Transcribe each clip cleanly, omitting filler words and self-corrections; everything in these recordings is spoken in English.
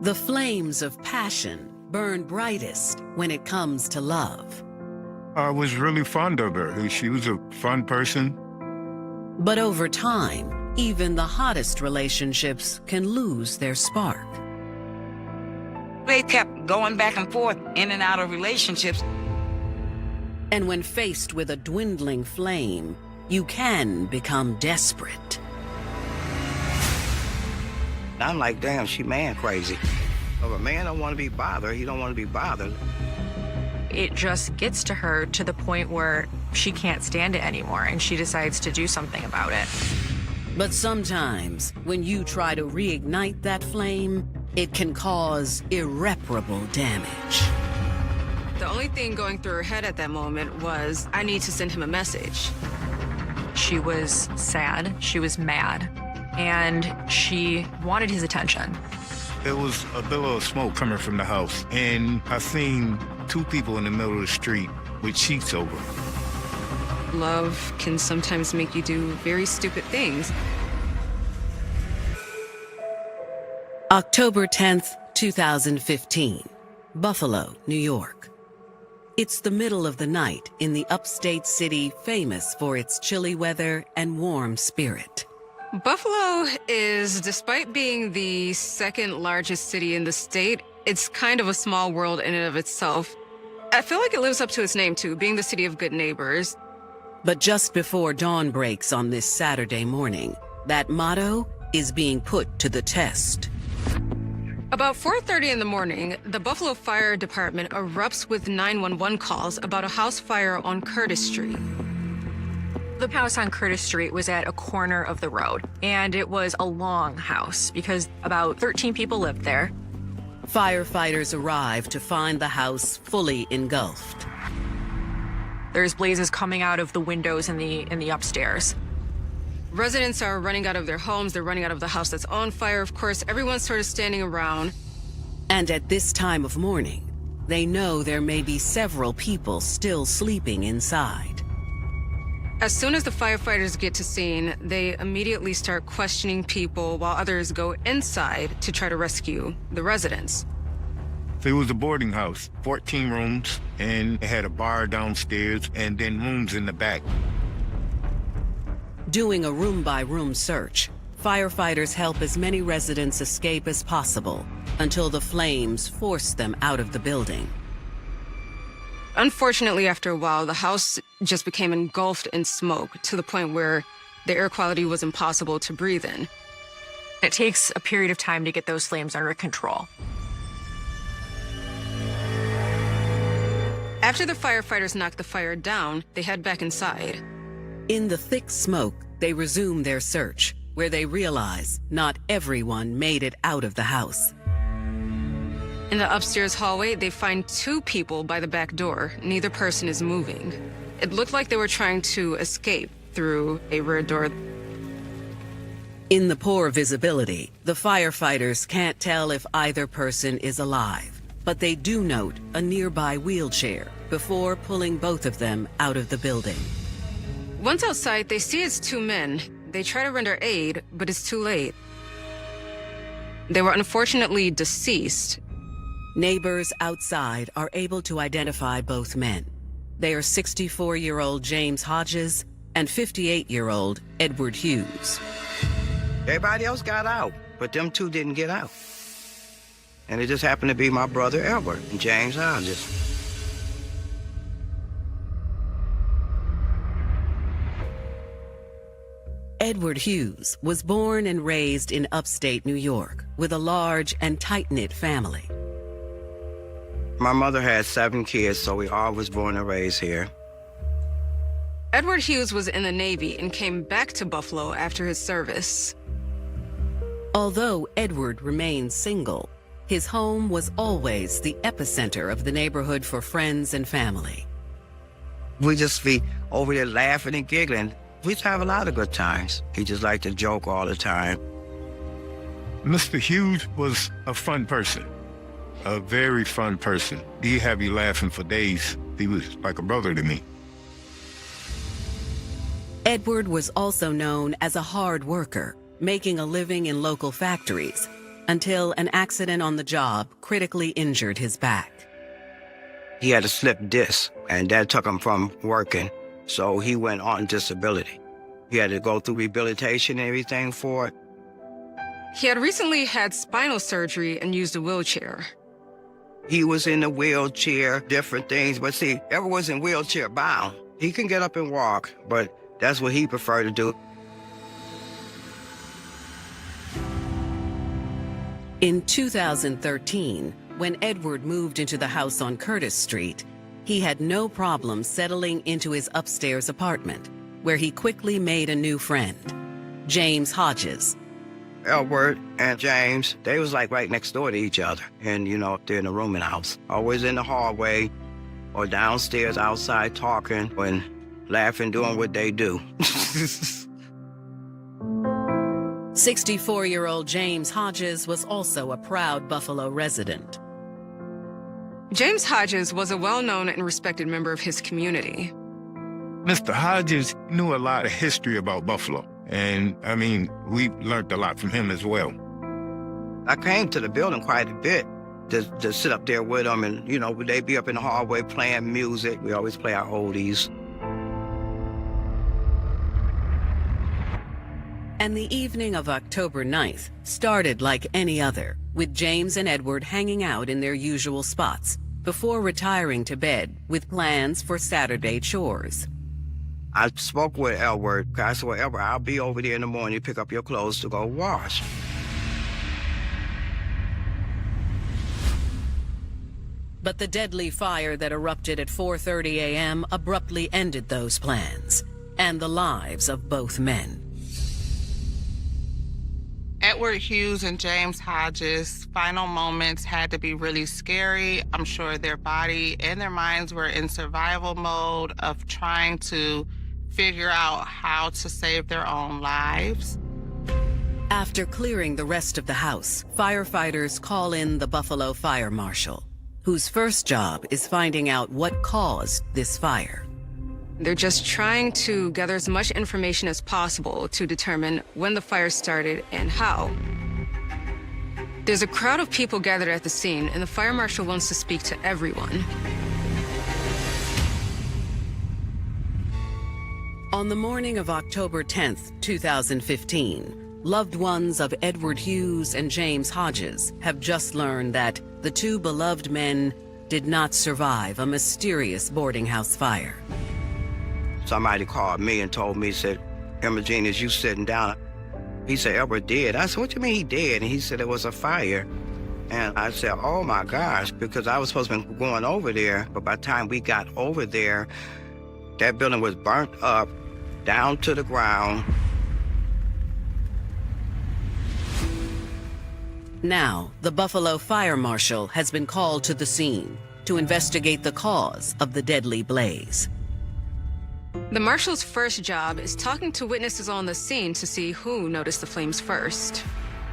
The flames of passion burn brightest when it comes to love. I was really fond of her. She was a fun person. But over time, even the hottest relationships can lose their spark. They kept going back and forth in and out of relationships. And when faced with a dwindling flame, you can become desperate. I'm like, damn, she man crazy. If a man don't want to be bothered, he don't want to be bothered. It just gets to her to the point where she can't stand it anymore and she decides to do something about it. But sometimes, when you try to reignite that flame, it can cause irreparable damage. The only thing going through her head at that moment was, I need to send him a message. She was sad, she was mad, and she wanted his attention. There was a billow of smoke coming from the house, and I seen two people in the middle of the street with sheets over. Love can sometimes make you do very stupid things. October 10th, 2015, Buffalo, New York. It's the middle of the night in the upstate city famous for its chilly weather and warm spirit. Buffalo is, despite being the second largest city in the state, it's kind of a small world in and of itself. I feel like it lives up to its name too, being the city of good neighbors. But just before dawn breaks on this Saturday morning, that motto is being put to the test. About 4:30 in the morning, the Buffalo Fire Department erupts with 911 calls about a house fire on Curtis Street. The house on Curtis Street was at a corner of the road, and it was a long house because about 13 people lived there. Firefighters arrive to find the house fully engulfed. There's blazes coming out of the windows in the upstairs. Residents are running out of their homes, they're running out of the house that's on fire, of course. Everyone's sort of standing around. And at this time of morning, they know there may be several people still sleeping inside. As soon as the firefighters get to scene, they immediately start questioning people while others go inside to try to rescue the residents. It was a boarding house, 14 rooms, and it had a bar downstairs and then rooms in the back. Doing a room-by-room search, firefighters help as many residents escape as possible until the flames force them out of the building. Unfortunately, after a while, the house just became engulfed in smoke to the point where the air quality was impossible to breathe in. It takes a period of time to get those flames under control. After the firefighters knock the fire down, they head back inside. In the thick smoke, they resume their search, where they realize not everyone made it out of the house. In the upstairs hallway, they find two people by the back door. Neither person is moving. It looked like they were trying to escape through a rear door. In the poor visibility, the firefighters can't tell if either person is alive, but they do note a nearby wheelchair before pulling both of them out of the building. Once outside, they see it's two men. They try to render aid, but it's too late. They were unfortunately deceased. Neighbors outside are able to identify both men. They are 64-year-old James Hodges and 58-year-old Edward Hughes. Everybody else got out, but them two didn't get out. And it just happened to be my brother Edward and James Hodges. Edward Hughes was born and raised in upstate New York with a large and tight-knit family. My mother had 7 kids, so we all was born and raised here. Edward Hughes was in the Navy and came back to Buffalo after his service. Although Edward remained single, his home was always the epicenter of the neighborhood for friends and family. We just be over there laughing and giggling. We used to have a lot of good times. He just liked to joke all the time. Mr. Hughes was a fun person, a very fun person. He'd have you laughing for days. He was like a brother to me. Edward was also known as a hard worker, making a living in local factories. until an accident on the job critically injured his back. He had a slip disc, and that took him from working, so he went on disability. He had to go through rehabilitation and everything for it. He had recently had spinal surgery and used a wheelchair. He was in a wheelchair, different things, but see, Edward wasn't wheelchair bound. He can get up and walk, but that's what he preferred to do. In 2013, when Edward moved into the house on Curtis Street, he had no problem settling into his upstairs apartment, where he quickly made a new friend, James Hodges. Edward and James, they was like right next door to each other. And, you know, they're in the rooming house. Always in the hallway or downstairs outside talking and laughing, doing what they do. 64-year-old James Hodges was also a proud Buffalo resident. James Hodges was a well-known and respected member of his community. Mr. Hodges knew a lot of history about Buffalo. And, I mean, we learned a lot from him as well. I came to the building quite a bit to sit up there with them, and, you know, they'd be up in the hallway playing music. We always play our oldies. And the evening of October 9th started like any other, with James and Edward hanging out in their usual spots before retiring to bed with plans for Saturday chores. I spoke with Edward. I said, well, Edward, I'll be over there in the morning, pick up your clothes to go wash. But the deadly fire that erupted at 4:30 a.m. abruptly ended those plans and the lives of both men. Edward Hughes and James Hodges' final moments had to be really scary. I'm sure their body and their minds were in survival mode of trying to figure out how to save their own lives. After clearing the rest of the house, firefighters call in the Buffalo Fire Marshal, whose first job is finding out what caused this fire. They're just trying to gather as much information as possible to determine when the fire started and how. There's a crowd of people gathered at the scene, and the fire marshal wants to speak to everyone. On the morning of October 10th, 2015, loved ones of Edward Hughes and James Hodges have just learned that the two beloved men did not survive a mysterious boarding house fire. Somebody called me and told me, said, Imogene, is you sitting down? He said, Edward dead. I said, what you mean he dead? And he said, it was a fire. And I said, oh my gosh, because I was supposed to be going over there, but by the time we got over there, that building was burnt up, down to the ground. Now, the Buffalo Fire Marshal has been called to the scene to investigate the cause of the deadly blaze. The marshal's first job is talking to witnesses on the scene to see who noticed the flames first.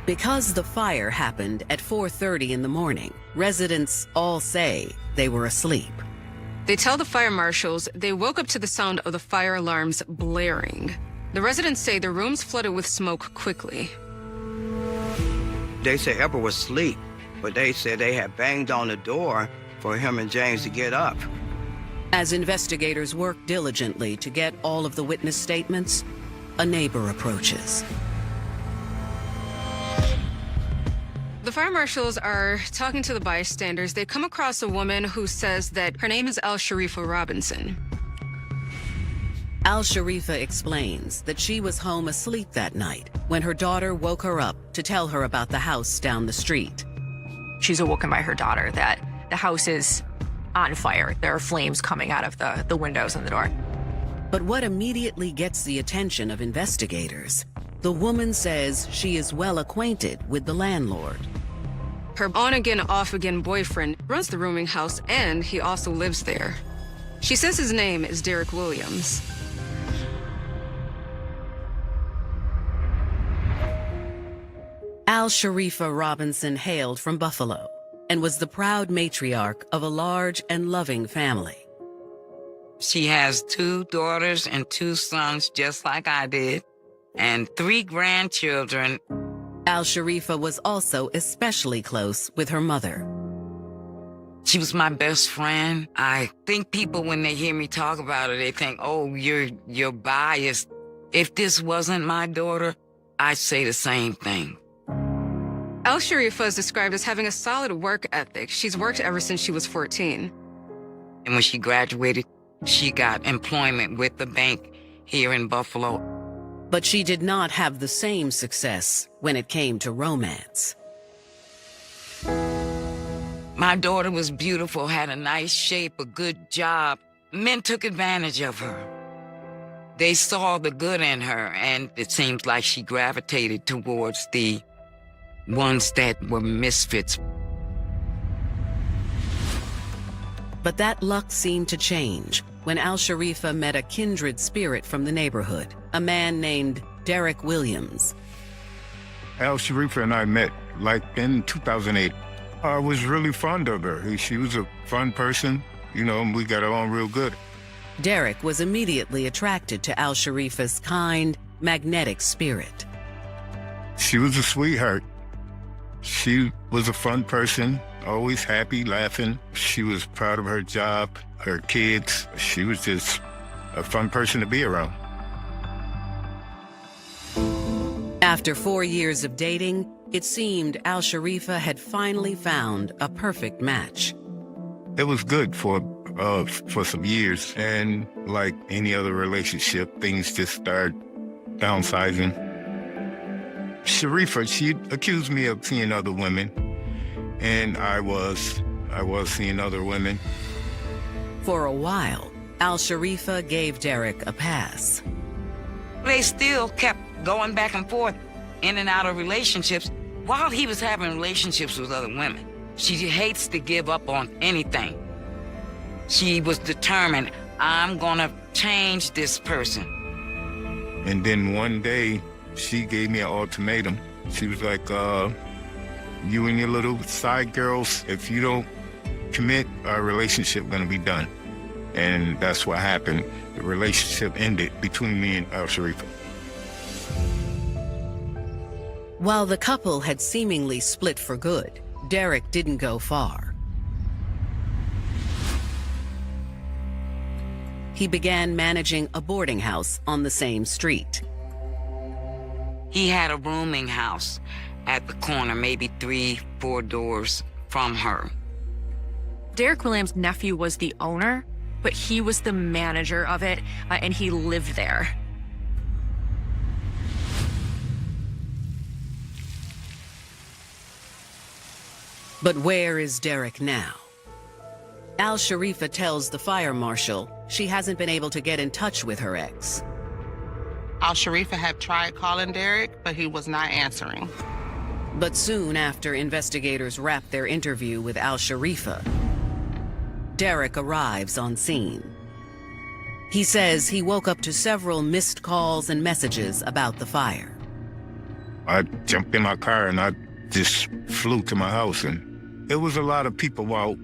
Because the fire happened at 4:30 in the morning, residents all say they were asleep. They tell the fire marshals they woke up to the sound of the fire alarms blaring. The residents say their rooms flooded with smoke quickly. They said Edward was asleep, but they said they had banged on the door for him and James to get up. As investigators work diligently to get all of the witness statements, a neighbor approaches. The fire marshals are talking to the bystanders. They come across a woman who says that her name is Al-Sharifa Robinson. Al-Sharifa explains that she was home asleep that night when her daughter woke her up to tell her about the house down the street. She's awoken by her daughter that the house is on fire. There are flames coming out of the windows and the door. But what immediately gets the attention of investigators, the woman says she is well acquainted with the landlord. Her on-again, off-again boyfriend runs the rooming house, and he also lives there. She says his name is Derek Williams. Al-Sharifa Robinson hailed from Buffalo and was the proud matriarch of a large and loving family. She has 2 daughters and 2 sons, just like I did, and 3 grandchildren. Al-Sharifa was also especially close with her mother. She was my best friend. I think people, when they hear me talk about her, they think, oh, you're biased. If this wasn't my daughter, I'd say the same thing. Al-Sharifa is described as having a solid work ethic. She's worked ever since she was 14. And when she graduated, she got employment with the bank here in Buffalo. But she did not have the same success when it came to romance. My daughter was beautiful, had a nice shape, a good job. Men took advantage of her. They saw the good in her, and it seems like she gravitated towards the ones that were misfits. But that luck seemed to change when Al-Sharifa met a kindred spirit from the neighborhood, a man named Derek Williams. Al-Sharifa and I met like in 2008. I was really fond of her. She was a fun person, and we got along real good. Derek was immediately attracted to Al-Sharifa's kind, magnetic spirit. She was a sweetheart. She was a fun person, always happy, laughing. She was proud of her job, her kids. She was just a fun person to be around. After 4 years of dating, it seemed Al-Sharifa had finally found a perfect match. It was good for some years, and like any other relationship, things just started downsizing. Sharifa, she accused me of seeing other women, and I was seeing other women. For a while, Al-Sharifa gave Derek a pass. They still kept going back and forth, in and out of relationships, while he was having relationships with other women. She hates to give up on anything. She was determined, I'm gonna change this person. And then one day, she gave me an ultimatum. She was like, you and your little side girls, if you don't commit, our relationship gonna be done. And that's what happened. The relationship ended between me and Al-Sharifa. While the couple had seemingly split for good, Derek didn't go far. He began managing a boarding house on the same street. He had a rooming house at the corner, maybe 3-4 doors from her. Derek Williams' nephew was the owner, but he was the manager of it, and he lived there. But where is Derek now? Al-Sharifa tells the fire marshal she hasn't been able to get in touch with her ex. Al-Sharifa had tried calling Derek, but he was not answering. But soon after investigators wrap their interview with Al-Sharifa, Derek arrives on scene. He says he woke up to several missed calls and messages about the fire. I jumped in my car and I just flew to my house, and there was a lot of people out,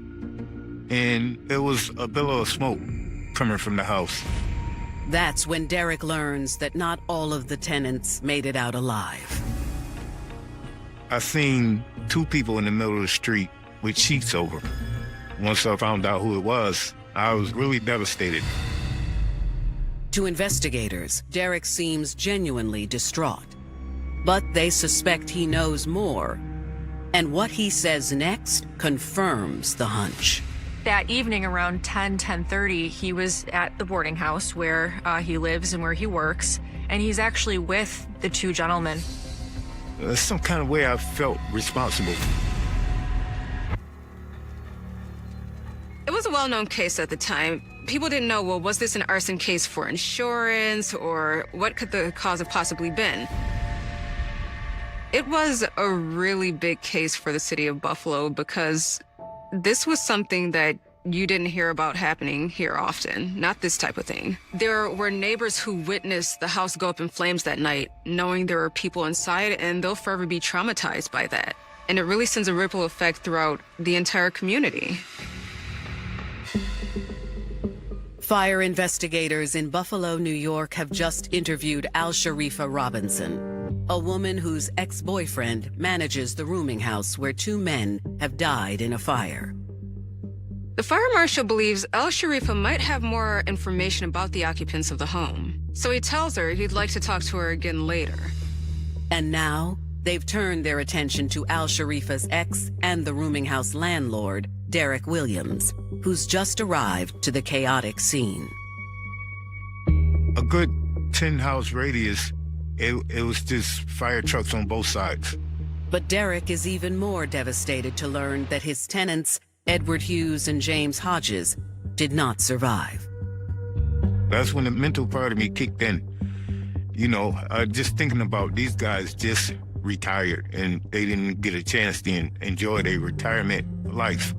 and there was a billow of smoke coming from the house. That's when Derek learns that not all of the tenants made it out alive. I seen 2 people in the middle of the street with sheets over. Once I found out who it was, I was really devastated. To investigators, Derek seems genuinely distraught. But they suspect he knows more. And what he says next confirms the hunch. That evening around 10:30, he was at the boarding house where he lives and where he works, and he's actually with the 2 gentlemen. Some kind of way I felt responsible. It was a well-known case at the time. People didn't know, well, was this an arson case for insurance, or what could the cause have possibly been? It was a really big case for the city of Buffalo because this was something that you didn't hear about happening here often, not this type of thing. There were neighbors who witnessed the house go up in flames that night, knowing there were people inside, and they'll forever be traumatized by that. And it really sends a ripple effect throughout the entire community. Fire investigators in Buffalo, New York have just interviewed Al-Sharifa Robinson, a woman whose ex-boyfriend manages the rooming house where 2 men have died in a fire. The fire marshal believes El Sharifa might have more information about the occupants of the home, so he tells her he'd like to talk to her again later. And now, they've turned their attention to Al Sharifa's ex and the rooming house landlord, Derek Williams, who's just arrived to the chaotic scene. A good 10-house radius, it was just fire trucks on both sides. But Derek is even more devastated to learn that his tenants, Edward Hughes and James Hodges, did not survive. That's when the mental part of me kicked in. You know, just thinking about these guys just retired and they didn't get a chance to enjoy their retirement life.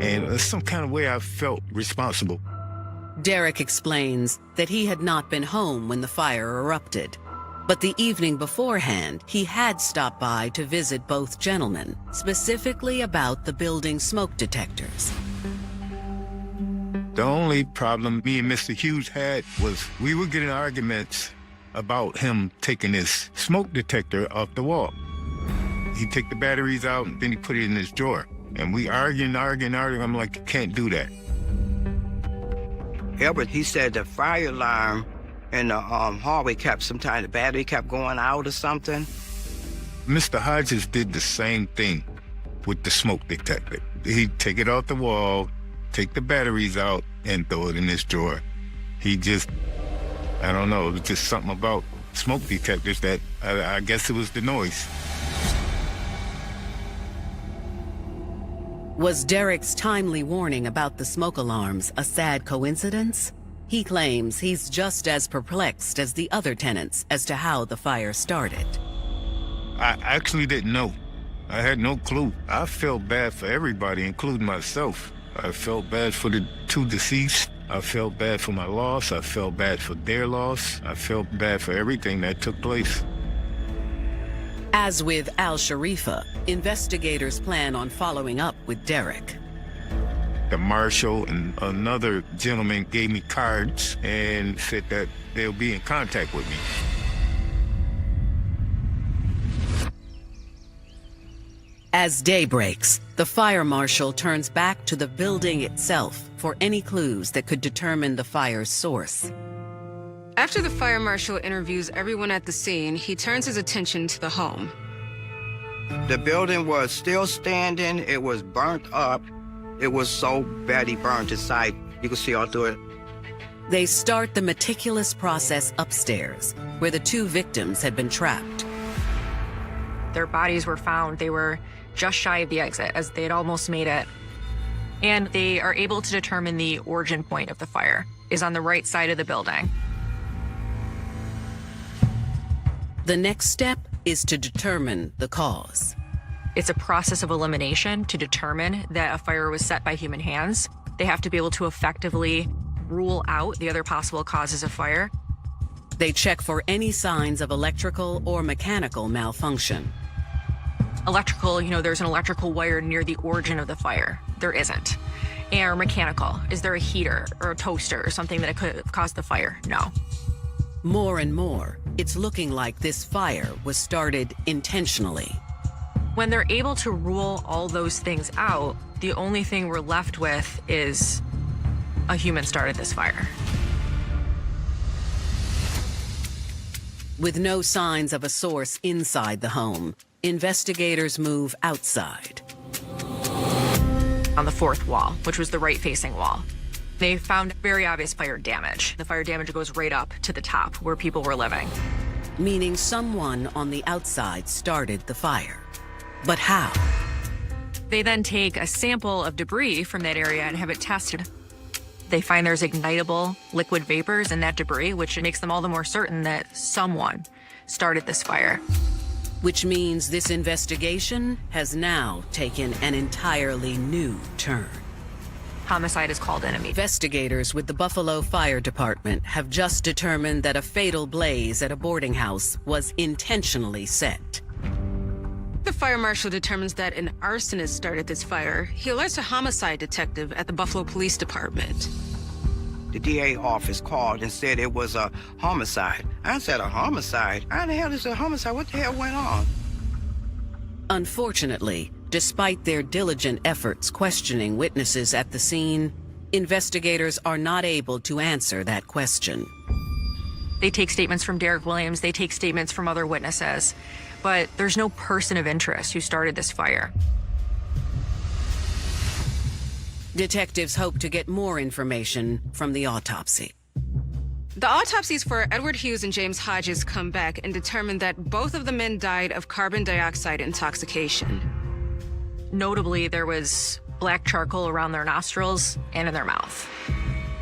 And some kind of way I felt responsible. Derek explains that he had not been home when the fire erupted. But the evening beforehand, he had stopped by to visit both gentlemen, specifically about the building's smoke detectors. The only problem me and Mr. Hughes had was we were getting arguments about him taking his smoke detector off the wall. He'd take the batteries out and then he put it in his drawer. And we arguing. I'm like, you can't do that. Edward, he said the fire alarm in the hallway sometimes the battery kept going out or something. Mr. Hodges did the same thing with the smoke detector. He'd take it off the wall, take the batteries out, and throw it in his drawer. He just, I don't know, it was just something about smoke detectors that I guess it was the noise. Was Derek's timely warning about the smoke alarms a sad coincidence? He claims he's just as perplexed as the other tenants as to how the fire started. I actually didn't know. I had no clue. I felt bad for everybody, including myself. I felt bad for the 2 deceased. I felt bad for my loss. I felt bad for their loss. I felt bad for everything that took place. As with Al Sharifa, investigators plan on following up with Derek. The marshal and another gentleman gave me cards and said that they'll be in contact with me. As day breaks, the fire marshal turns back to the building itself for any clues that could determine the fire's source. After the fire marshal interviews everyone at the scene, he turns his attention to the home. The building was still standing. It was burnt up. It was so badly burnt inside. You could see all through it. They start the meticulous process upstairs, where the 2 victims had been trapped. Their bodies were found. They were just shy of the exit, as they had almost made it. And they are able to determine the origin point of the fire is on the right side of the building. The next step is to determine the cause. It's a process of elimination to determine that a fire was set by human hands. They have to be able to effectively rule out the other possible causes of fire. They check for any signs of electrical or mechanical malfunction. Electrical, there's an electrical wire near the origin of the fire. There isn't. And mechanical, is there a heater or a toaster or something that could have caused the fire? No. More and more, it's looking like this fire was started intentionally. When they're able to rule all those things out, the only thing we're left with is a human started this fire. With no signs of a source inside the home, investigators move outside. On the 4th wall, which was the right-facing wall, they found very obvious fire damage. The fire damage goes right up to the top where people were living. Meaning someone on the outside started the fire. But how? They then take a sample of debris from that area and have it tested. They find there's ignitable liquid vapors in that debris, which makes them all the more certain that someone started this fire. Which means this investigation has now taken an entirely new turn. Homicide is called in immediately. Investigators with the Buffalo Fire Department have just determined that a fatal blaze at a boarding house was intentionally set. The fire marshal determines that an arsonist started this fire. He alerts a homicide detective at the Buffalo Police Department. the DA office called and said it was a homicide. I said, a homicide? How the hell is it a homicide? What the hell went on? Unfortunately, despite their diligent efforts questioning witnesses at the scene, investigators are not able to answer that question. They take statements from Derek Williams, they take statements from other witnesses, but there's no person of interest who started this fire. Detectives hope to get more information from the autopsy. The autopsies for Edward Hughes and James Hodges come back and determine that both of the men died of carbon dioxide intoxication. Notably, there was black charcoal around their nostrils and in their mouth.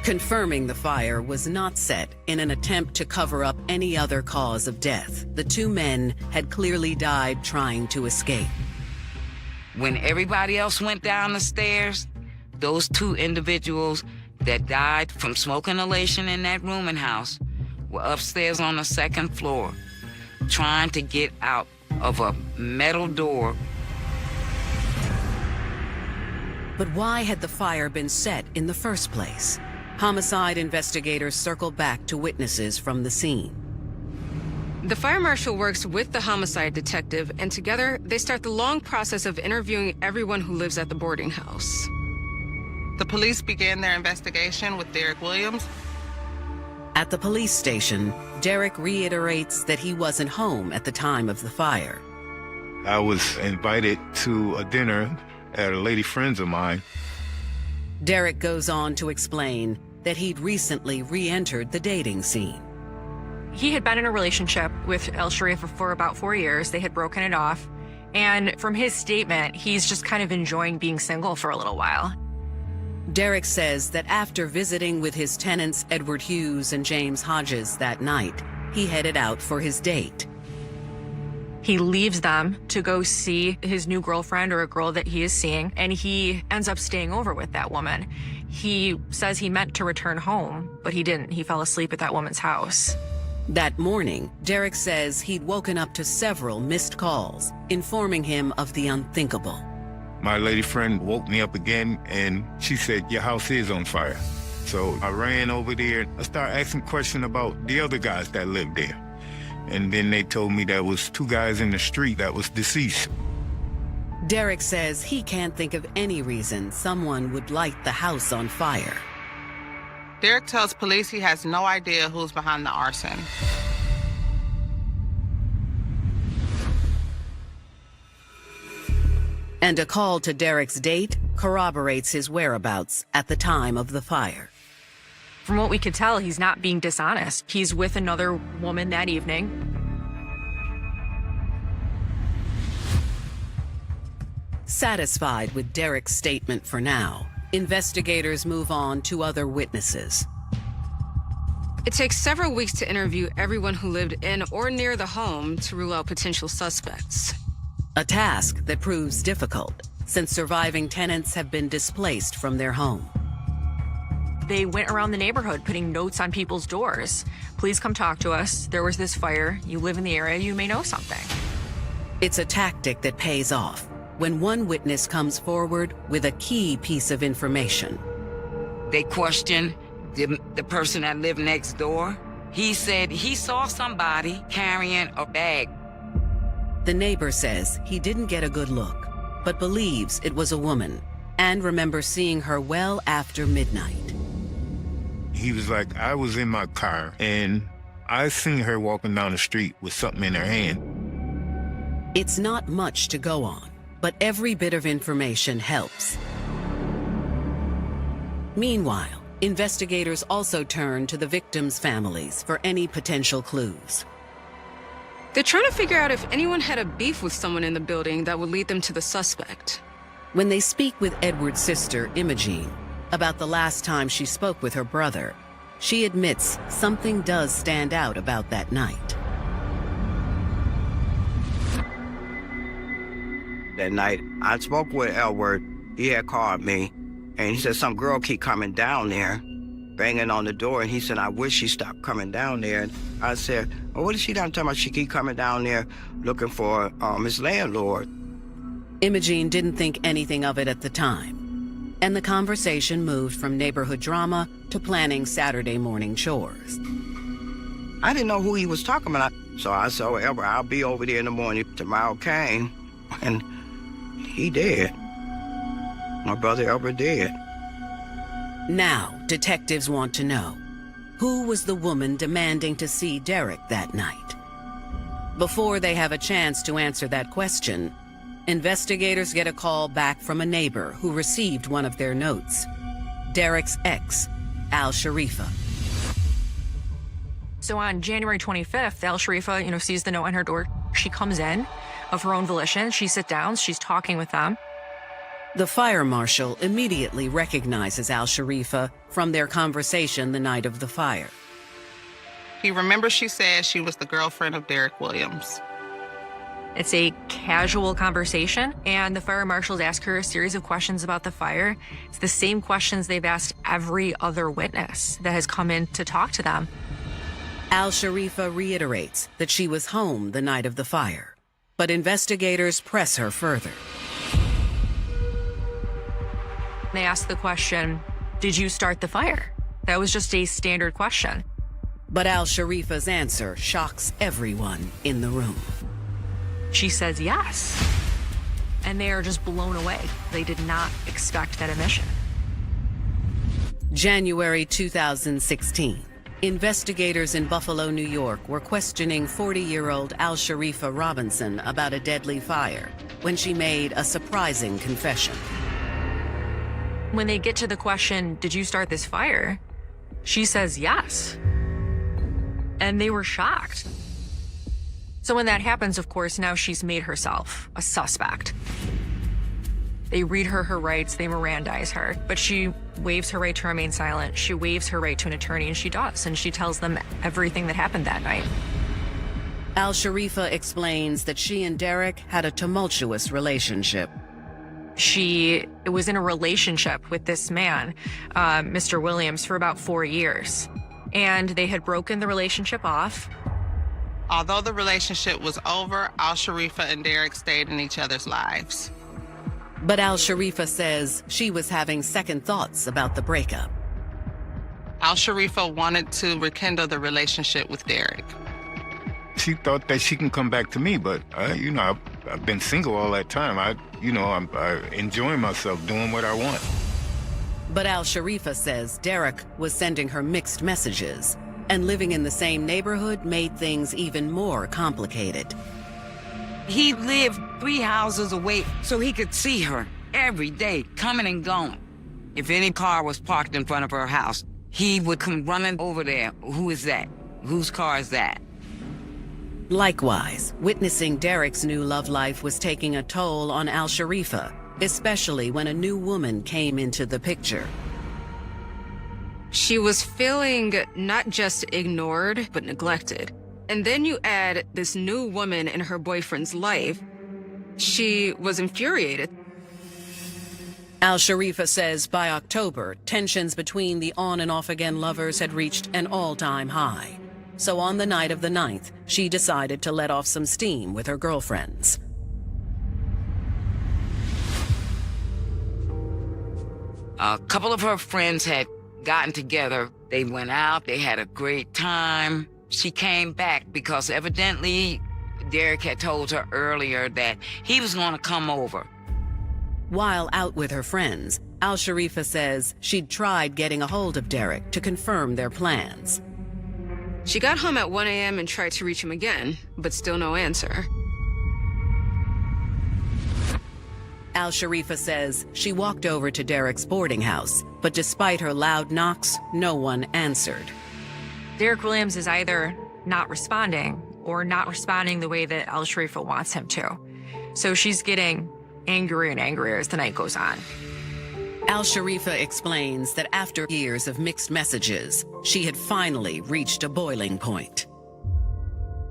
Confirming the fire was not set in an attempt to cover up any other cause of death. The two men had clearly died trying to escape. When everybody else went down the stairs, those two individuals that died from smoke inhalation in that rooming house were upstairs on the second floor, trying to get out of a metal door. But why had the fire been set in the first place? Homicide investigators circle back to witnesses from the scene. The fire marshal works with the homicide detective, and together they start the long process of interviewing everyone who lives at the boarding house. The police began their investigation with Derek Williams. At the police station, Derek reiterates that he wasn't home at the time of the fire. I was invited to a dinner at a lady friends of mine. Derek goes on to explain that he'd recently re-entered the dating scene. He had been in a relationship with El Sharif for about 4 years. They had broken it off. And from his statement, he's just kind of enjoying being single for a little while. Derek says that after visiting with his tenants Edward Hughes and James Hodges that night, he headed out for his date. He leaves them to go see his new girlfriend or a girl that he is seeing, and he ends up staying over with that woman. He says he meant to return home, but he didn't. He fell asleep at that woman's house. That morning, Derek says he'd woken up to several missed calls, informing him of the unthinkable. My lady friend woke me up again, and she said, your house is on fire. So I ran over there. I started asking questions about the other guys that lived there. And then they told me there was 2 guys in the street that was deceased. Derek says he can't think of any reason someone would light the house on fire. Derek tells police he has no idea who's behind the arson. And a call to Derek's date corroborates his whereabouts at the time of the fire. From what we could tell, he's not being dishonest. He's with another woman that evening. Satisfied with Derek's statement for now, investigators move on to other witnesses. It takes several weeks to interview everyone who lived in or near the home to rule out potential suspects. A task that proves difficult, since surviving tenants have been displaced from their home. They went around the neighborhood putting notes on people's doors. Please come talk to us. There was this fire. You live in the area. You may know something. It's a tactic that pays off when one witness comes forward with a key piece of information. They questioned the person that lived next door. He said he saw somebody carrying a bag. The neighbor says he didn't get a good look, but believes it was a woman and remembers seeing her well after midnight. He was like, I was in my car, and I seen her walking down the street with something in her hand. It's not much to go on, but every bit of information helps. Meanwhile, investigators also turn to the victims' families for any potential clues. They're trying to figure out if anyone had a beef with someone in the building that would lead them to the suspect. When they speak with Edward's sister, Imogene, about the last time she spoke with her brother, she admits something does stand out about that night. That night, I spoke with Edward. He had called me, and he said some girl keep coming down there, banging on the door, and he said, I wish she stopped coming down there. And I said, well, what is she done talking about? She keep coming down there looking for his landlord. Imogene didn't think anything of it at the time. and the conversation moved from neighborhood drama to planning Saturday morning chores. I didn't know who he was talking about. So I said, oh, Elbert, I'll be over there in the morning. Tomorrow came, and he dead. My brother Elbert dead. Now, detectives want to know, who was the woman demanding to see Derek that night? Before they have a chance to answer that question, investigators get a call back from a neighbor who received one of their notes. Derek's ex, Al Sharifa. So on January 25th, Al Sharifa, sees the note on her door. She comes in of her own volition. She sits down. She's talking with them. The fire marshal immediately recognizes Al Sharifa from their conversation the night of the fire. He remembers she said she was the girlfriend of Derek Williams. It's a casual conversation, and the fire marshals ask her a series of questions about the fire. It's the same questions they've asked every other witness that has come in to talk to them. Al Sharifa reiterates that she was home the night of the fire, but investigators press her further. They ask the question, did you start the fire? That was just a standard question. But Al Sharifa's answer shocks everyone in the room. She says yes. And they are just blown away. They did not expect that admission. January 2016. Investigators in Buffalo, New York were questioning 40-year-old Al Sharifa Robinson about a deadly fire when she made a surprising confession. When they get to the question, did you start this fire? She says yes. And they were shocked. So when that happens, of course, now she's made herself a suspect. They read her rights, they Mirandize her, but she waives her right to remain silent. She waives her right to an attorney, and she does, and she tells them everything that happened that night. Al Sharifa explains that she and Derek had a tumultuous relationship. She was in a relationship with this man, Mr. Williams, for about 4 years, and they had broken the relationship off. Although the relationship was over, Al Sharifa and Derek stayed in each other's lives. But Al Sharifa says she was having second thoughts about the breakup. Al Sharifa wanted to rekindle the relationship with Derek. She thought that she can come back to me, but I've been single all that time. I'm enjoying myself, doing what I want. But Al Sharifa says Derek was sending her mixed messages, and living in the same neighborhood made things even more complicated. He lived 3 houses away so he could see her every day, coming and going. If any car was parked in front of her house, he would come running over there. Who is that? Whose car is that? Likewise, witnessing Derek's new love life was taking a toll on Al Sharifa, especially when a new woman came into the picture. She was feeling not just ignored, but neglected. And then you add this new woman in her boyfriend's life. She was infuriated. Al Sharifa says by October, tensions between the on and off again lovers had reached an all-time high. So on the night of the 9th, she decided to let off some steam with her girlfriends. A couple of her friends had gotten together. They went out, they had a great time. She came back because evidently Derek had told her earlier that he was going to come over. While out with her friends, Al Sharifa says she'd tried getting a hold of Derek to confirm their plans. She got home at 1 a.m. and tried to reach him again, but still no answer. Al Sharifa says she walked over to Derek's boarding house, but despite her loud knocks, no one answered. Derek Williams is either not responding or not responding the way that Al Sharifa wants him to. So she's getting angrier and angrier as the night goes on. Al Sharifa explains that after years of mixed messages, she had finally reached a boiling point.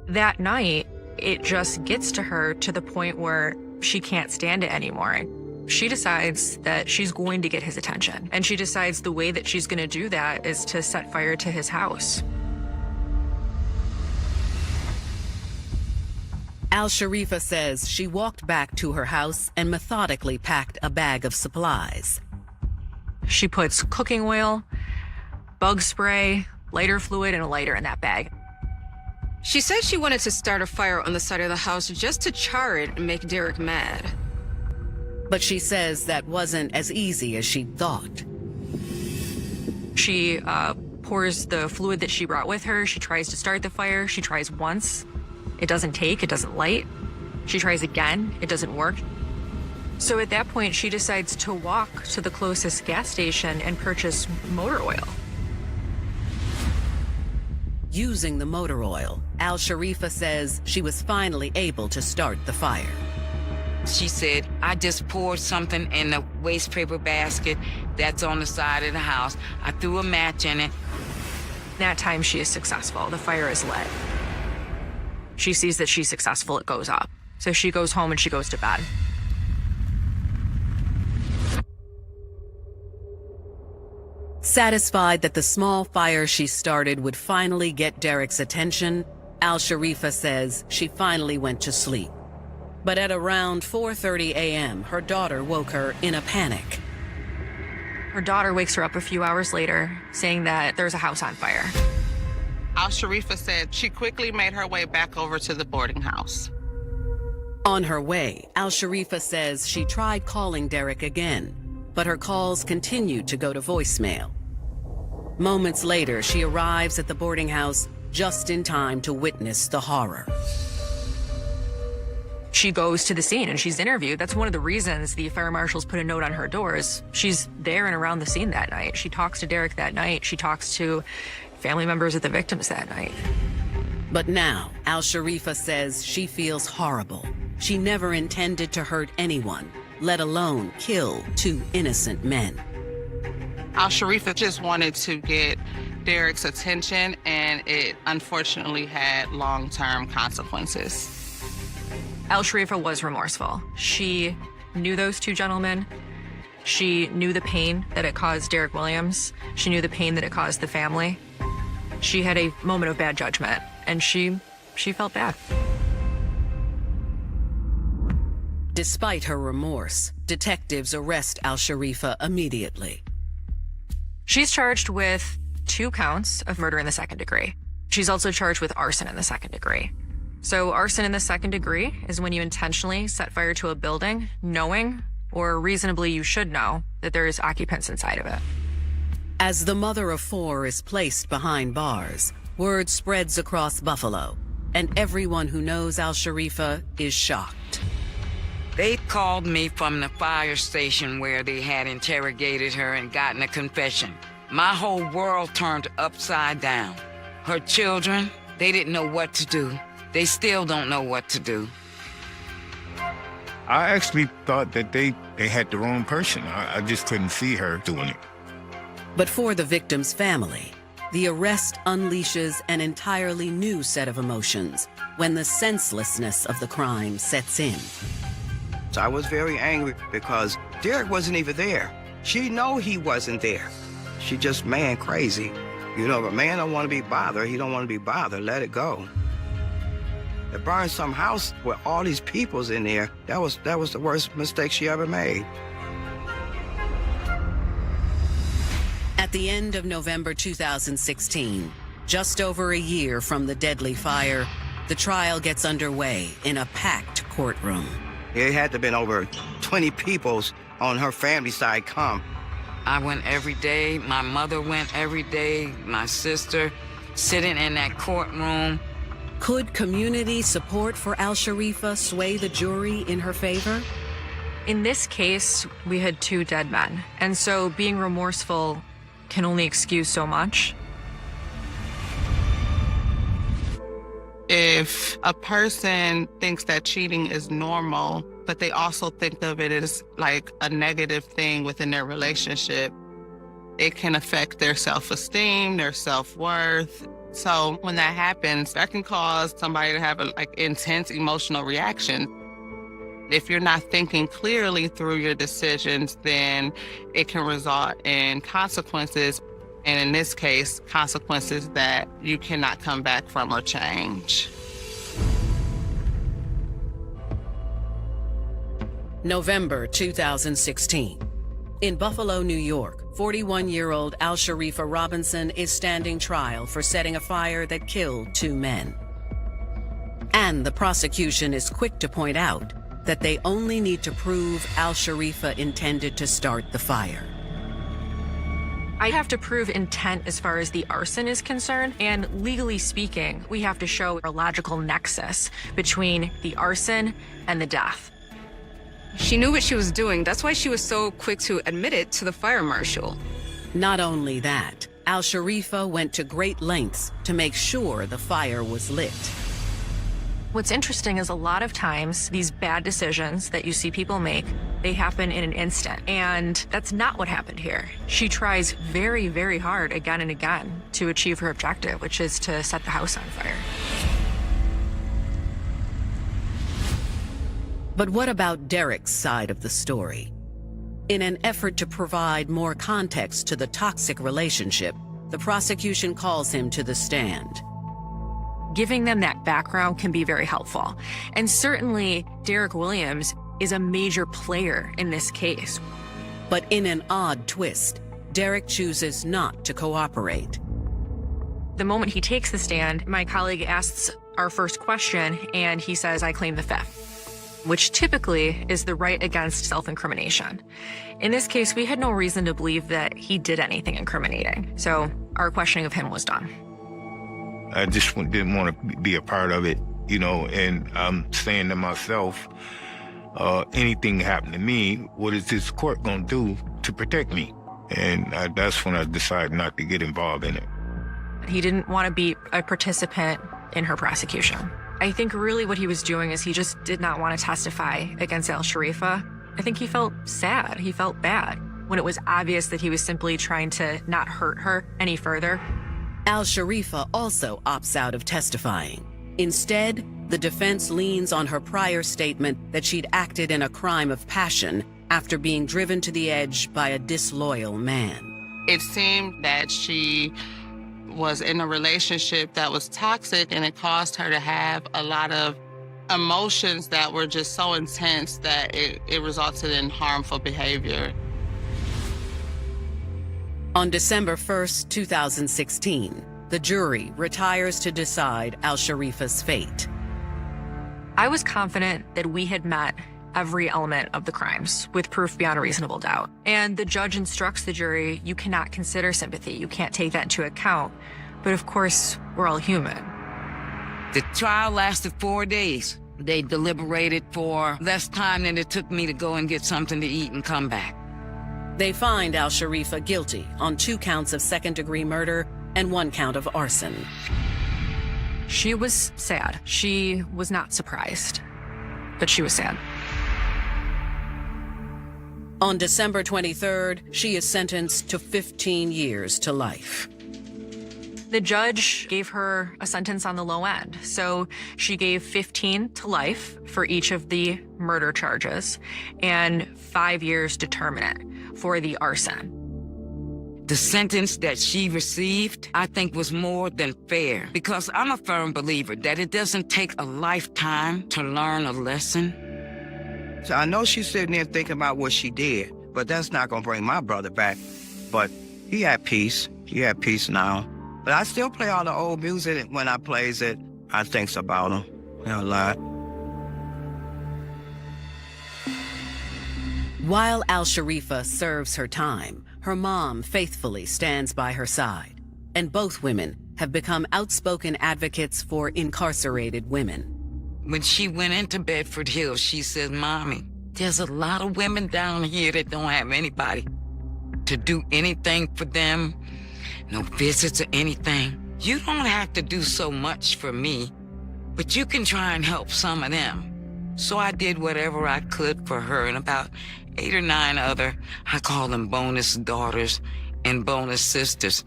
That night, it just gets to her to the point where she can't stand it anymore. She decides that she's going to get his attention, and she decides the way that she's going to do that is to set fire to his house. Al Sharifa says she walked back to her house and methodically packed a bag of supplies. She puts cooking oil, bug spray, lighter fluid, and a lighter in that bag. She said she wanted to start a fire on the side of the house just to char it and make Derek mad. But she says that wasn't as easy as she thought. She pours the fluid that she brought with her. She tries to start the fire. She tries once. It doesn't take, it doesn't light. She tries again, it doesn't work. So at that point, she decides to walk to the closest gas station and purchase motor oil. Using the motor oil, Al-Sharifa says she was finally able to start the fire. She said, I just poured something in the waste paper basket that's on the side of the house. I threw a match in it. That time she is successful. The fire is lit. She sees that she's successful, it goes up. So she goes home and she goes to bed. Satisfied that the small fire she started would finally get Derek's attention, Al-Sharifa says she finally went to sleep. But at around 4:30 a.m., her daughter woke her in a panic. Her daughter wakes her up a few hours later, saying that there's a house on fire. Al-Sharifa said she quickly made her way back over to the boarding house. On her way, Al-Sharifa says she tried calling Derek again, but her calls continued to go to voicemail. Moments later, she arrives at the boarding house just in time to witness the horror. She goes to the scene and she's interviewed. That's one of the reasons the fire marshals put a note on her doors. She's there and around the scene that night. She talks to Derek that night. She talks to family members of the victims that night. But now, Al-Sharifa says she feels horrible. She never intended to hurt anyone, let alone kill two innocent men. Al-Sharifa just wanted to get Derek's attention, and it unfortunately had long-term consequences. Al-Sharifa was remorseful. She knew those two gentlemen. She knew the pain that it caused Derek Williams. She knew the pain that it caused the family. She had a moment of bad judgment, and she felt bad. Despite her remorse, detectives arrest Al-Sharifa immediately. She's charged with 2 counts of murder in the second degree. She's also charged with arson in the second degree. So arson in the second degree is when you intentionally set fire to a building, knowing, or reasonably you should know, that there is occupants inside of it. As the mother of 4 is placed behind bars, word spreads across Buffalo, and everyone who knows Al-Sharifa is shocked. They called me from the fire station where they had interrogated her and gotten a confession. My whole world turned upside down. Her children, they didn't know what to do. They still don't know what to do. I actually thought that they had the wrong person. I just couldn't see her doing it. But for the victim's family, the arrest unleashes an entirely new set of emotions when the senselessness of the crime sets in. So I was very angry because Derek wasn't even there. She know he wasn't there. She just man crazy. You know, if a man don't want to be bothered, he don't want to be bothered. Let it go. To burn some house with all these peoples in there, that was the worst mistake she ever made. At the end of November 2016, just over a year from the deadly fire, the trial gets underway in a packed courtroom. It had to have been over 20 peoples on her family side come. I went every day. My mother went every day. My sister, sitting in that courtroom. Could community support for Al-Sharifa sway the jury in her favor? In this case, we had 2 dead men, and so being remorseful can only excuse so much. If a person thinks that cheating is normal, but they also think of it as like a negative thing within their relationship, it can affect their self-esteem, their self-worth. So when that happens, that can cause somebody to have a intense emotional reaction. If you're not thinking clearly through your decisions, then it can result in consequences. And in this case, consequences that you cannot come back from or change. November 2016. In Buffalo, New York, 41-year-old Al-Sharifa Robinson is standing trial for setting a fire that killed 2 men. And the prosecution is quick to point out that they only need to prove Al-Sharifa intended to start the fire. I have to prove intent as far as the arson is concerned, and legally speaking, we have to show a logical nexus between the arson and the death. She knew what she was doing. That's why she was so quick to admit it to the fire marshal. Not only that, Al-Sharifa went to great lengths to make sure the fire was lit. What's interesting is a lot of times these bad decisions that you see people make, they happen in an instant. And that's not what happened here. She tries very, very hard again and again to achieve her objective, which is to set the house on fire. But what about Derek's side of the story? In an effort to provide more context to the toxic relationship, the prosecution calls him to the stand. Giving them that background can be very helpful. And certainly, Derek Williams is a major player in this case. But in an odd twist, Derek chooses not to cooperate. The moment he takes the stand, my colleague asks our first question, and he says, "I claim the fifth," which typically is the right against self-incrimination. In this case, we had no reason to believe that he did anything incriminating, so our questioning of him was done. I just didn't want to be a part of it, and I'm saying to myself, anything happen to me, what is this court going to do to protect me? And that's when I decided not to get involved in it. He didn't want to be a participant in her prosecution. I think really what he was doing is he just did not want to testify against Al-Sharifa. I think he felt sad, he felt bad, when it was obvious that he was simply trying to not hurt her any further. Al-Sharifa also opts out of testifying. Instead, the defense leans on her prior statement that she'd acted in a crime of passion after being driven to the edge by a disloyal man. It seemed that she was in a relationship that was toxic, and it caused her to have a lot of emotions that were just so intense that it resulted in harmful behavior. On December 1st, 2016, the jury retires to decide Al-Sharifa's fate. I was confident that we had met every element of the crimes with proof beyond a reasonable doubt. And the judge instructs the jury, you cannot consider sympathy. You can't take that into account. But of course, we're all human. The trial lasted 4 days. They deliberated for less time than it took me to go and get something to eat and come back. They find Al-Sharifa guilty on 2 counts of second-degree murder and 1 count of arson. She was sad. She was not surprised, but she was sad. On December 23rd, she is sentenced to 15 years to life. The judge gave her a sentence on the low end. So she gave 15 to life for each of the murder charges and 5 years determinate for the arson. The sentence that she received, I think, was more than fair, because I'm a firm believer that it doesn't take a lifetime to learn a lesson. So I know she's sitting there thinking about what she did, but that's not going to bring my brother back. But he had peace. He had peace now. But I still play all the old music. When I plays it, I thinks about him a lot. While Al-Sharifa serves her time, her mom faithfully stands by her side, and both women have become outspoken advocates for incarcerated women. When she went into Bedford Hills, she said, "Mommy, there's a lot of women down here that don't have anybody to do anything for them, no visits or anything. You don't have to do so much for me, but you can try and help some of them." So I did whatever I could for her and about 8 or 9 other, I call them bonus daughters and bonus sisters.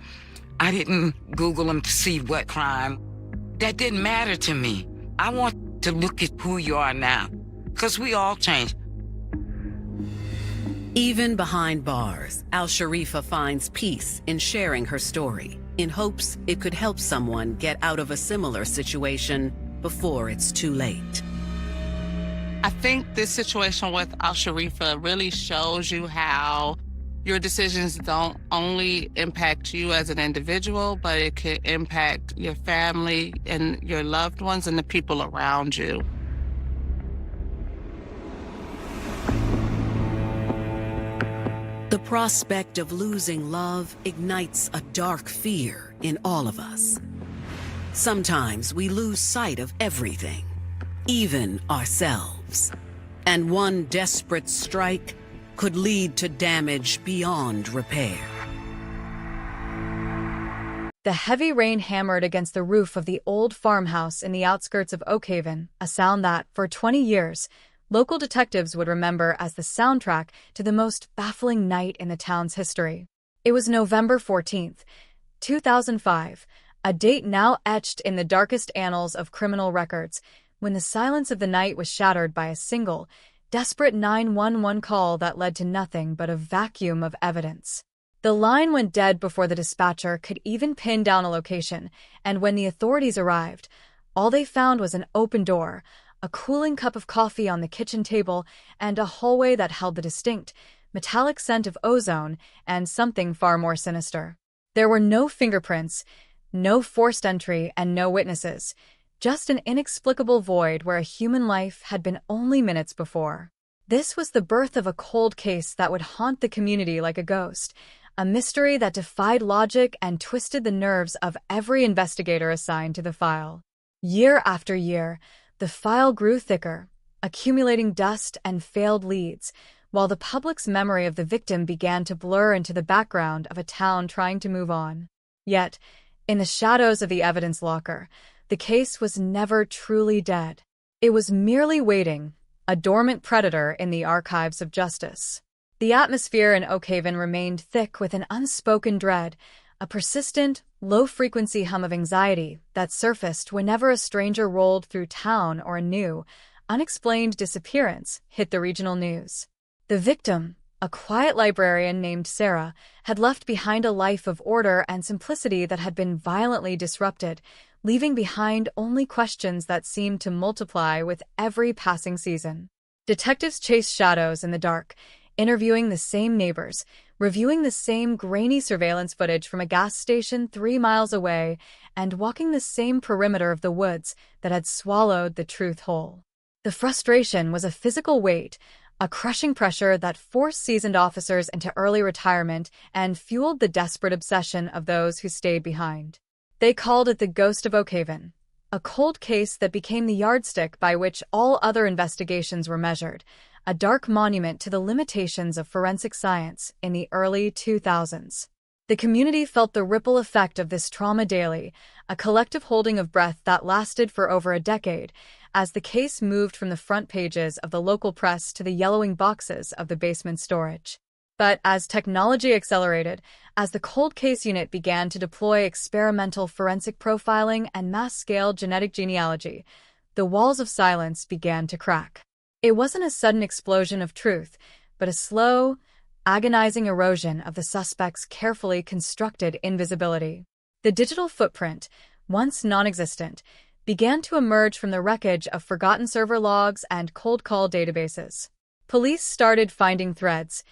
I didn't Google them to see what crime. That didn't matter to me. I want to look at who you are now, because we all change. Even behind bars, Al-Sharifa finds peace in sharing her story, in hopes it could help someone get out of a similar situation before it's too late. I think this situation with Al-Sharifa really shows you how Your decisions don't only impact you as an individual, but it could impact your family and your loved ones and the people around you. The prospect of losing love ignites a dark fear in all of us. Sometimes we lose sight of everything, even ourselves. And one desperate strike could lead to damage beyond repair. The heavy rain hammered against the roof of the old farmhouse in the outskirts of Oakhaven, a sound that, for 20 years, local detectives would remember as the soundtrack to the most baffling night in the town's history. It was November 14th, 2005, a date now etched in the darkest annals of criminal records, when the silence of the night was shattered by a single, desperate 911 call that led to nothing but a vacuum of evidence. The line went dead before the dispatcher could even pin down a location, and when the authorities arrived, all they found was an open door, a cooling cup of coffee on the kitchen table, and a hallway that held the distinct, metallic scent of ozone and something far more sinister. There were no fingerprints, no forced entry, and no witnesses. Just an inexplicable void where a human life had been only minutes before. This was the birth of a cold case that would haunt the community like a ghost, a mystery that defied logic and twisted the nerves of every investigator assigned to the file. Year after year, the file grew thicker, accumulating dust and failed leads, while the public's memory of the victim began to blur into the background of a town trying to move on. Yet, in the shadows of the evidence locker, the case was never truly dead. It was merely waiting, a dormant predator in the archives of justice. The atmosphere in Oakhaven remained thick with an unspoken dread, a persistent, low-frequency hum of anxiety that surfaced whenever a stranger rolled through town or a new, unexplained disappearance hit the regional news. The victim, a quiet librarian named Sarah, had left behind a life of order and simplicity that had been violently disrupted, leaving behind only questions that seemed to multiply with every passing season. Detectives chased shadows in the dark, interviewing the same neighbors, reviewing the same grainy surveillance footage from a gas station 3 miles away, and walking the same perimeter of the woods that had swallowed the truth whole. The frustration was a physical weight, a crushing pressure that forced seasoned officers into early retirement and fueled the desperate obsession of those who stayed behind. They called it the Ghost of Oakhaven, a cold case that became the yardstick by which all other investigations were measured, a dark monument to the limitations of forensic science in the early 2000s. The community felt the ripple effect of this trauma daily, a collective holding of breath that lasted for over a decade, as the case moved from the front pages of the local press to the yellowing boxes of the basement storage. But as technology accelerated, as the cold case unit began to deploy experimental forensic profiling and mass-scale genetic genealogy, the walls of silence began to crack. It wasn't a sudden explosion of truth, but a slow, agonizing erosion of the suspect's carefully constructed invisibility. The digital footprint, once non-existent, began to emerge from the wreckage of forgotten server logs and cold call databases. Police started finding threads,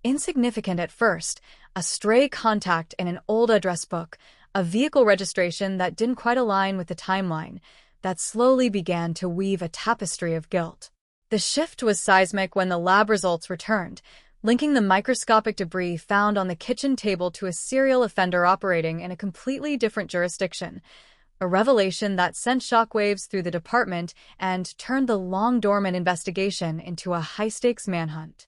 insignificant at first, a stray contact in an old address book, a vehicle registration that didn't quite align with the timeline, that slowly began to weave a tapestry of guilt. The shift was seismic when the lab results returned, linking the microscopic debris found on the kitchen table to a serial offender operating in a completely different jurisdiction, a revelation that sent shockwaves through the department and turned the long-dormant investigation into a high-stakes manhunt.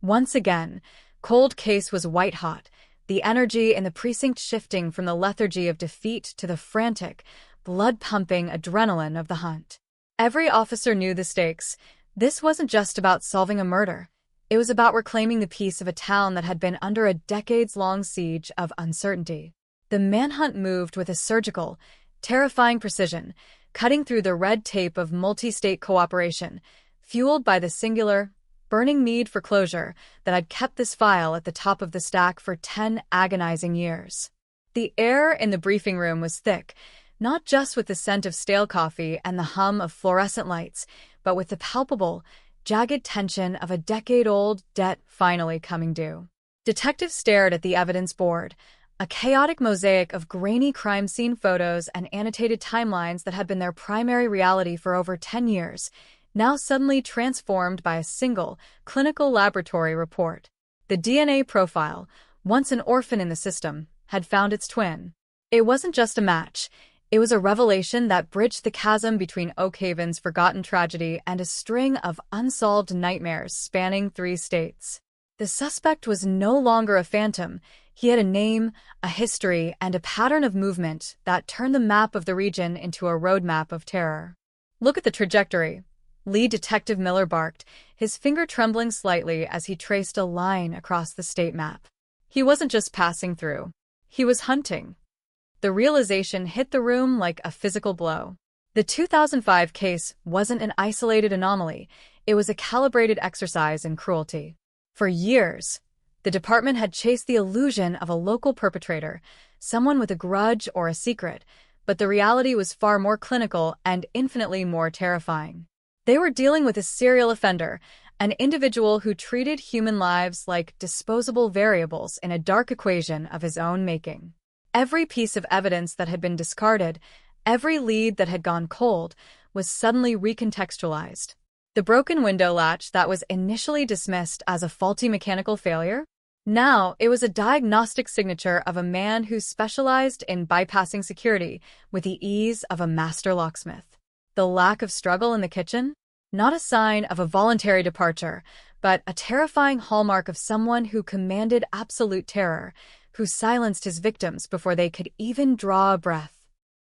Once again, cold case was white-hot, the energy in the precinct shifting from the lethargy of defeat to the frantic, blood-pumping adrenaline of the hunt. Every officer knew the stakes. This wasn't just about solving a murder. It was about reclaiming the peace of a town that had been under a decades-long siege of uncertainty. The manhunt moved with a surgical, terrifying precision, cutting through the red tape of multi-state cooperation, fueled by the singular, burning need for closure that had kept this file at the top of the stack for 10 agonizing years. The air in the briefing room was thick, not just with the scent of stale coffee and the hum of fluorescent lights, but with the palpable, jagged tension of a decade-old debt finally coming due. Detectives stared at the evidence board, a chaotic mosaic of grainy crime scene photos and annotated timelines that had been their primary reality for over 10 years, now suddenly transformed by a single, clinical laboratory report. The DNA profile, once an orphan in the system, had found its twin. It wasn't just a match. It was a revelation that bridged the chasm between Oak Haven's forgotten tragedy and a string of unsolved nightmares spanning 3 states. The suspect was no longer a phantom. He had a name, a history, and a pattern of movement that turned the map of the region into a roadmap of terror. "Look at the trajectory," lead Detective Miller barked, his finger trembling slightly as he traced a line across the state map. He wasn't just passing through. He was hunting. The realization hit the room like a physical blow. The 2005 case wasn't an isolated anomaly. It was a calibrated exercise in cruelty. For years, the department had chased the illusion of a local perpetrator, someone with a grudge or a secret, but the reality was far more clinical and infinitely more terrifying. They were dealing with a serial offender, an individual who treated human lives like disposable variables in a dark equation of his own making. Every piece of evidence that had been discarded, every lead that had gone cold, was suddenly recontextualized. The broken window latch that was initially dismissed as a faulty mechanical failure, now it was a diagnostic signature of a man who specialized in bypassing security with the ease of a master locksmith. The lack of struggle in the kitchen? Not a sign of a voluntary departure, but a terrifying hallmark of someone who commanded absolute terror, who silenced his victims before they could even draw a breath.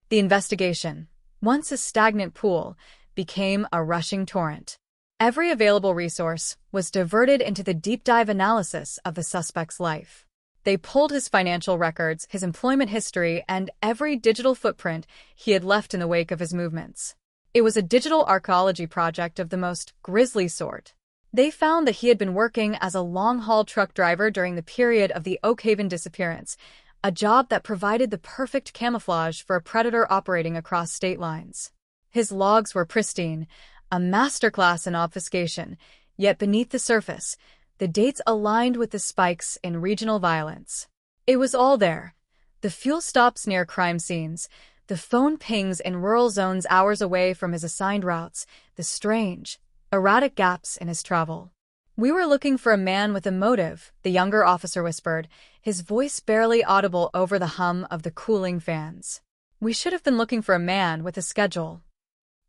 The investigation, once a stagnant pool, became a rushing torrent. Every available resource was diverted into the deep dive analysis of the suspect's life. They pulled his financial records, his employment history, and every digital footprint he had left in the wake of his movements. It was a digital archaeology project of the most grisly sort. They found that he had been working as a long-haul truck driver during the period of the Oak Haven disappearance, a job that provided the perfect camouflage for a predator operating across state lines. His logs were pristine, a masterclass in obfuscation, yet beneath the surface, the dates aligned with the spikes in regional violence. It was all there. The fuel stops near crime scenes, the phone pings in rural zones hours away from his assigned routes, the strange, erratic gaps in his travel. "We were looking for a man with a motive," the younger officer whispered, his voice barely audible over the hum of the cooling fans. "We should have been looking for a man with a schedule."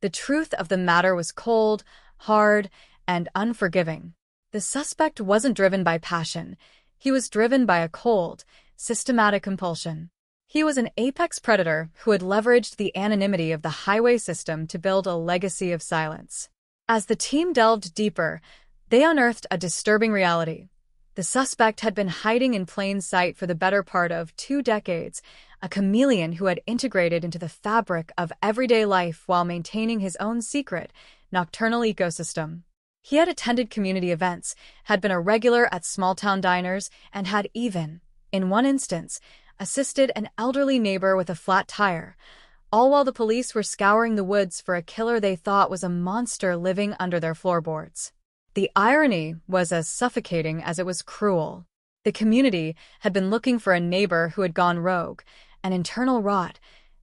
The truth of the matter was cold, hard, and unforgiving. The suspect wasn't driven by passion. He was driven by a cold, systematic compulsion. He was an apex predator who had leveraged the anonymity of the highway system to build a legacy of silence. As the team delved deeper, they unearthed a disturbing reality. The suspect had been hiding in plain sight for the better part of 2 decades, a chameleon who had integrated into the fabric of everyday life while maintaining his own secret, nocturnal ecosystem. He had attended community events, had been a regular at small-town diners, and had even, in one instance, assisted an elderly neighbor with a flat tire, all while the police were scouring the woods for a killer they thought was a monster living under their floorboards. The irony was as suffocating as it was cruel. The community had been looking for a neighbor who had gone rogue, an internal rot,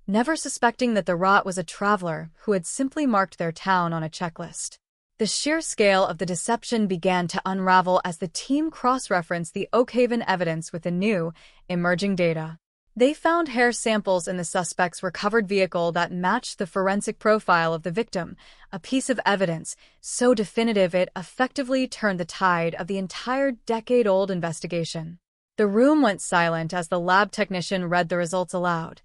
never suspecting that the rot was a traveler who had simply marked their town on a checklist. The sheer scale of the deception began to unravel as the team cross-referenced the Oak Haven evidence with the new, emerging data. They found hair samples in the suspect's recovered vehicle that matched the forensic profile of the victim, a piece of evidence so definitive it effectively turned the tide of the entire decade-old investigation. The room went silent as the lab technician read the results aloud.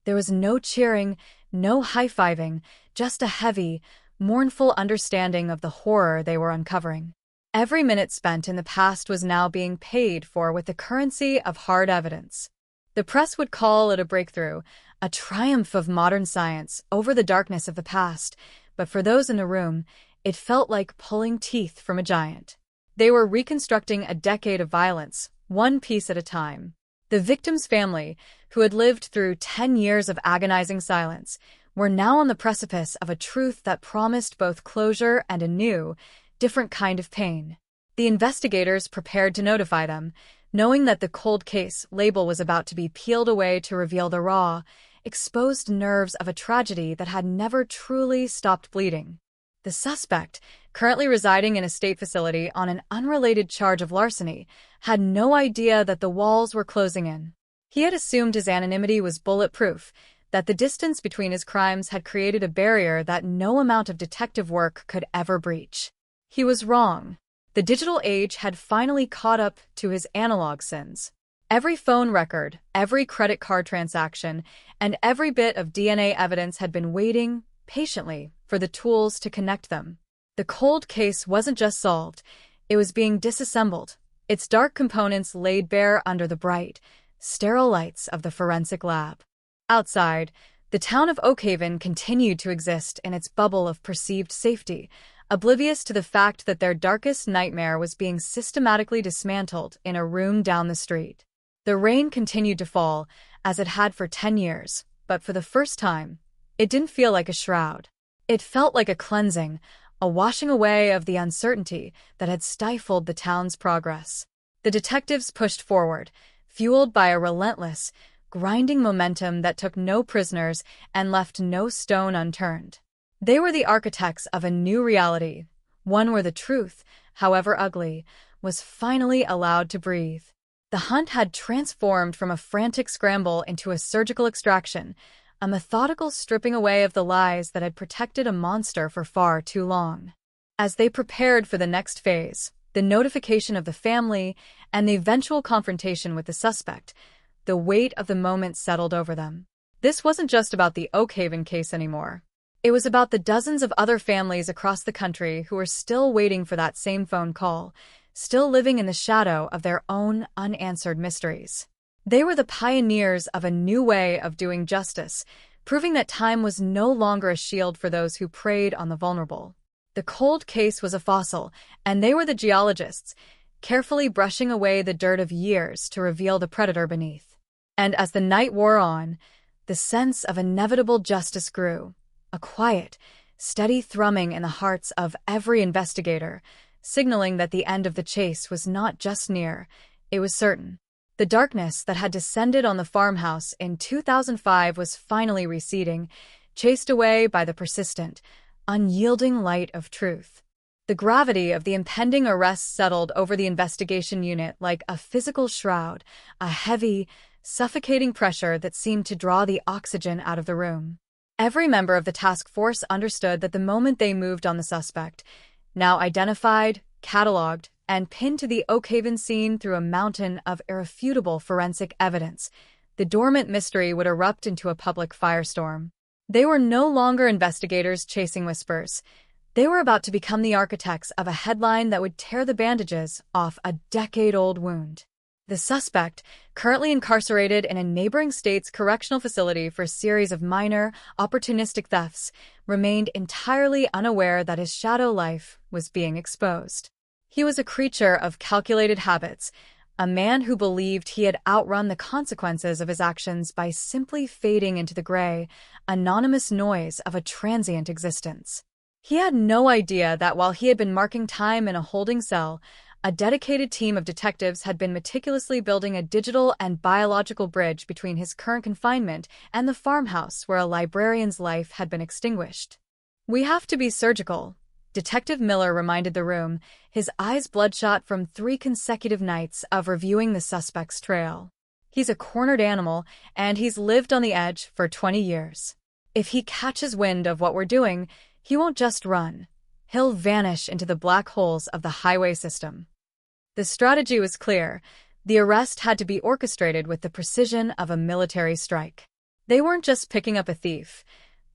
There was no cheering, no high-fiving, just a heavy, mournful understanding of the horror they were uncovering. Every minute spent in the past was now being paid for with the currency of hard evidence. The press would call it a breakthrough, a triumph of modern science over the darkness of the past, but for those in the room, it felt like pulling teeth from a giant. They were reconstructing a decade of violence, one piece at a time. The victim's family, who had lived through 10 years of agonizing silence, were now on the precipice of a truth that promised both closure and a new, different kind of pain. The investigators prepared to notify them, Knowing that the cold case label was about to be peeled away to reveal the raw, exposed nerves of a tragedy that had never truly stopped bleeding. The suspect, currently residing in a state facility on an unrelated charge of larceny, had no idea that the walls were closing in. He had assumed his anonymity was bulletproof, that the distance between his crimes had created a barrier that no amount of detective work could ever breach. He was wrong. The digital age had finally caught up to his analog sins. Every phone record, every credit card transaction, and every bit of DNA evidence had been waiting, patiently, for the tools to connect them. The cold case wasn't just solved, it was being disassembled, its dark components laid bare under the bright, sterile lights of the forensic lab. Outside, the town of Oakhaven continued to exist in its bubble of perceived safety, oblivious to the fact that their darkest nightmare was being systematically dismantled in a room down the street. The rain continued to fall, as it had for 10 years, but for the first time, it didn't feel like a shroud. It felt like a cleansing, a washing away of the uncertainty that had stifled the town's progress. The detectives pushed forward, fueled by a relentless, grinding momentum that took no prisoners and left no stone unturned. They were the architects of a new reality, one where the truth, however ugly, was finally allowed to breathe. The hunt had transformed from a frantic scramble into a surgical extraction, a methodical stripping away of the lies that had protected a monster for far too long. As they prepared for the next phase, the notification of the family and the eventual confrontation with the suspect, the weight of the moment settled over them. This wasn't just about the Oakhaven case anymore. It was about the dozens of other families across the country who were still waiting for that same phone call, still living in the shadow of their own unanswered mysteries. They were the pioneers of a new way of doing justice, proving that time was no longer a shield for those who preyed on the vulnerable. The cold case was a fossil, and they were the geologists, carefully brushing away the dirt of years to reveal the predator beneath. And as the night wore on, the sense of inevitable justice grew, a quiet, steady thrumming in the hearts of every investigator, signaling that the end of the chase was not just near, it was certain. The darkness that had descended on the farmhouse in 2005 was finally receding, chased away by the persistent, unyielding light of truth. The gravity of the impending arrest settled over the investigation unit like a physical shroud, a heavy, suffocating pressure that seemed to draw the oxygen out of the room. Every member of the task force understood that the moment they moved on the suspect, now identified, cataloged, and pinned to the Oakhaven scene through a mountain of irrefutable forensic evidence, the dormant mystery would erupt into a public firestorm. They were no longer investigators chasing whispers. They were about to become the architects of a headline that would tear the bandages off a decade-old wound. The suspect, currently incarcerated in a neighboring state's correctional facility for a series of minor, opportunistic thefts, remained entirely unaware that his shadow life was being exposed. He was a creature of calculated habits, a man who believed he had outrun the consequences of his actions by simply fading into the gray, anonymous noise of a transient existence. He had no idea that while he had been marking time in a holding cell, a dedicated team of detectives had been meticulously building a digital and biological bridge between his current confinement and the farmhouse where a librarian's life had been extinguished. "We have to be surgical," Detective Miller reminded the room, his eyes bloodshot from 3 consecutive nights of reviewing the suspect's trail. "He's a cornered animal, and he's lived on the edge for 20 years. If he catches wind of what we're doing, he won't just run. He'll vanish into the black holes of the highway system." The strategy was clear. The arrest had to be orchestrated with the precision of a military strike. They weren't just picking up a thief.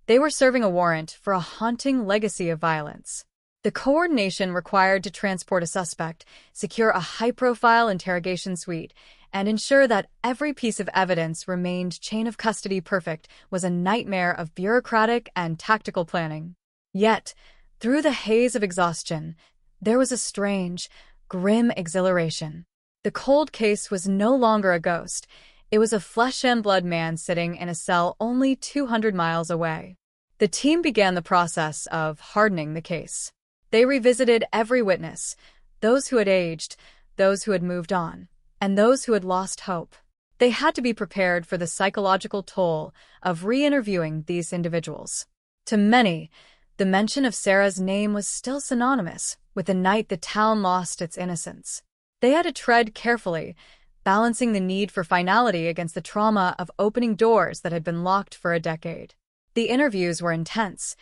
They were serving a warrant for a haunting legacy of violence. The coordination required to transport a suspect, secure a high-profile interrogation suite, and ensure that every piece of evidence remained chain of custody perfect was a nightmare of bureaucratic and tactical planning. Yet, through the haze of exhaustion, there was a strange, grim exhilaration. The cold case was no longer a ghost. It was a flesh-and-blood man sitting in a cell only 200 miles away. The team began the process of hardening the case. They revisited every witness, those who had aged, those who had moved on, and those who had lost hope. They had to be prepared for the psychological toll of re-interviewing these individuals. To many, the mention of Sarah's name was still synonymous with the night the town lost its innocence. They had to tread carefully, balancing the need for finality against the trauma of opening doors that had been locked for a decade. The interviews were intense,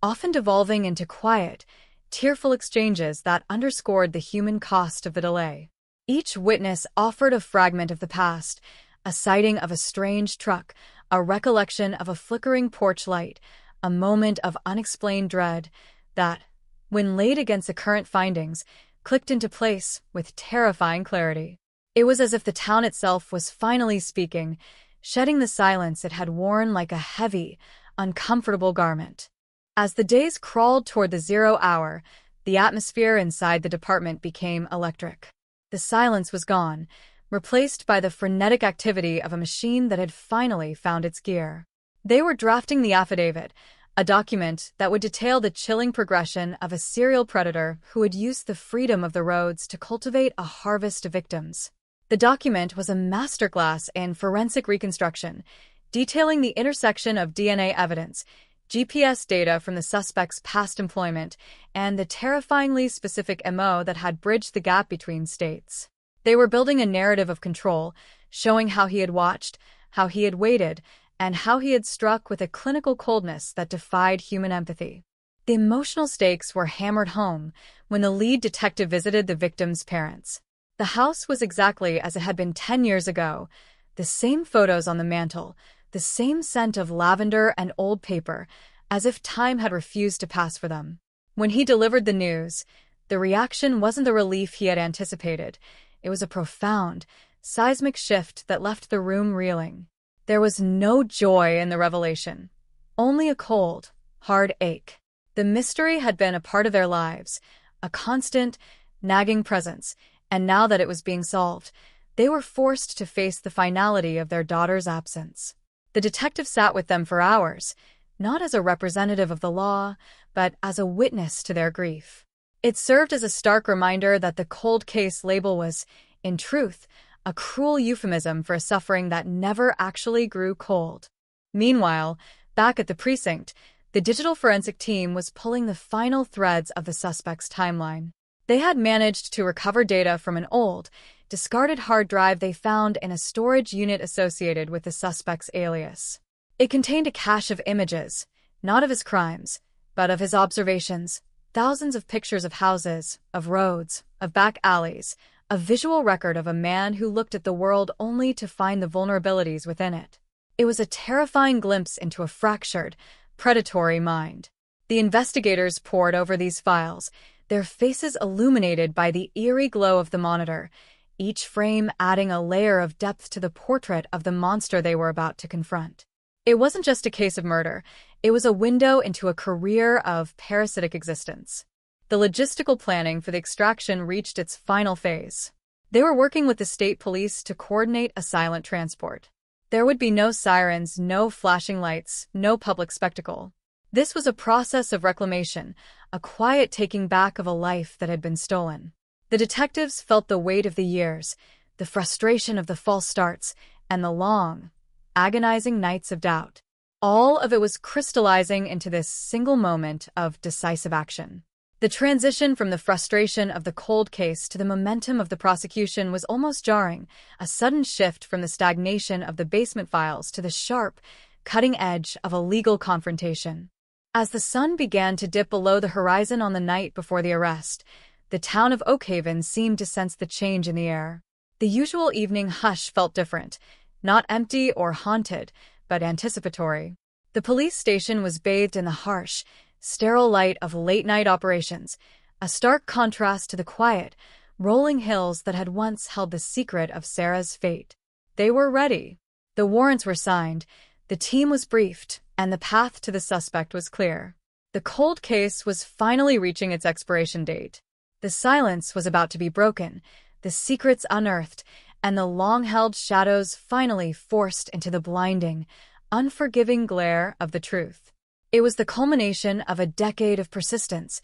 often devolving into quiet, tearful exchanges that underscored the human cost of the delay. Each witness offered a fragment of the past, a sighting of a strange truck, a recollection of a flickering porch light, a moment of unexplained dread that, when laid against the current findings, clicked into place with terrifying clarity. It was as if the town itself was finally speaking, shedding the silence it had worn like a heavy, uncomfortable garment. As the days crawled toward the 0 hour, the atmosphere inside the department became electric. The silence was gone, replaced by the frenetic activity of a machine that had finally found its gear. They were drafting the affidavit, a document that would detail the chilling progression of a serial predator who had used the freedom of the roads to cultivate a harvest of victims. The document was a masterclass in forensic reconstruction, detailing the intersection of DNA evidence, GPS data from the suspect's past employment, and the terrifyingly specific MO that had bridged the gap between states. They were building a narrative of control, showing how he had watched, how he had waited, and how he had struck with a clinical coldness that defied human empathy. The emotional stakes were hammered home when the lead detective visited the victim's parents. The house was exactly as it had been 10 years ago, the same photos on the mantel, the same scent of lavender and old paper, as if time had refused to pass for them. When he delivered the news, the reaction wasn't the relief he had anticipated. It was a profound, seismic shift that left the room reeling. There was no joy in the revelation, only a cold, hard ache. The mystery had been a part of their lives, a constant, nagging presence, and now that it was being solved, they were forced to face the finality of their daughter's absence. The detective sat with them for hours, not as a representative of the law, but as a witness to their grief. It served as a stark reminder that the cold case label was, in truth, a cruel euphemism for a suffering that never actually grew cold. Meanwhile, back at the precinct, the digital forensic team was pulling the final threads of the suspect's timeline. They had managed to recover data from an old, discarded hard drive they found in a storage unit associated with the suspect's alias. It contained a cache of images, not of his crimes, but of his observations, thousands of pictures of houses, of roads, of back alleys, a visual record of a man who looked at the world only to find the vulnerabilities within it. It was a terrifying glimpse into a fractured, predatory mind. The investigators pored over these files, their faces illuminated by the eerie glow of the monitor, each frame adding a layer of depth to the portrait of the monster they were about to confront. It wasn't just a case of murder, it was a window into a career of parasitic existence. The logistical planning for the extraction reached its final phase. They were working with the state police to coordinate a silent transport. There would be no sirens, no flashing lights, no public spectacle. This was a process of reclamation, a quiet taking back of a life that had been stolen. The detectives felt the weight of the years, the frustration of the false starts, and the long, agonizing nights of doubt. All of it was crystallizing into this single moment of decisive action. The transition from the frustration of the cold case to the momentum of the prosecution was almost jarring, a sudden shift from the stagnation of the basement files to the sharp, cutting edge of a legal confrontation. As the sun began to dip below the horizon on the night before the arrest, the town of Oakhaven seemed to sense the change in the air. The usual evening hush felt different, not empty or haunted, but anticipatory. The police station was bathed in the harsh, sterile light of late-night operations, a stark contrast to the quiet, rolling hills that had once held the secret of Sarah's fate. They were ready. The warrants were signed, the team was briefed, and the path to the suspect was clear. The cold case was finally reaching its expiration date. The silence was about to be broken, the secrets unearthed, and the long-held shadows finally forced into the blinding, unforgiving glare of the truth. It was the culmination of a decade of persistence,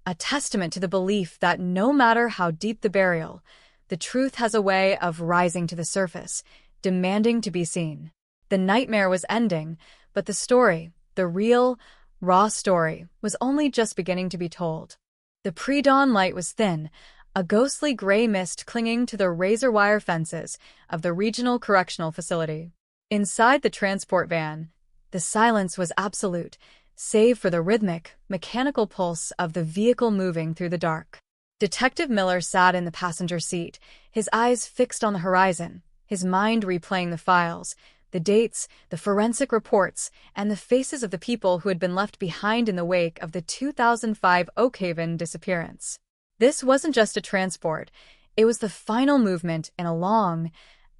a testament to the belief that no matter how deep the burial, the truth has a way of rising to the surface, demanding to be seen. The nightmare was ending, but the story, the real, raw story, was only just beginning to be told. The pre-dawn light was thin, a ghostly gray mist clinging to the razor-wire fences of the Regional Correctional Facility. Inside the transport van, the silence was absolute, save for the rhythmic, mechanical pulse of the vehicle moving through the dark. Detective Miller sat in the passenger seat, his eyes fixed on the horizon, his mind replaying the files, the dates, the forensic reports, and the faces of the people who had been left behind in the wake of the 2005 Oakhaven disappearance. This wasn't just a transport, it was the final movement in a long,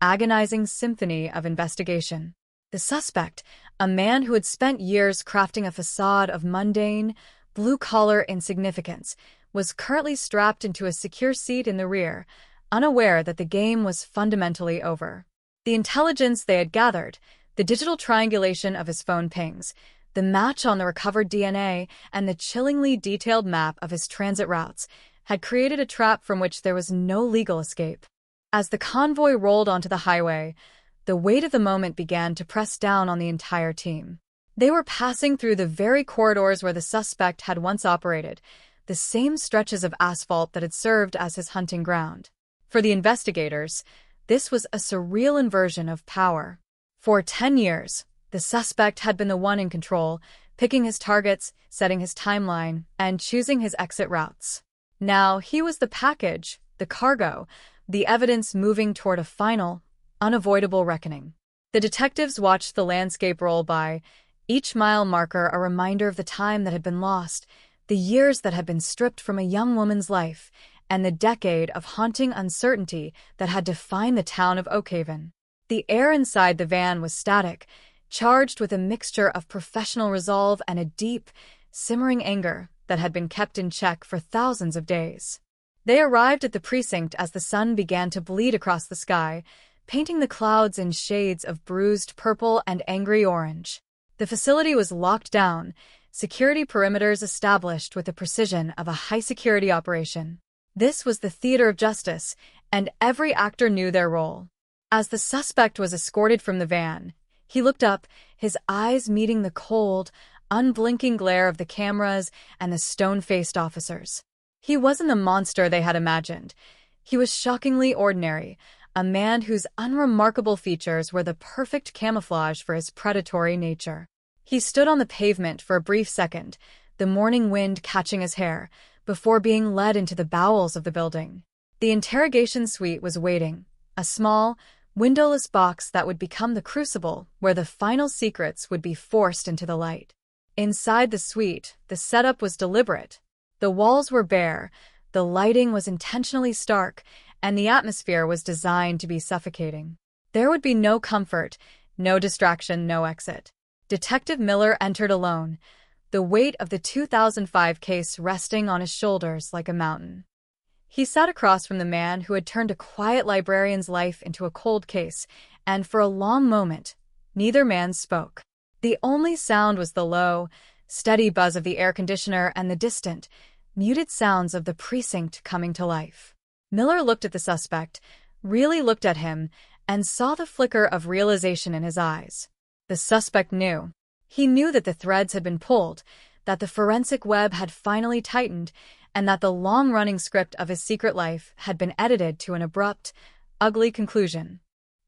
agonizing symphony of investigation. The suspect, a man who had spent years crafting a facade of mundane, blue-collar insignificance, was currently strapped into a secure seat in the rear, unaware that the game was fundamentally over. The intelligence they had gathered, the digital triangulation of his phone pings, the match on the recovered DNA, and the chillingly detailed map of his transit routes, had created a trap from which there was no legal escape. As the convoy rolled onto the highway, the weight of the moment began to press down on the entire team. They were passing through the very corridors where the suspect had once operated, the same stretches of asphalt that had served as his hunting ground. For the investigators, this was a surreal inversion of power. For 10 years, the suspect had been the one in control, picking his targets, setting his timeline, and choosing his exit routes. Now he was the package, the cargo, the evidence moving toward a final, unavoidable reckoning. The detectives watched the landscape roll by, each mile marker a reminder of the time that had been lost, the years that had been stripped from a young woman's life, and the decade of haunting uncertainty that had defined the town of Oakhaven. The air inside the van was static, charged with a mixture of professional resolve and a deep, simmering anger that had been kept in check for thousands of days. They arrived at the precinct as the sun began to bleed across the sky, painting the clouds in shades of bruised purple and angry orange. The facility was locked down, security perimeters established with the precision of a high-security operation. This was the theater of justice, and every actor knew their role. As the suspect was escorted from the van, he looked up, his eyes meeting the cold, unblinking glare of the cameras and the stone-faced officers. He wasn't the monster they had imagined. He was shockingly ordinary, a man whose unremarkable features were the perfect camouflage for his predatory nature. He stood on the pavement for a brief second, the morning wind catching his hair, before being led into the bowels of the building. The interrogation suite was waiting, a small, windowless box that would become the crucible where the final secrets would be forced into the light. Inside the suite, the setup was deliberate. The walls were bare, the lighting was intentionally stark, and the atmosphere was designed to be suffocating. There would be no comfort, no distraction, no exit. Detective Miller entered alone, the weight of the 2005 case resting on his shoulders like a mountain. He sat across from the man who had turned a quiet librarian's life into a cold case, and for a long moment, neither man spoke. The only sound was the low, steady buzz of the air conditioner and the distant, muted sounds of the precinct coming to life. Miller looked at the suspect, really looked at him, and saw the flicker of realization in his eyes. The suspect knew. He knew that the threads had been pulled, that the forensic web had finally tightened, and that the long-running script of his secret life had been edited to an abrupt, ugly conclusion.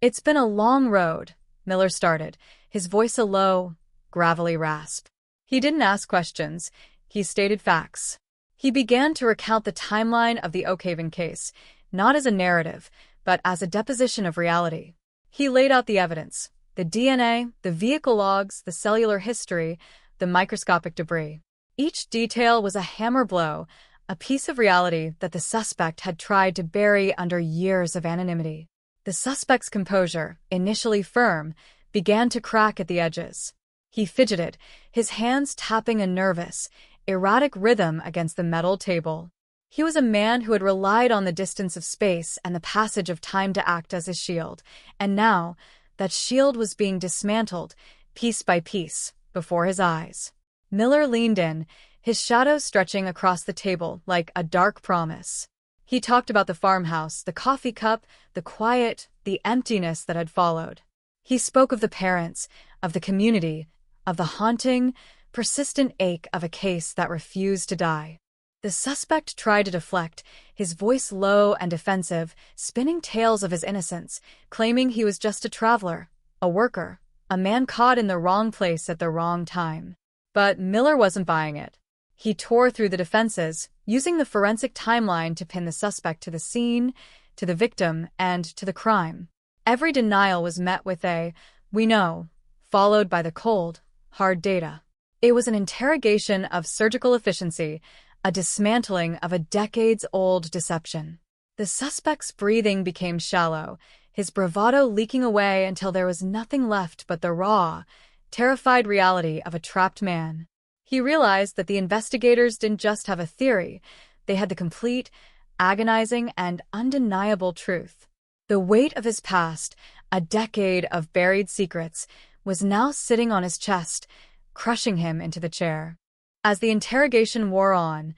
"It's been a long road," Miller started, his voice a low, gravelly rasp. He didn't ask questions, he stated facts. He began to recount the timeline of the Oakhaven case, not as a narrative, but as a deposition of reality. He laid out the evidence, the DNA, the vehicle logs, the cellular history, the microscopic debris. Each detail was a hammer blow, a piece of reality that the suspect had tried to bury under years of anonymity. The suspect's composure, initially firm, began to crack at the edges. He fidgeted, his hands tapping a nervous, erratic rhythm against the metal table. He was a man who had relied on the distance of space and the passage of time to act as his shield, and now that shield was being dismantled, piece by piece, before his eyes. Miller leaned in, his shadow stretching across the table like a dark promise. He talked about the farmhouse, the coffee cup, the quiet, the emptiness that had followed. He spoke of the parents, of the community, of the haunting, persistent ache of a case that refused to die. The suspect tried to deflect, his voice low and defensive, spinning tales of his innocence, claiming he was just a traveler, a worker, a man caught in the wrong place at the wrong time. But Miller wasn't buying it. He tore through the defenses, using the forensic timeline to pin the suspect to the scene, to the victim, and to the crime. Every denial was met with a, "we know," followed by the cold, hard data. It was an interrogation of surgical efficiency, a dismantling of a decades-old deception. The suspect's breathing became shallow, his bravado leaking away until there was nothing left but the raw, terrified reality of a trapped man. He realized that the investigators didn't just have a theory, they had the complete, agonizing, and undeniable truth. The weight of his past, a decade of buried secrets, was now sitting on his chest, crushing him into the chair. As the interrogation wore on,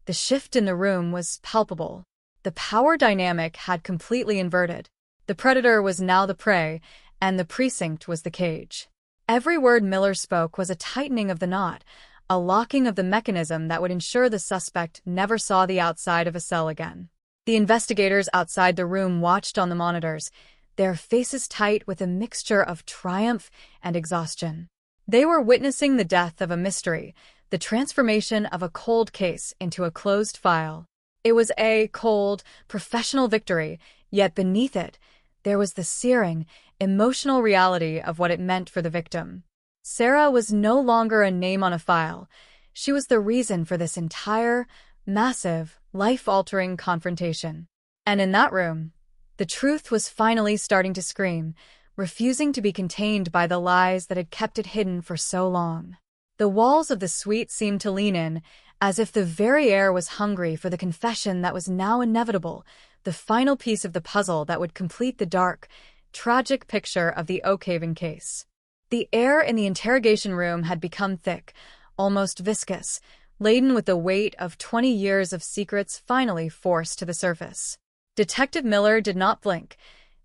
the shift in the room was palpable. The power dynamic had completely inverted. The predator was now the prey, and the precinct was the cage. Every word Miller spoke was a tightening of the knot, a locking of the mechanism that would ensure the suspect never saw the outside of a cell again. The investigators outside the room watched on the monitors, their faces tight with a mixture of triumph and exhaustion. They were witnessing the death of a mystery, the transformation of a cold case into a closed file. It was a cold, professional victory, yet beneath it, there was the searing, emotional reality of what it meant for the victim. Sarah was no longer a name on a file. She was the reason for this entire, massive, life-altering confrontation. And in that room, the truth was finally starting to scream, refusing to be contained by the lies that had kept it hidden for so long. The walls of the suite seemed to lean in, as if the very air was hungry for the confession that was now inevitable, the final piece of the puzzle that would complete the dark, tragic picture of the Oakhaven case. The air in the interrogation room had become thick, almost viscous, laden with the weight of 20 years of secrets finally forced to the surface. Detective Miller did not blink.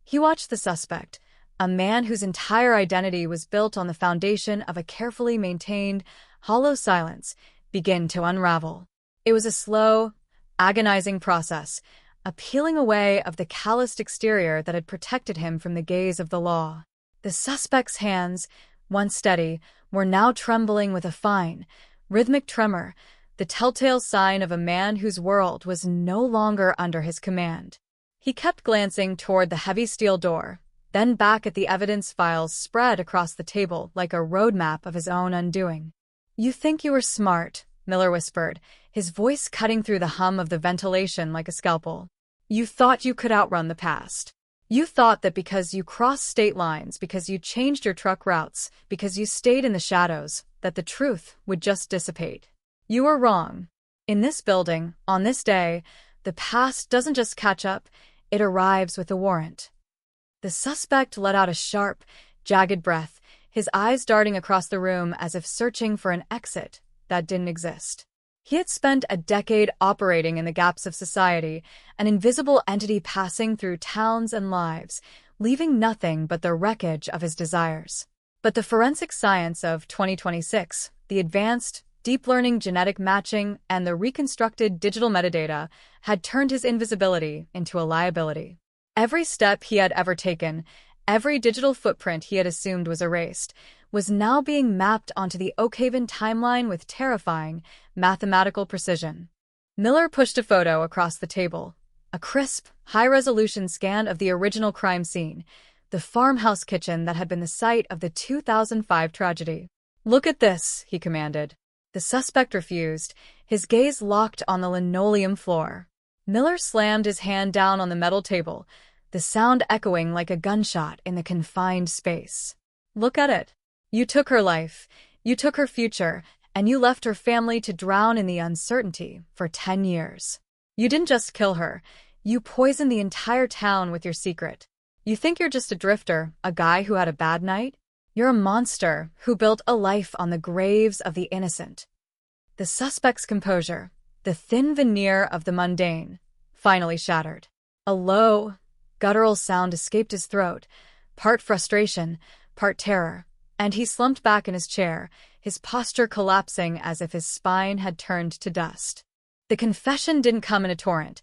He watched the suspect, a man whose entire identity was built on the foundation of a carefully maintained, hollow silence, begin to unravel. It was a slow, agonizing process, a peeling away of the calloused exterior that had protected him from the gaze of the law. The suspect's hands, once steady, were now trembling with a fine, rhythmic tremor, the telltale sign of a man whose world was no longer under his command. He kept glancing toward the heavy steel door, then back at the evidence files spread across the table like a roadmap of his own undoing. "You think you were smart," Miller whispered, his voice cutting through the hum of the ventilation like a scalpel. "You thought you could outrun the past. You thought that because you crossed state lines, because you changed your truck routes, because you stayed in the shadows, that the truth would just dissipate. You were wrong. In this building, on this day, the past doesn't just catch up, it arrives with a warrant." The suspect let out a sharp, jagged breath, his eyes darting across the room as if searching for an exit that didn't exist. He had spent a decade operating in the gaps of society, an invisible entity passing through towns and lives, leaving nothing but the wreckage of his desires. But the forensic science of 2026, the advanced, deep learning genetic matching, and the reconstructed digital metadata had turned his invisibility into a liability. Every step he had ever taken, every digital footprint he had assumed was erased, was now being mapped onto the Oakhaven timeline with terrifying, mathematical precision. Miller pushed a photo across the table, a crisp, high-resolution scan of the original crime scene, the farmhouse kitchen that had been the site of the 2005 tragedy. "Look at this," he commanded. The suspect refused, his gaze locked on the linoleum floor. Miller slammed his hand down on the metal table, the sound echoing like a gunshot in the confined space. "Look at it. You took her life, you took her future, and you left her family to drown in the uncertainty for 10 years. You didn't just kill her, you poisoned the entire town with your secret. You think you're just a drifter, a guy who had a bad night? You're a monster who built a life on the graves of the innocent." The suspect's composure, the thin veneer of the mundane, finally shattered. A low, guttural sound escaped his throat, part frustration, part terror, and he slumped back in his chair, his posture collapsing as if his spine had turned to dust. The confession didn't come in a torrent.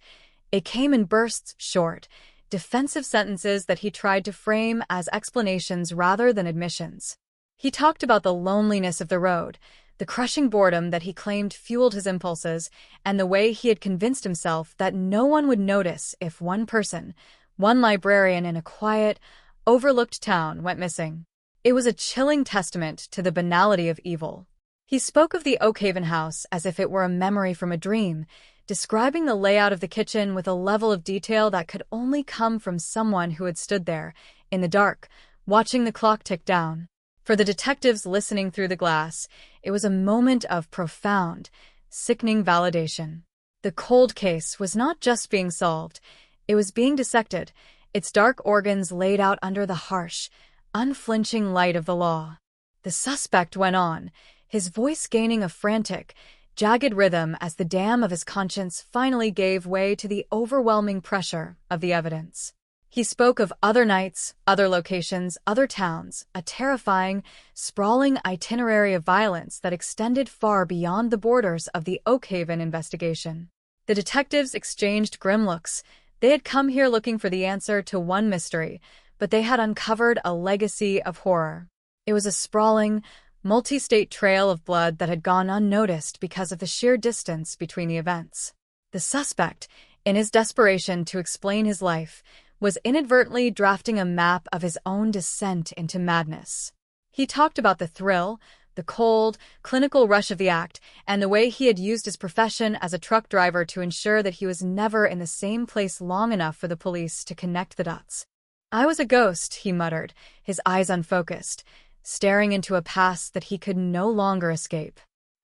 It came in bursts, short, defensive sentences that he tried to frame as explanations rather than admissions. He talked about the loneliness of the road, the crushing boredom that he claimed fueled his impulses, and the way he had convinced himself that no one would notice if one person, one librarian in a quiet, overlooked town, went missing. It was a chilling testament to the banality of evil. He spoke of the Oakhaven house as if it were a memory from a dream, describing the layout of the kitchen with a level of detail that could only come from someone who had stood there, in the dark, watching the clock tick down. For the detectives listening through the glass, it was a moment of profound, sickening validation. The cold case was not just being solved, it was being dissected, its dark organs laid out under the harsh, unflinching light of the law. The suspect went on, his voice gaining a frantic, jagged rhythm as the dam of his conscience finally gave way to the overwhelming pressure of the evidence. He spoke of other nights, other locations, other towns, a terrifying, sprawling itinerary of violence that extended far beyond the borders of the Oakhaven investigation. The detectives exchanged grim looks. They had come here looking for the answer to one mystery, but they had uncovered a legacy of horror. It was a sprawling, multi-state trail of blood that had gone unnoticed because of the sheer distance between the events. The suspect, in his desperation to explain his life, was inadvertently drafting a map of his own descent into madness. He talked about the thrill, the cold, clinical rush of the act, and the way he had used his profession as a truck driver to ensure that he was never in the same place long enough for the police to connect the dots. "I was a ghost," he muttered, his eyes unfocused, staring into a past that he could no longer escape.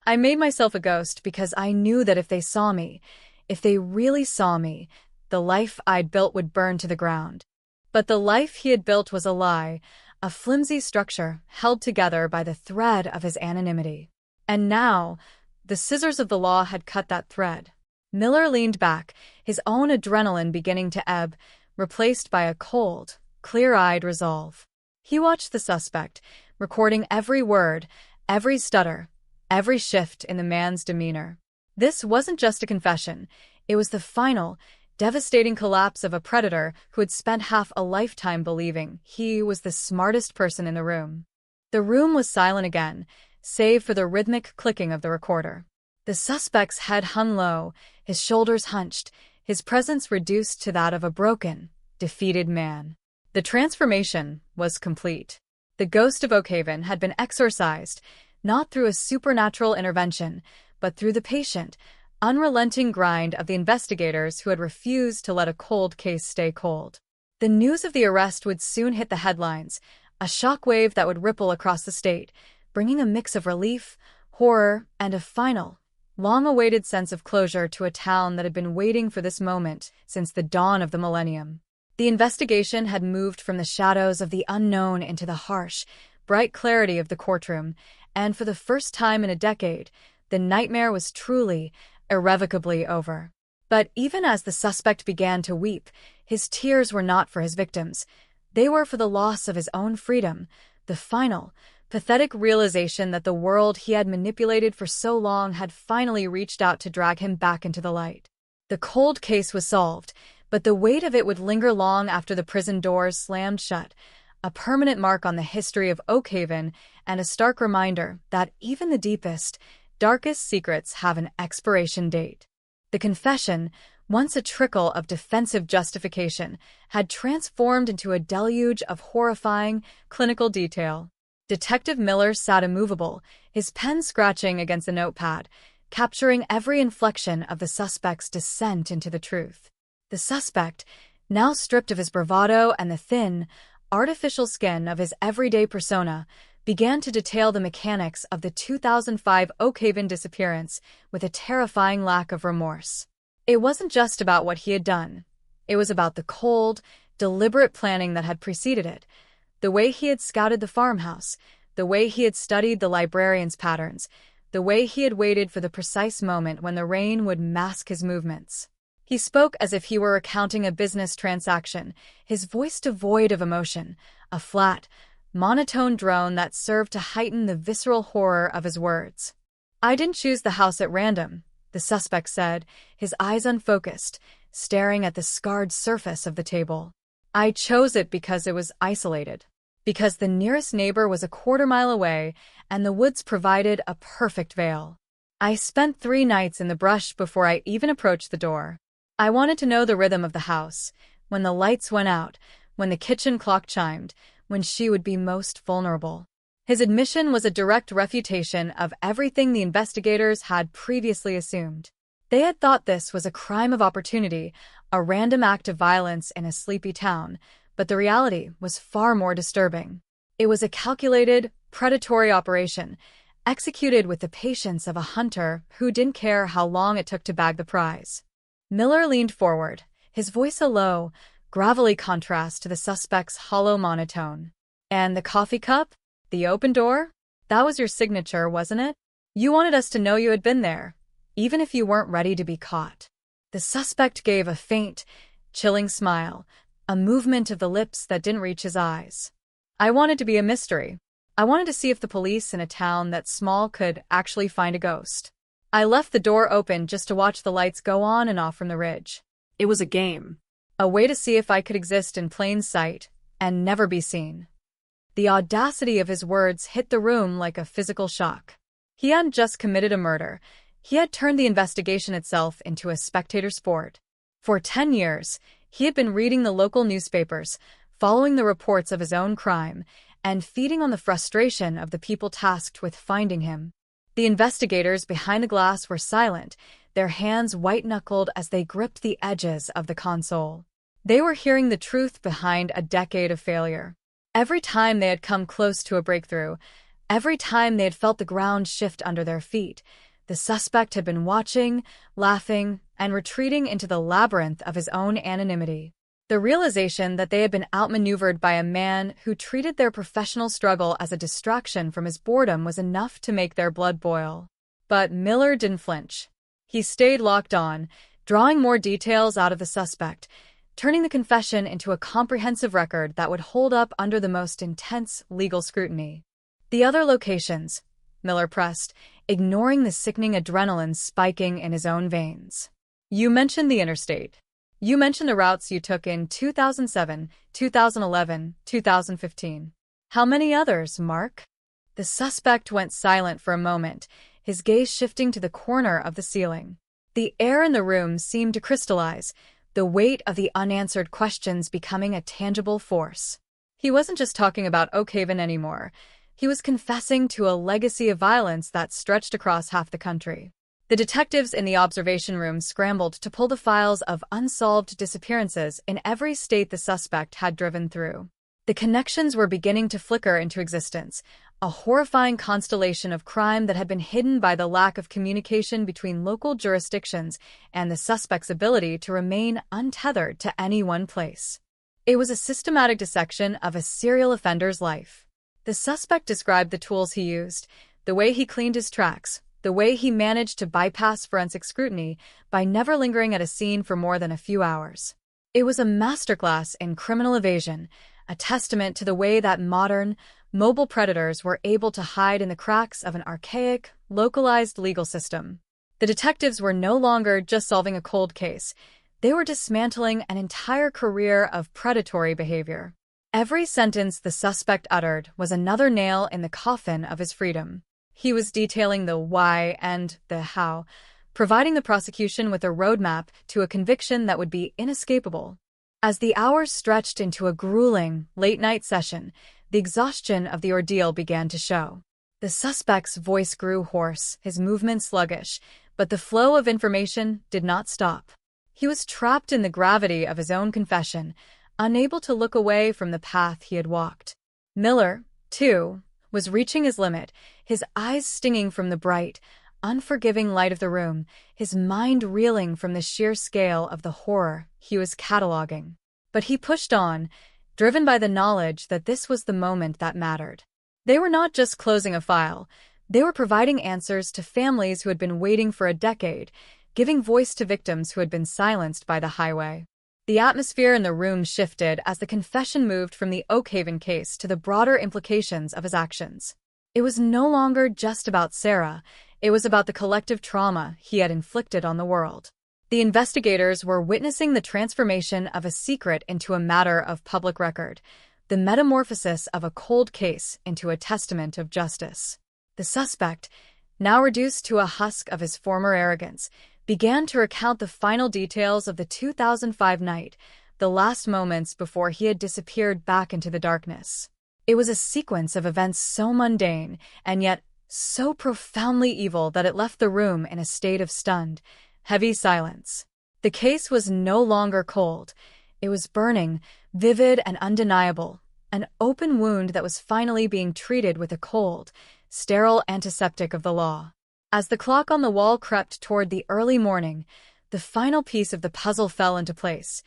"I made myself a ghost because I knew that if they saw me, if they really saw me, the life I'd built would burn to the ground." But the life he had built was a lie, a flimsy structure held together by the thread of his anonymity. And now, the scissors of the law had cut that thread. Miller leaned back, his own adrenaline beginning to ebb, replaced by a cold, clear-eyed resolve. He watched the suspect, recording every word, every stutter, every shift in the man's demeanor. This wasn't just a confession. It was the final, devastating collapse of a predator who had spent half a lifetime believing he was the smartest person in the room. The room was silent again, save for the rhythmic clicking of the recorder. The suspect's head hung low, his shoulders hunched, his presence reduced to that of a broken, defeated man. The transformation was complete. The ghost of Oakhaven had been exorcised, not through a supernatural intervention, but through the patient, unrelenting grind of the investigators who had refused to let a cold case stay cold. The news of the arrest would soon hit the headlines, a shockwave that would ripple across the state, bringing a mix of relief, horror, and a final, long-awaited sense of closure to a town that had been waiting for this moment since the dawn of the millennium. The investigation had moved from the shadows of the unknown into the harsh, bright clarity of the courtroom, and for the first time in a decade, the nightmare was truly, irrevocably over. But even as the suspect began to weep, his tears were not for his victims. They were for the loss of his own freedom, the final, pathetic realization that the world he had manipulated for so long had finally reached out to drag him back into the light. The cold case was solved, but the weight of it would linger long after the prison doors slammed shut, a permanent mark on the history of Oakhaven and a stark reminder that even the deepest, darkest secrets have an expiration date. The confession, once a trickle of defensive justification, had transformed into a deluge of horrifying, clinical detail. Detective Miller sat immovable, his pen scratching against the notepad, capturing every inflection of the suspect's descent into the truth. The suspect, now stripped of his bravado and the thin, artificial skin of his everyday persona, began to detail the mechanics of the 2005 Oakhaven disappearance with a terrifying lack of remorse. It wasn't just about what he had done. It was about the cold, deliberate planning that had preceded it, the way he had scouted the farmhouse, the way he had studied the librarian's patterns, the way he had waited for the precise moment when the rain would mask his movements. He spoke as if he were recounting a business transaction, his voice devoid of emotion, a flat, monotone drone that served to heighten the visceral horror of his words. "I didn't choose the house at random," the suspect said, his eyes unfocused, staring at the scarred surface of the table. "I chose it because it was isolated. Because the nearest neighbor was a quarter-mile away, and the woods provided a perfect veil. I spent 3 nights in the brush before I even approached the door. I wanted to know the rhythm of the house, when the lights went out, when the kitchen clock chimed, when she would be most vulnerable." His admission was a direct refutation of everything the investigators had previously assumed. They had thought this was a crime of opportunity, a random act of violence in a sleepy town, but the reality was far more disturbing. It was a calculated, predatory operation, executed with the patience of a hunter who didn't care how long it took to bag the prize. Miller leaned forward, his voice a low, gravelly contrast to the suspect's hollow monotone. "And the coffee cup? The open door? That was your signature, wasn't it? You wanted us to know you had been there, even if you weren't ready to be caught." The suspect gave a faint, chilling smile, a movement of the lips that didn't reach his eyes. "I wanted to be a mystery. I wanted to see if the police in a town that small could actually find a ghost. I left the door open just to watch the lights go on and off from the ridge. It was a game. A way to see if I could exist in plain sight and never be seen." The audacity of his words hit the room like a physical shock. He hadn't just committed a murder. He had turned the investigation itself into a spectator sport. For 10 years, he had been reading the local newspapers, following the reports of his own crime, and feeding on the frustration of the people tasked with finding him. The investigators behind the glass were silent, their hands white-knuckled as they gripped the edges of the console. They were hearing the truth behind a decade of failure. Every time they had come close to a breakthrough, every time they had felt the ground shift under their feet, the suspect had been watching, laughing, and retreating into the labyrinth of his own anonymity. The realization that they had been outmaneuvered by a man who treated their professional struggle as a distraction from his boredom was enough to make their blood boil. But Miller didn't flinch. He stayed locked on, drawing more details out of the suspect, turning the confession into a comprehensive record that would hold up under the most intense legal scrutiny. "The other locations," Miller pressed, ignoring the sickening adrenaline spiking in his own veins. "You mentioned the interstate. You mentioned the routes you took in 2007, 2011, 2015. How many others, Mark?" The suspect went silent for a moment, his gaze shifting to the corner of the ceiling. The air in the room seemed to crystallize, the weight of the unanswered questions becoming a tangible force. He wasn't just talking about Oakhaven anymore. He was confessing to a legacy of violence that stretched across half the country. The detectives in the observation room scrambled to pull the files of unsolved disappearances in every state the suspect had driven through. The connections were beginning to flicker into existence, a horrifying constellation of crime that had been hidden by the lack of communication between local jurisdictions and the suspect's ability to remain untethered to any one place. It was a systematic dissection of a serial offender's life. The suspect described the tools he used, the way he cleaned his tracks, the way he managed to bypass forensic scrutiny by never lingering at a scene for more than a few hours. It was a masterclass in criminal evasion, a testament to the way that modern, mobile predators were able to hide in the cracks of an archaic, localized legal system. The detectives were no longer just solving a cold case. They were dismantling an entire career of predatory behavior. Every sentence the suspect uttered was another nail in the coffin of his freedom. He was detailing the why and the how, providing the prosecution with a roadmap to a conviction that would be inescapable. As the hours stretched into a grueling, late-night session, the exhaustion of the ordeal began to show. The suspect's voice grew hoarse, his movements sluggish, but the flow of information did not stop. He was trapped in the gravity of his own confession, unable to look away from the path he had walked. Miller, too, was reaching his limit, his eyes stinging from the bright, unforgiving light of the room, his mind reeling from the sheer scale of the horror he was cataloging. But he pushed on, driven by the knowledge that this was the moment that mattered. They were not just closing a file, they were providing answers to families who had been waiting for a decade, giving voice to victims who had been silenced by the highway. The atmosphere in the room shifted as the confession moved from the Oakhaven case to the broader implications of his actions. It was no longer just about Sarah, it was about the collective trauma he had inflicted on the world. The investigators were witnessing the transformation of a secret into a matter of public record, the metamorphosis of a cold case into a testament of justice. The suspect, now reduced to a husk of his former arrogance, began to recount the final details of the 2005 night, the last moments before he had disappeared back into the darkness. It was a sequence of events so mundane and yet so profoundly evil that it left the room in a state of stunned, heavy silence. The case was no longer cold. It was burning, vivid and undeniable, an open wound that was finally being treated with a cold, sterile antiseptic of the law. As the clock on the wall crept toward the early morning, the final piece of the puzzle fell into place.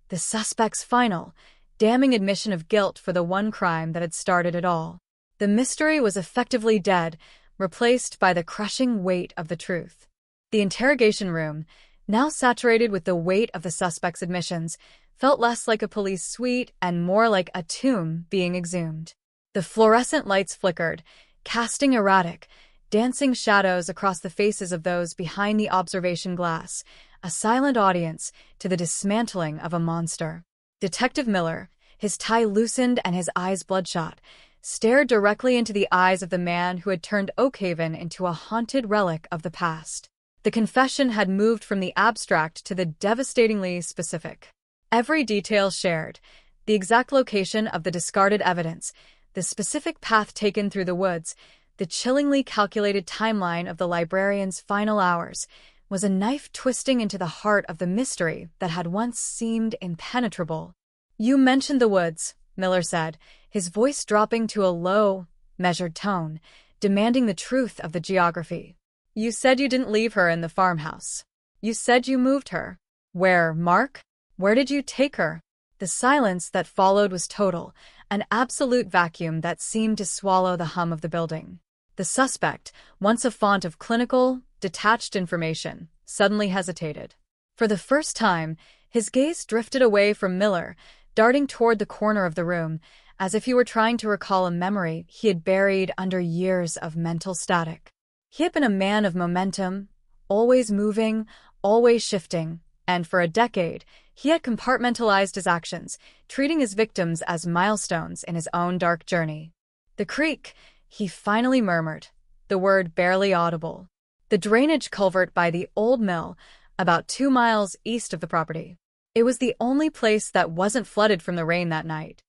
The suspect's final, damning admission of guilt for the one crime that had started it all. The mystery was effectively dead, replaced by the crushing weight of the truth. The interrogation room, now saturated with the weight of the suspect's admissions, felt less like a police suite and more like a tomb being exhumed. The fluorescent lights flickered, casting erratic, dancing shadows across the faces of those behind the observation glass, a silent audience to the dismantling of a monster. Detective Miller, his tie loosened and his eyes bloodshot, stared directly into the eyes of the man who had turned Oakhaven into a haunted relic of the past. The confession had moved from the abstract to the devastatingly specific. Every detail shared, the exact location of the discarded evidence, the specific path taken through the woods, the chillingly calculated timeline of the librarian's final hours, was a knife twisting into the heart of the mystery that had once seemed impenetrable. "You mentioned the woods," Miller said, his voice dropping to a low, measured tone, demanding the truth of the geography. "You said you didn't leave her in the farmhouse. You said you moved her. Where, Mark? Where did you take her?" The silence that followed was total, an absolute vacuum that seemed to swallow the hum of the building. The suspect, once a font of clinical, detached information, suddenly hesitated. For the first time, his gaze drifted away from Miller, darting toward the corner of the room, as if he were trying to recall a memory he had buried under years of mental static. He had been a man of momentum, always moving, always shifting, and for a decade, he had compartmentalized his actions, treating his victims as milestones in his own dark journey. "The creek," he finally murmured, the word barely audible. The drainage culvert by the old mill, about 2 miles east of the property. It was the only place that wasn't flooded from the rain that night.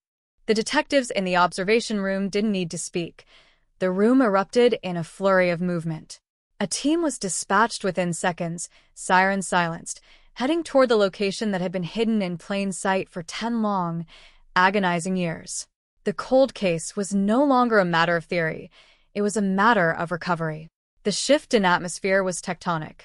The detectives in the observation room didn't need to speak. The room erupted in a flurry of movement. A team was dispatched within seconds, sirens silenced, heading toward the location that had been hidden in plain sight for 10 long, agonizing years. The cold case was no longer a matter of theory. It was a matter of recovery. The shift in atmosphere was tectonic.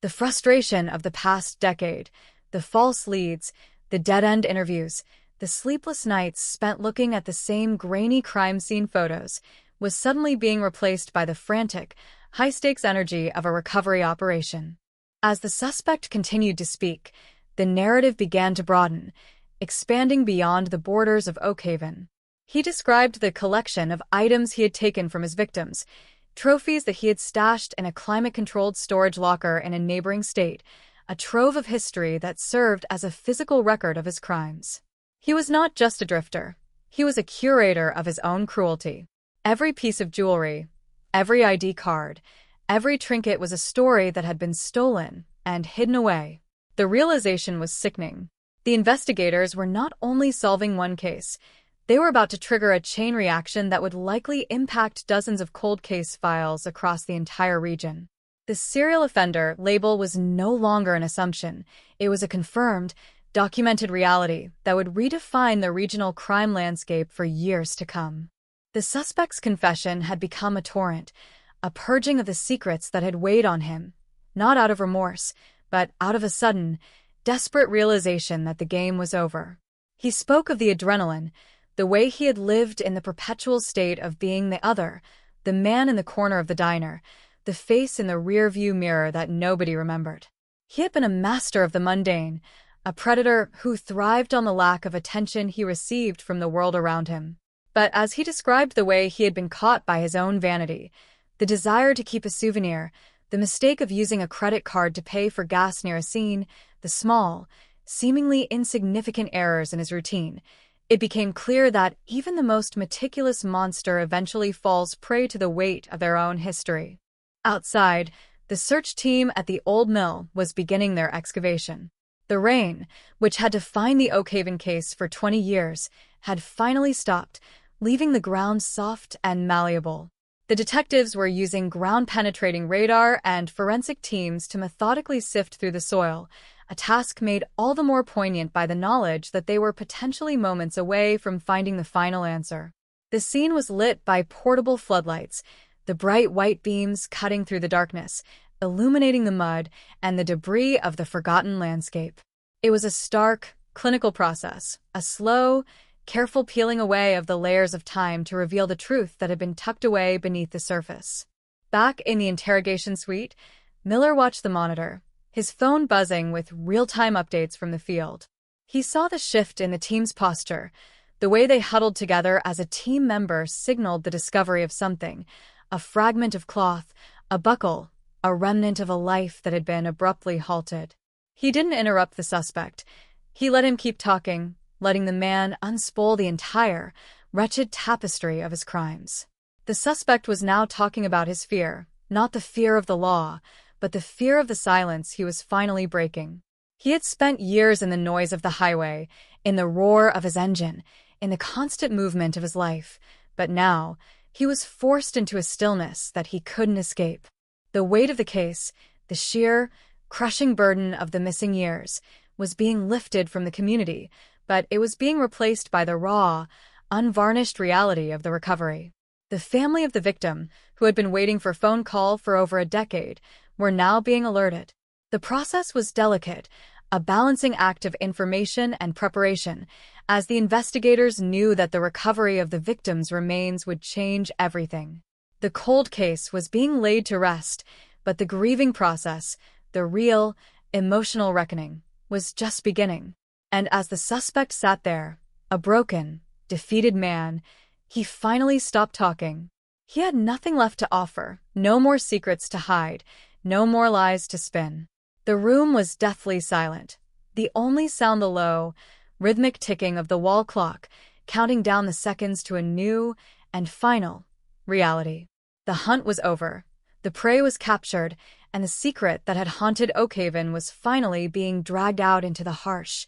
The frustration of the past decade, the false leads, the dead-end interviews, the sleepless nights spent looking at the same grainy crime scene photos, was suddenly being replaced by the frantic, high-stakes energy of a recovery operation. As the suspect continued to speak, the narrative began to broaden, expanding beyond the borders of Oakhaven. He described the collection of items he had taken from his victims, trophies that he had stashed in a climate-controlled storage locker in a neighboring state, a trove of history that served as a physical record of his crimes. He was not just a drifter. He was a curator of his own cruelty. Every piece of jewelry, every ID card, every trinket was a story that had been stolen and hidden away. The realization was sickening. The investigators were not only solving one case, they were about to trigger a chain reaction that would likely impact dozens of cold case files across the entire region. The serial offender label was no longer an assumption. It was a confirmed, documented reality that would redefine the regional crime landscape for years to come. The suspect's confession had become a torrent, a purging of the secrets that had weighed on him, not out of remorse, but out of a sudden, desperate realization that the game was over. He spoke of the adrenaline, the way he had lived in the perpetual state of being the other, the man in the corner of the diner, the face in the rear-view mirror that nobody remembered. He had been a master of the mundane, a predator who thrived on the lack of attention he received from the world around him. But as he described the way he had been caught by his own vanity, the desire to keep a souvenir, the mistake of using a credit card to pay for gas near a scene, the small, seemingly insignificant errors in his routine, it became clear that even the most meticulous monster eventually falls prey to the weight of their own history. Outside, the search team at the old mill was beginning their excavation. The rain, which had defined the Oakhaven case for 20 years, had finally stopped, leaving the ground soft and malleable. The detectives were using ground-penetrating radar and forensic teams to methodically sift through the soil, a task made all the more poignant by the knowledge that they were potentially moments away from finding the final answer. The scene was lit by portable floodlights, the bright white beams cutting through the darkness, illuminating the mud and the debris of the forgotten landscape. It was a stark, clinical process, a slow, careful peeling away of the layers of time to reveal the truth that had been tucked away beneath the surface. Back in the interrogation suite, Miller watched the monitor, his phone buzzing with real-time updates from the field. He saw the shift in the team's posture, the way they huddled together as a team member signaled the discovery of something, a fragment of cloth, a buckle, a remnant of a life that had been abruptly halted. He didn't interrupt the suspect. He let him keep talking, letting the man unspool the entire, wretched tapestry of his crimes. The suspect was now talking about his fear, not the fear of the law, but the fear of the silence he was finally breaking. He had spent years in the noise of the highway, in the roar of his engine, in the constant movement of his life, but now he was forced into a stillness that he couldn't escape. The weight of the case, the sheer, crushing burden of the missing years, was being lifted from the community, but it was being replaced by the raw, unvarnished reality of the recovery. The family of the victim, who had been waiting for a phone call for over a decade, were now being alerted. The process was delicate, a balancing act of information and preparation, as the investigators knew that the recovery of the victim's remains would change everything. The cold case was being laid to rest, but the grieving process, the real, emotional reckoning, was just beginning. And as the suspect sat there, a broken, defeated man, he finally stopped talking. He had nothing left to offer, no more secrets to hide, no more lies to spin. The room was deathly silent. The only sound the low, rhythmic ticking of the wall clock, counting down the seconds to a new and final reality. The hunt was over, the prey was captured, and the secret that had haunted Oakhaven was finally being dragged out into the harsh,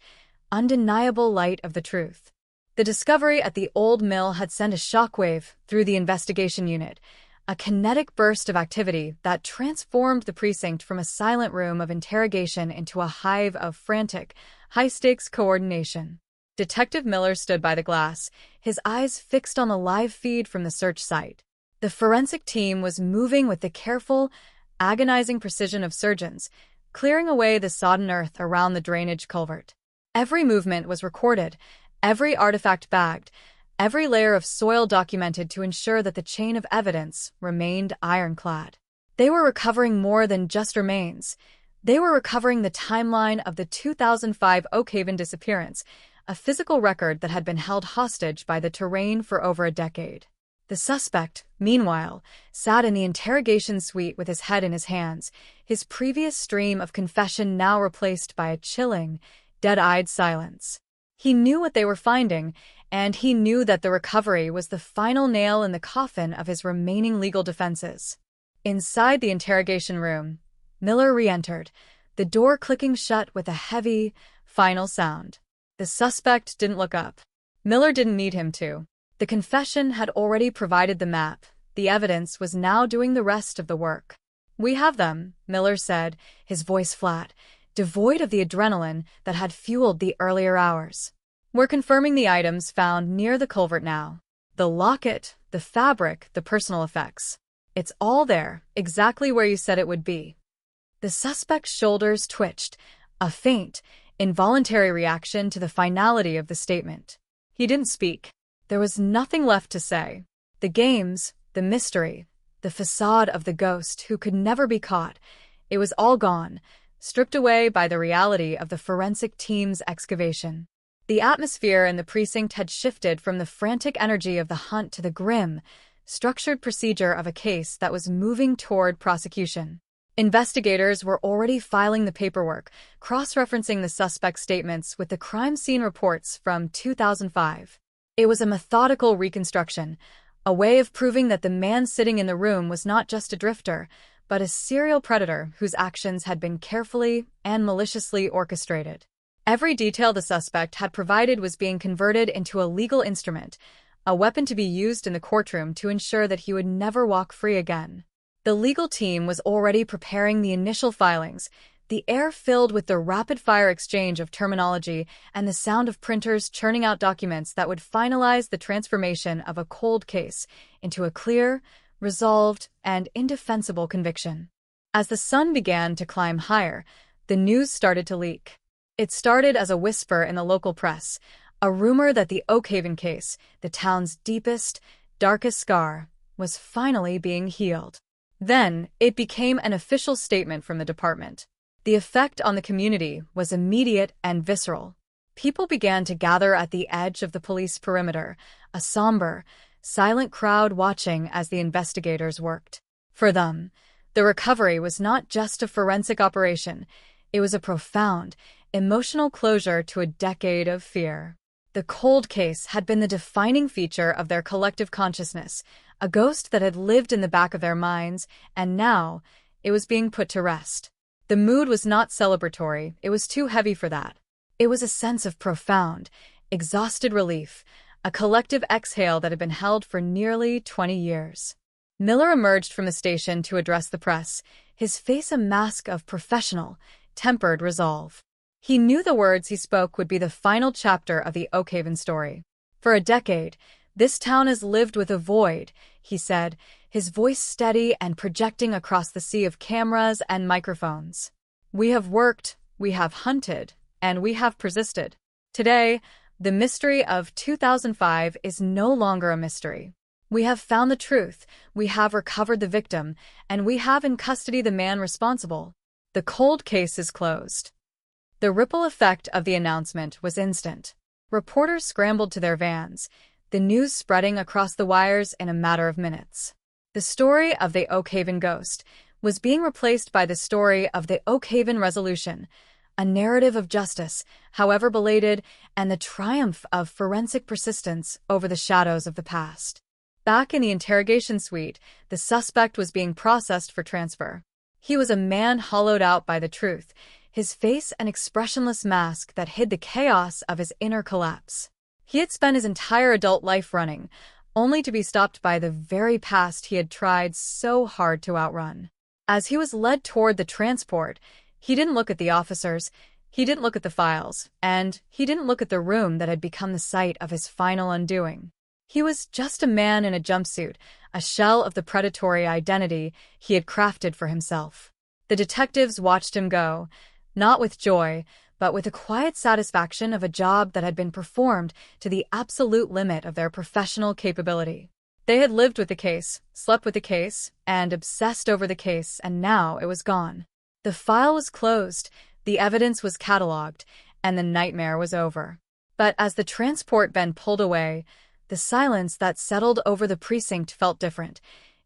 undeniable light of the truth. The discovery at the old mill had sent a shockwave through the investigation unit, a kinetic burst of activity that transformed the precinct from a silent room of interrogation into a hive of frantic, high-stakes coordination. Detective Miller stood by the glass, his eyes fixed on the live feed from the search site. The forensic team was moving with the careful, agonizing precision of surgeons, clearing away the sodden earth around the drainage culvert. Every movement was recorded, every artifact bagged, every layer of soil documented to ensure that the chain of evidence remained ironclad. They were recovering more than just remains. They were recovering the timeline of the 2005 Oakhaven disappearance, a physical record that had been held hostage by the terrain for over a decade. The suspect, meanwhile, sat in the interrogation suite with his head in his hands, his previous stream of confession now replaced by a chilling, dead-eyed silence. He knew what they were finding, and he knew that the recovery was the final nail in the coffin of his remaining legal defenses. Inside the interrogation room, Miller re-entered, the door clicking shut with a heavy, final sound. The suspect didn't look up. Miller didn't need him to. The confession had already provided the map. The evidence was now doing the rest of the work. "We have them," Miller said, his voice flat, devoid of the adrenaline that had fueled the earlier hours. "We're confirming the items found near the culvert now. The locket, the fabric, the personal effects. It's all there, exactly where you said it would be." The suspect's shoulders twitched, a faint, involuntary reaction to the finality of the statement. He didn't speak. There was nothing left to say. The games, the mystery, the facade of the ghost who could never be caught, it was all gone, stripped away by the reality of the forensic team's excavation. The atmosphere in the precinct had shifted from the frantic energy of the hunt to the grim, structured procedure of a case that was moving toward prosecution. Investigators were already filing the paperwork, cross-referencing the suspect's statements with the crime scene reports from 2005. It was a methodical reconstruction, a way of proving that the man sitting in the room was not just a drifter, but a serial predator whose actions had been carefully and maliciously orchestrated. Every detail the suspect had provided was being converted into a legal instrument, a weapon to be used in the courtroom to ensure that he would never walk free again. The legal team was already preparing the initial filings, the air filled with the rapid-fire exchange of terminology and the sound of printers churning out documents that would finalize the transformation of a cold case into a clear, resolved, and indefensible conviction. As the sun began to climb higher, the news started to leak. It started as a whisper in the local press, a rumor that the Oakhaven case, the town's deepest, darkest scar, was finally being healed. Then, it became an official statement from the department. The effect on the community was immediate and visceral. People began to gather at the edge of the police perimeter, a somber, silent crowd watching as the investigators worked. For them, the recovery was not just a forensic operation, it was a profound, emotional closure to a decade of fear. The cold case had been the defining feature of their collective consciousness, a ghost that had lived in the back of their minds, and now it was being put to rest. The mood was not celebratory, it was too heavy for that. It was a sense of profound, exhausted relief, a collective exhale that had been held for nearly 20 years. Miller emerged from the station to address the press, his face a mask of professional, tempered resolve. He knew the words he spoke would be the final chapter of the Oakhaven story. For a decade, this town has lived with a void, he said, his voice steady and projecting across the sea of cameras and microphones. We have worked, we have hunted, and we have persisted. Today, the mystery of 2005 is no longer a mystery. We have found the truth, we have recovered the victim, and we have in custody the man responsible. The cold case is closed. The ripple effect of the announcement was instant. Reporters scrambled to their vans, the news spreading across the wires in a matter of minutes. The story of the Oakhaven ghost was being replaced by the story of the Oakhaven resolution, a narrative of justice, however belated, and the triumph of forensic persistence over the shadows of the past. Back in the interrogation suite, the suspect was being processed for transfer. He was a man hollowed out by the truth, his face an expressionless mask that hid the chaos of his inner collapse. He had spent his entire adult life running, only to be stopped by the very past he had tried so hard to outrun. As he was led toward the transport, he didn't look at the officers, he didn't look at the files, and he didn't look at the room that had become the site of his final undoing. He was just a man in a jumpsuit, a shell of the predatory identity he had crafted for himself. The detectives watched him go, not with joy, but with the quiet satisfaction of a job that had been performed to the absolute limit of their professional capability. They had lived with the case, slept with the case, and obsessed over the case, and now it was gone. The file was closed, the evidence was catalogued, and the nightmare was over. But as the transport bin pulled away, the silence that settled over the precinct felt different.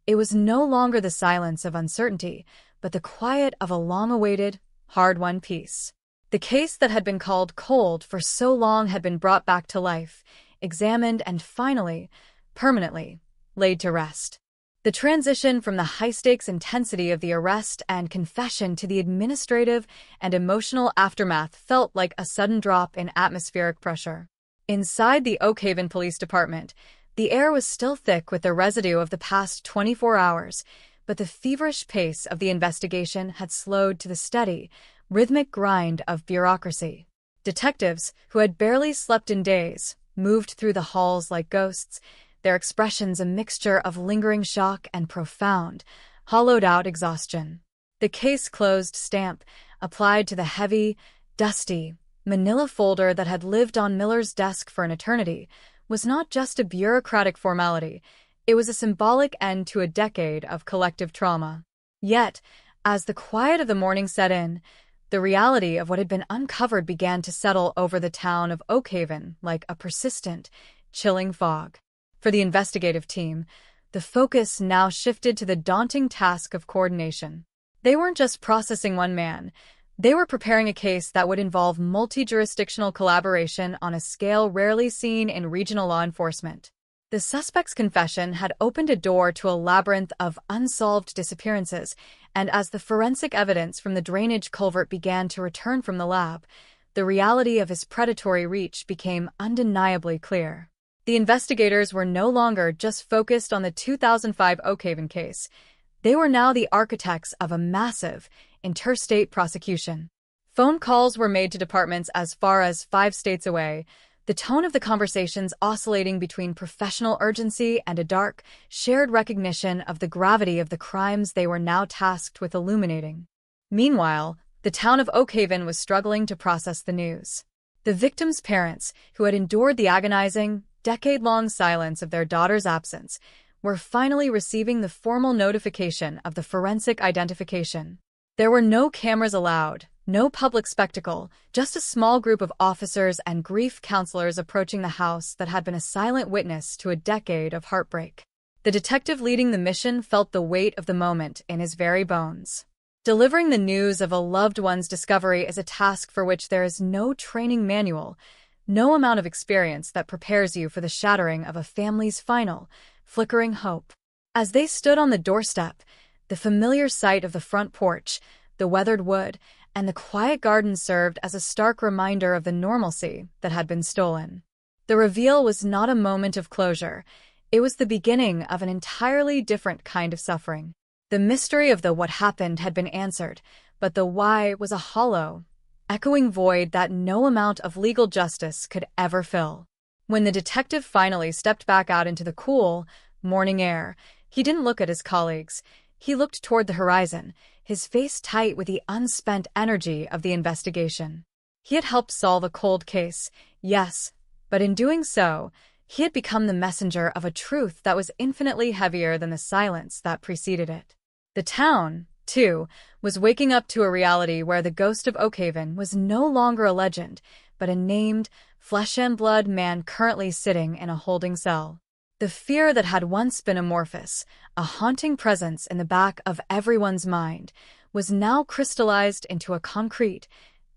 It was no longer the silence of uncertainty, but the quiet of a long-awaited, hard-won peace. The case that had been called cold for so long had been brought back to life, examined, and finally, permanently, laid to rest. The transition from the high-stakes intensity of the arrest and confession to the administrative and emotional aftermath felt like a sudden drop in atmospheric pressure. Inside the Oakhaven Police Department, the air was still thick with the residue of the past 24 hours, but the feverish pace of the investigation had slowed to the steady, rhythmic grind of bureaucracy. Detectives, who had barely slept in days, moved through the halls like ghosts, their expressions a mixture of lingering shock and profound, hollowed-out exhaustion. The case closed stamp, applied to the heavy, dusty, manila folder that had lived on Miller's desk for an eternity, was not just a bureaucratic formality, it was a symbolic end to a decade of collective trauma. Yet, as the quiet of the morning set in, The reality of what had been uncovered began to settle over the town of Oakhaven like a persistent, chilling fog. For the investigative team, the focus now shifted to the daunting task of coordination. They weren't just processing one man. They were preparing a case that would involve multi-jurisdictional collaboration on a scale rarely seen in regional law enforcement. The suspect's confession had opened a door to a labyrinth of unsolved disappearances, and as the forensic evidence from the drainage culvert began to return from the lab, the reality of his predatory reach became undeniably clear. The investigators were no longer just focused on the 2005 Oakhaven case. They were now the architects of a massive, interstate prosecution. Phone calls were made to departments as far as 5 states away, the tone of the conversations oscillating between professional urgency and a dark, shared recognition of the gravity of the crimes they were now tasked with illuminating. Meanwhile, the town of Oakhaven was struggling to process the news. The victims' parents, who had endured the agonizing, decade-long silence of their daughter's absence, were finally receiving the formal notification of the forensic identification. There were no cameras allowed, no public spectacle, just a small group of officers and grief counselors approaching the house that had been a silent witness to a decade of heartbreak. The detective leading the mission felt the weight of the moment in his very bones. Delivering the news of a loved one's discovery is a task for which there is no training manual, no amount of experience that prepares you for the shattering of a family's final, flickering hope. As they stood on the doorstep, the familiar sight of the front porch, the weathered wood, and the quiet garden served as a stark reminder of the normalcy that had been stolen. The reveal was not a moment of closure. It was the beginning of an entirely different kind of suffering. The mystery of the what happened had been answered, but the why was a hollow, echoing void that no amount of legal justice could ever fill. When the detective finally stepped back out into the cool, morning air, he didn't look at his colleagues. He looked toward the horizon, his face tight with the unspent energy of the investigation. He had helped solve a cold case, yes, but in doing so, he had become the messenger of a truth that was infinitely heavier than the silence that preceded it. The town, too, was waking up to a reality where the ghost of Oakhaven was no longer a legend, but a named, flesh-and-blood man currently sitting in a holding cell. The fear that had once been amorphous, a haunting presence in the back of everyone's mind, was now crystallized into a concrete,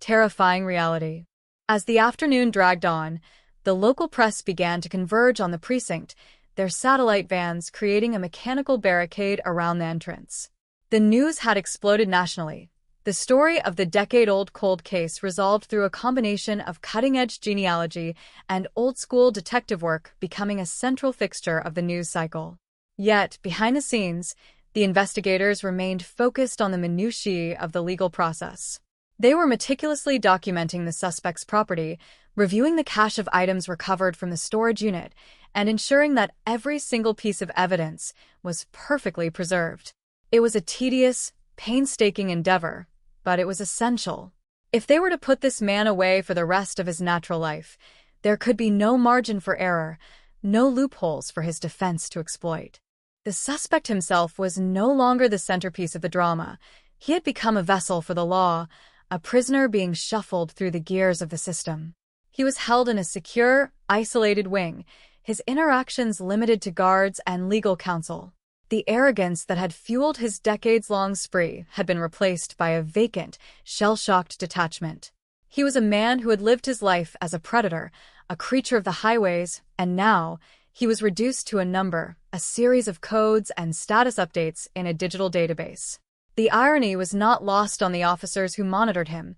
terrifying reality. As the afternoon dragged on, the local press began to converge on the precinct, their satellite vans creating a mechanical barricade around the entrance. The news had exploded nationally. The story of the decade-old cold case resolved through a combination of cutting-edge genealogy and old-school detective work becoming a central fixture of the news cycle. Yet, behind the scenes, the investigators remained focused on the minutiae of the legal process. They were meticulously documenting the suspect's property, reviewing the cache of items recovered from the storage unit, and ensuring that every single piece of evidence was perfectly preserved. It was a tedious, painstaking endeavor, but it was essential. If they were to put this man away for the rest of his natural life, there could be no margin for error, no loopholes for his defense to exploit. The suspect himself was no longer the centerpiece of the drama. He had become a vessel for the law, a prisoner being shuffled through the gears of the system. He was held in a secure, isolated wing, his interactions limited to guards and legal counsel. The arrogance that had fueled his decades-long spree had been replaced by a vacant, shell-shocked detachment. He was a man who had lived his life as a predator, a creature of the highways, and now he was reduced to a number, a series of codes and status updates in a digital database. The irony was not lost on the officers who monitored him.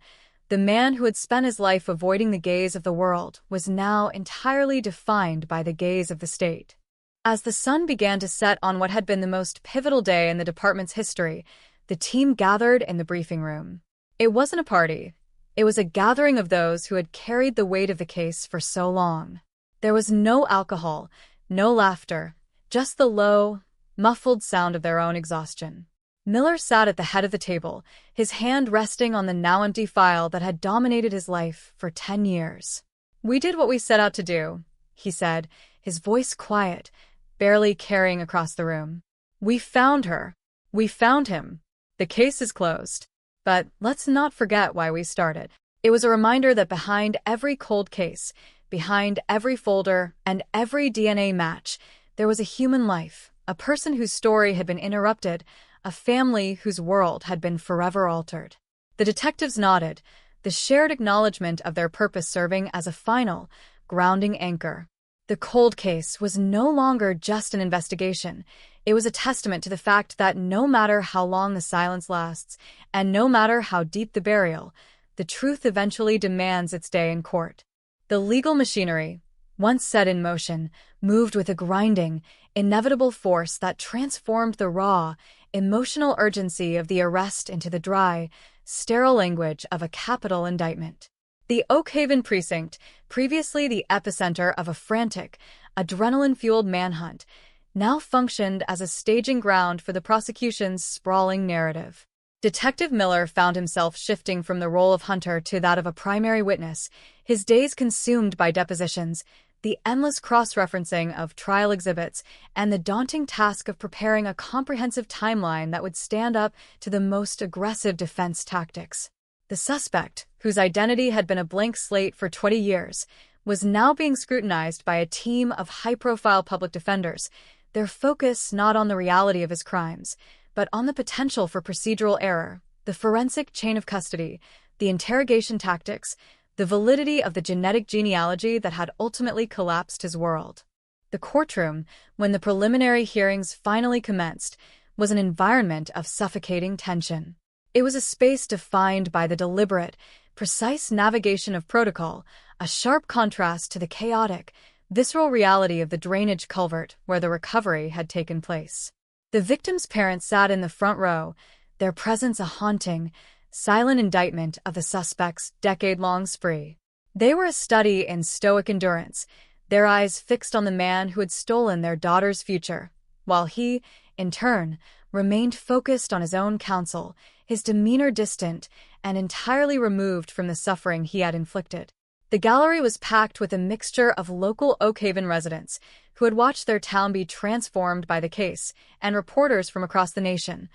The man who had spent his life avoiding the gaze of the world was now entirely defined by the gaze of the state. As the sun began to set on what had been the most pivotal day in the department's history, the team gathered in the briefing room. It wasn't a party. It was a gathering of those who had carried the weight of the case for so long. There was no alcohol, no laughter, just the low, muffled sound of their own exhaustion. Miller sat at the head of the table, his hand resting on the now empty file that had dominated his life for 10 years. "We did what we set out to do," he said, his voice quiet, barely carrying across the room. "We found her. We found him. The case is closed." But let's not forget why we started. It was a reminder that behind every cold case, behind every folder, and every DNA match, there was a human life, a person whose story had been interrupted, a family whose world had been forever altered. The detectives nodded, the shared acknowledgement of their purpose serving as a final, grounding anchor. The cold case was no longer just an investigation. It was a testament to the fact that no matter how long the silence lasts, and no matter how deep the burial, the truth eventually demands its day in court. The legal machinery, once set in motion, moved with a grinding, inevitable force that transformed the raw, emotional urgency of the arrest into the dry, sterile language of a capital indictment. The Oak Haven precinct, previously the epicenter of a frantic, adrenaline-fueled manhunt, now functioned as a staging ground for the prosecution's sprawling narrative. Detective Miller found himself shifting from the role of hunter to that of a primary witness, his days consumed by depositions, the endless cross-referencing of trial exhibits, and the daunting task of preparing a comprehensive timeline that would stand up to the most aggressive defense tactics. The suspect, whose identity had been a blank slate for 20 years, was now being scrutinized by a team of high-profile public defenders, their focus not on the reality of his crimes, but on the potential for procedural error, the forensic chain of custody, the interrogation tactics, the validity of the genetic genealogy that had ultimately collapsed his world. The courtroom, when the preliminary hearings finally commenced, was an environment of suffocating tension. It was a space defined by the deliberate, precise navigation of protocol, a sharp contrast to the chaotic, visceral reality of the drainage culvert where the recovery had taken place. The victim's parents sat in the front row, their presence a haunting, silent indictment of the suspect's decade-long spree. They were a study in stoic endurance, their eyes fixed on the man who had stolen their daughter's future, while he, in turn, remained focused on his own counsel, his demeanor distant and entirely removed from the suffering he had inflicted. The gallery was packed with a mixture of local Oak Haven residents who had watched their town be transformed by the case, and reporters from across the nation,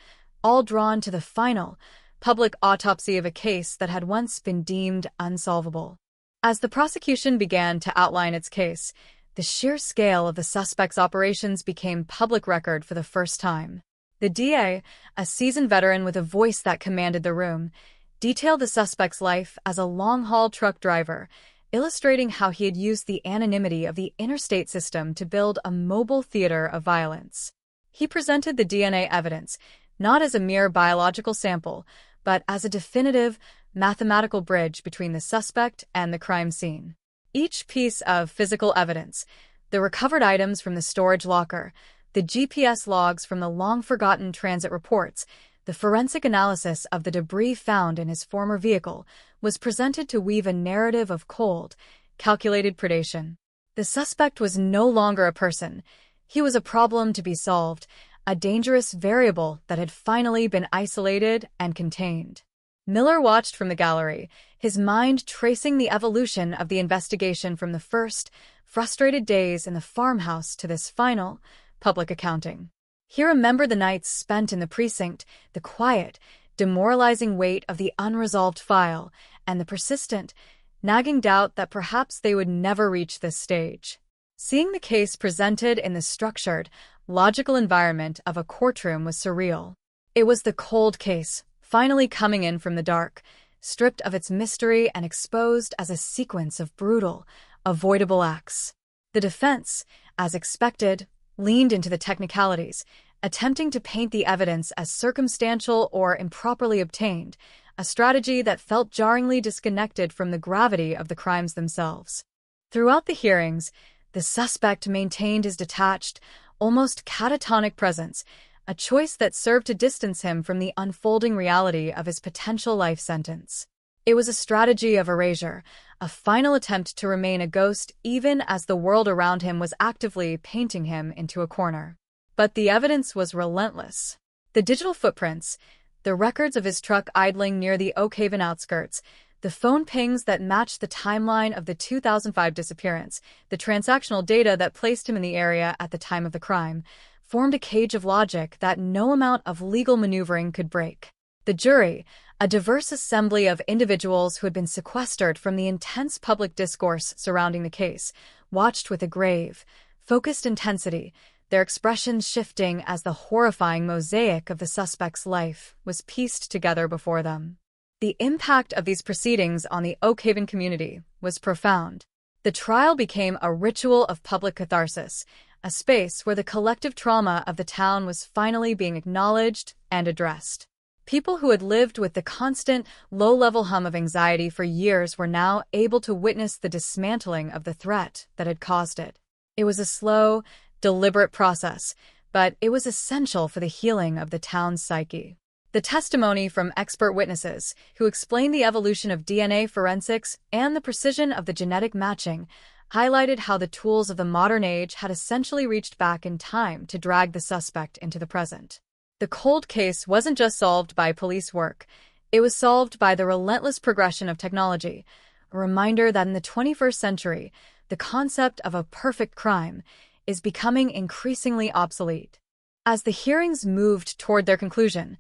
all drawn to the final, public autopsy of a case that had once been deemed unsolvable. As the prosecution began to outline its case, the sheer scale of the suspect's operations became public record for the first time. The DA, a seasoned veteran with a voice that commanded the room, detailed the suspect's life as a long-haul truck driver, illustrating how he had used the anonymity of the interstate system to build a mobile theater of violence. He presented the DNA evidence, not as a mere biological sample, but as a definitive, mathematical bridge between the suspect and the crime scene. Each piece of physical evidence, the recovered items from the storage locker, the GPS logs from the long-forgotten transit reports, the forensic analysis of the debris found in his former vehicle, was presented to weave a narrative of cold, calculated predation. The suspect was no longer a person. He was a problem to be solved, a dangerous variable that had finally been isolated and contained. Miller watched from the gallery, his mind tracing the evolution of the investigation from the first, frustrated days in the farmhouse to this final, public accounting. He remembered the nights spent in the precinct, the quiet, demoralizing weight of the unresolved file, and the persistent, nagging doubt that perhaps they would never reach this stage. Seeing the case presented in the structured, logical environment of a courtroom was surreal. It was the cold case, finally coming in from the dark, stripped of its mystery and exposed as a sequence of brutal, avoidable acts. The defense, as expected, leaned into the technicalities, attempting to paint the evidence as circumstantial or improperly obtained, a strategy that felt jarringly disconnected from the gravity of the crimes themselves. Throughout the hearings, the suspect maintained his detached, almost catatonic presence, a choice that served to distance him from the unfolding reality of his potential life sentence. It was a strategy of erasure, a final attempt to remain a ghost even as the world around him was actively painting him into a corner. But the evidence was relentless. The digital footprints, the records of his truck idling near the Oak Haven outskirts, the phone pings that matched the timeline of the 2005 disappearance, the transactional data that placed him in the area at the time of the crime, formed a cage of logic that no amount of legal maneuvering could break. The jury, a diverse assembly of individuals who had been sequestered from the intense public discourse surrounding the case, watched with a grave, focused intensity, their expressions shifting as the horrifying mosaic of the suspect's life was pieced together before them. The impact of these proceedings on the Oak Haven community was profound. The trial became a ritual of public catharsis, a space where the collective trauma of the town was finally being acknowledged and addressed. People who had lived with the constant, low-level hum of anxiety for years were now able to witness the dismantling of the threat that had caused it. It was a slow, deliberate process, but it was essential for the healing of the town's psyche. The testimony from expert witnesses, who explained the evolution of DNA forensics and the precision of the genetic matching, highlighted how the tools of the modern age had essentially reached back in time to drag the suspect into the present. The cold case wasn't just solved by police work, it was solved by the relentless progression of technology, a reminder that in the 21st century, the concept of a perfect crime is becoming increasingly obsolete. As the hearings moved toward their conclusion,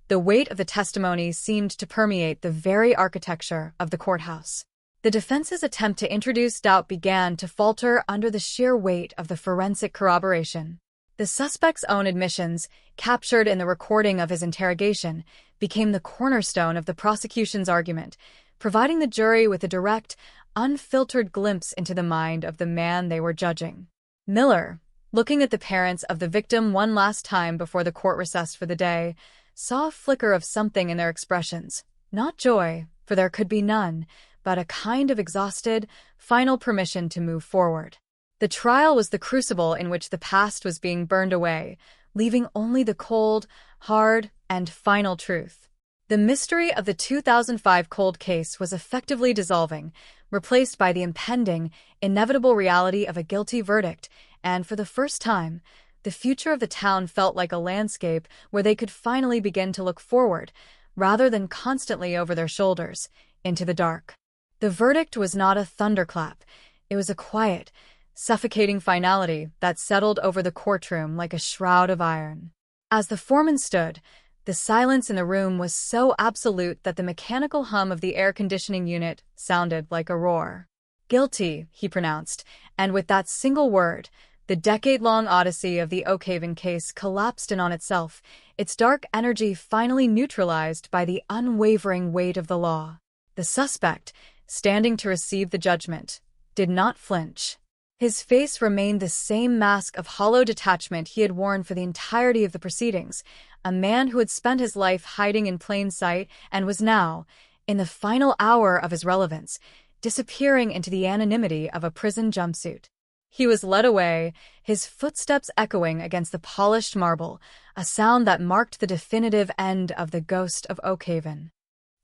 the weight of the testimony seemed to permeate the very architecture of the courthouse. The defense's attempt to introduce doubt began to falter under the sheer weight of the forensic corroboration. The suspect's own admissions, captured in the recording of his interrogation, became the cornerstone of the prosecution's argument, providing the jury with a direct, unfiltered glimpse into the mind of the man they were judging. Miller, looking at the parents of the victim one last time before the court recessed for the day, saw a flicker of something in their expressions. Not joy, for there could be none, but a kind of exhausted, final permission to move forward. The trial was the crucible in which the past was being burned away, leaving only the cold, hard, and final truth. The mystery of the 2005 cold case was effectively dissolving, replaced by the impending, inevitable reality of a guilty verdict, and for the first time, the future of the town felt like a landscape where they could finally begin to look forward, rather than constantly over their shoulders, into the dark. The verdict was not a thunderclap. It was a quiet, suffocating finality that settled over the courtroom like a shroud of iron. As the foreman stood, the silence in the room was so absolute that the mechanical hum of the air conditioning unit sounded like a roar. "Guilty," he pronounced, and with that single word, the decade-long odyssey of the Oak Haven case collapsed in on itself, its dark energy finally neutralized by the unwavering weight of the law. The suspect, standing to receive the judgment, did not flinch. His face remained the same mask of hollow detachment he had worn for the entirety of the proceedings, a man who had spent his life hiding in plain sight and was now, in the final hour of his relevance, disappearing into the anonymity of a prison jumpsuit. He was led away, his footsteps echoing against the polished marble, a sound that marked the definitive end of the ghost of Oak Haven.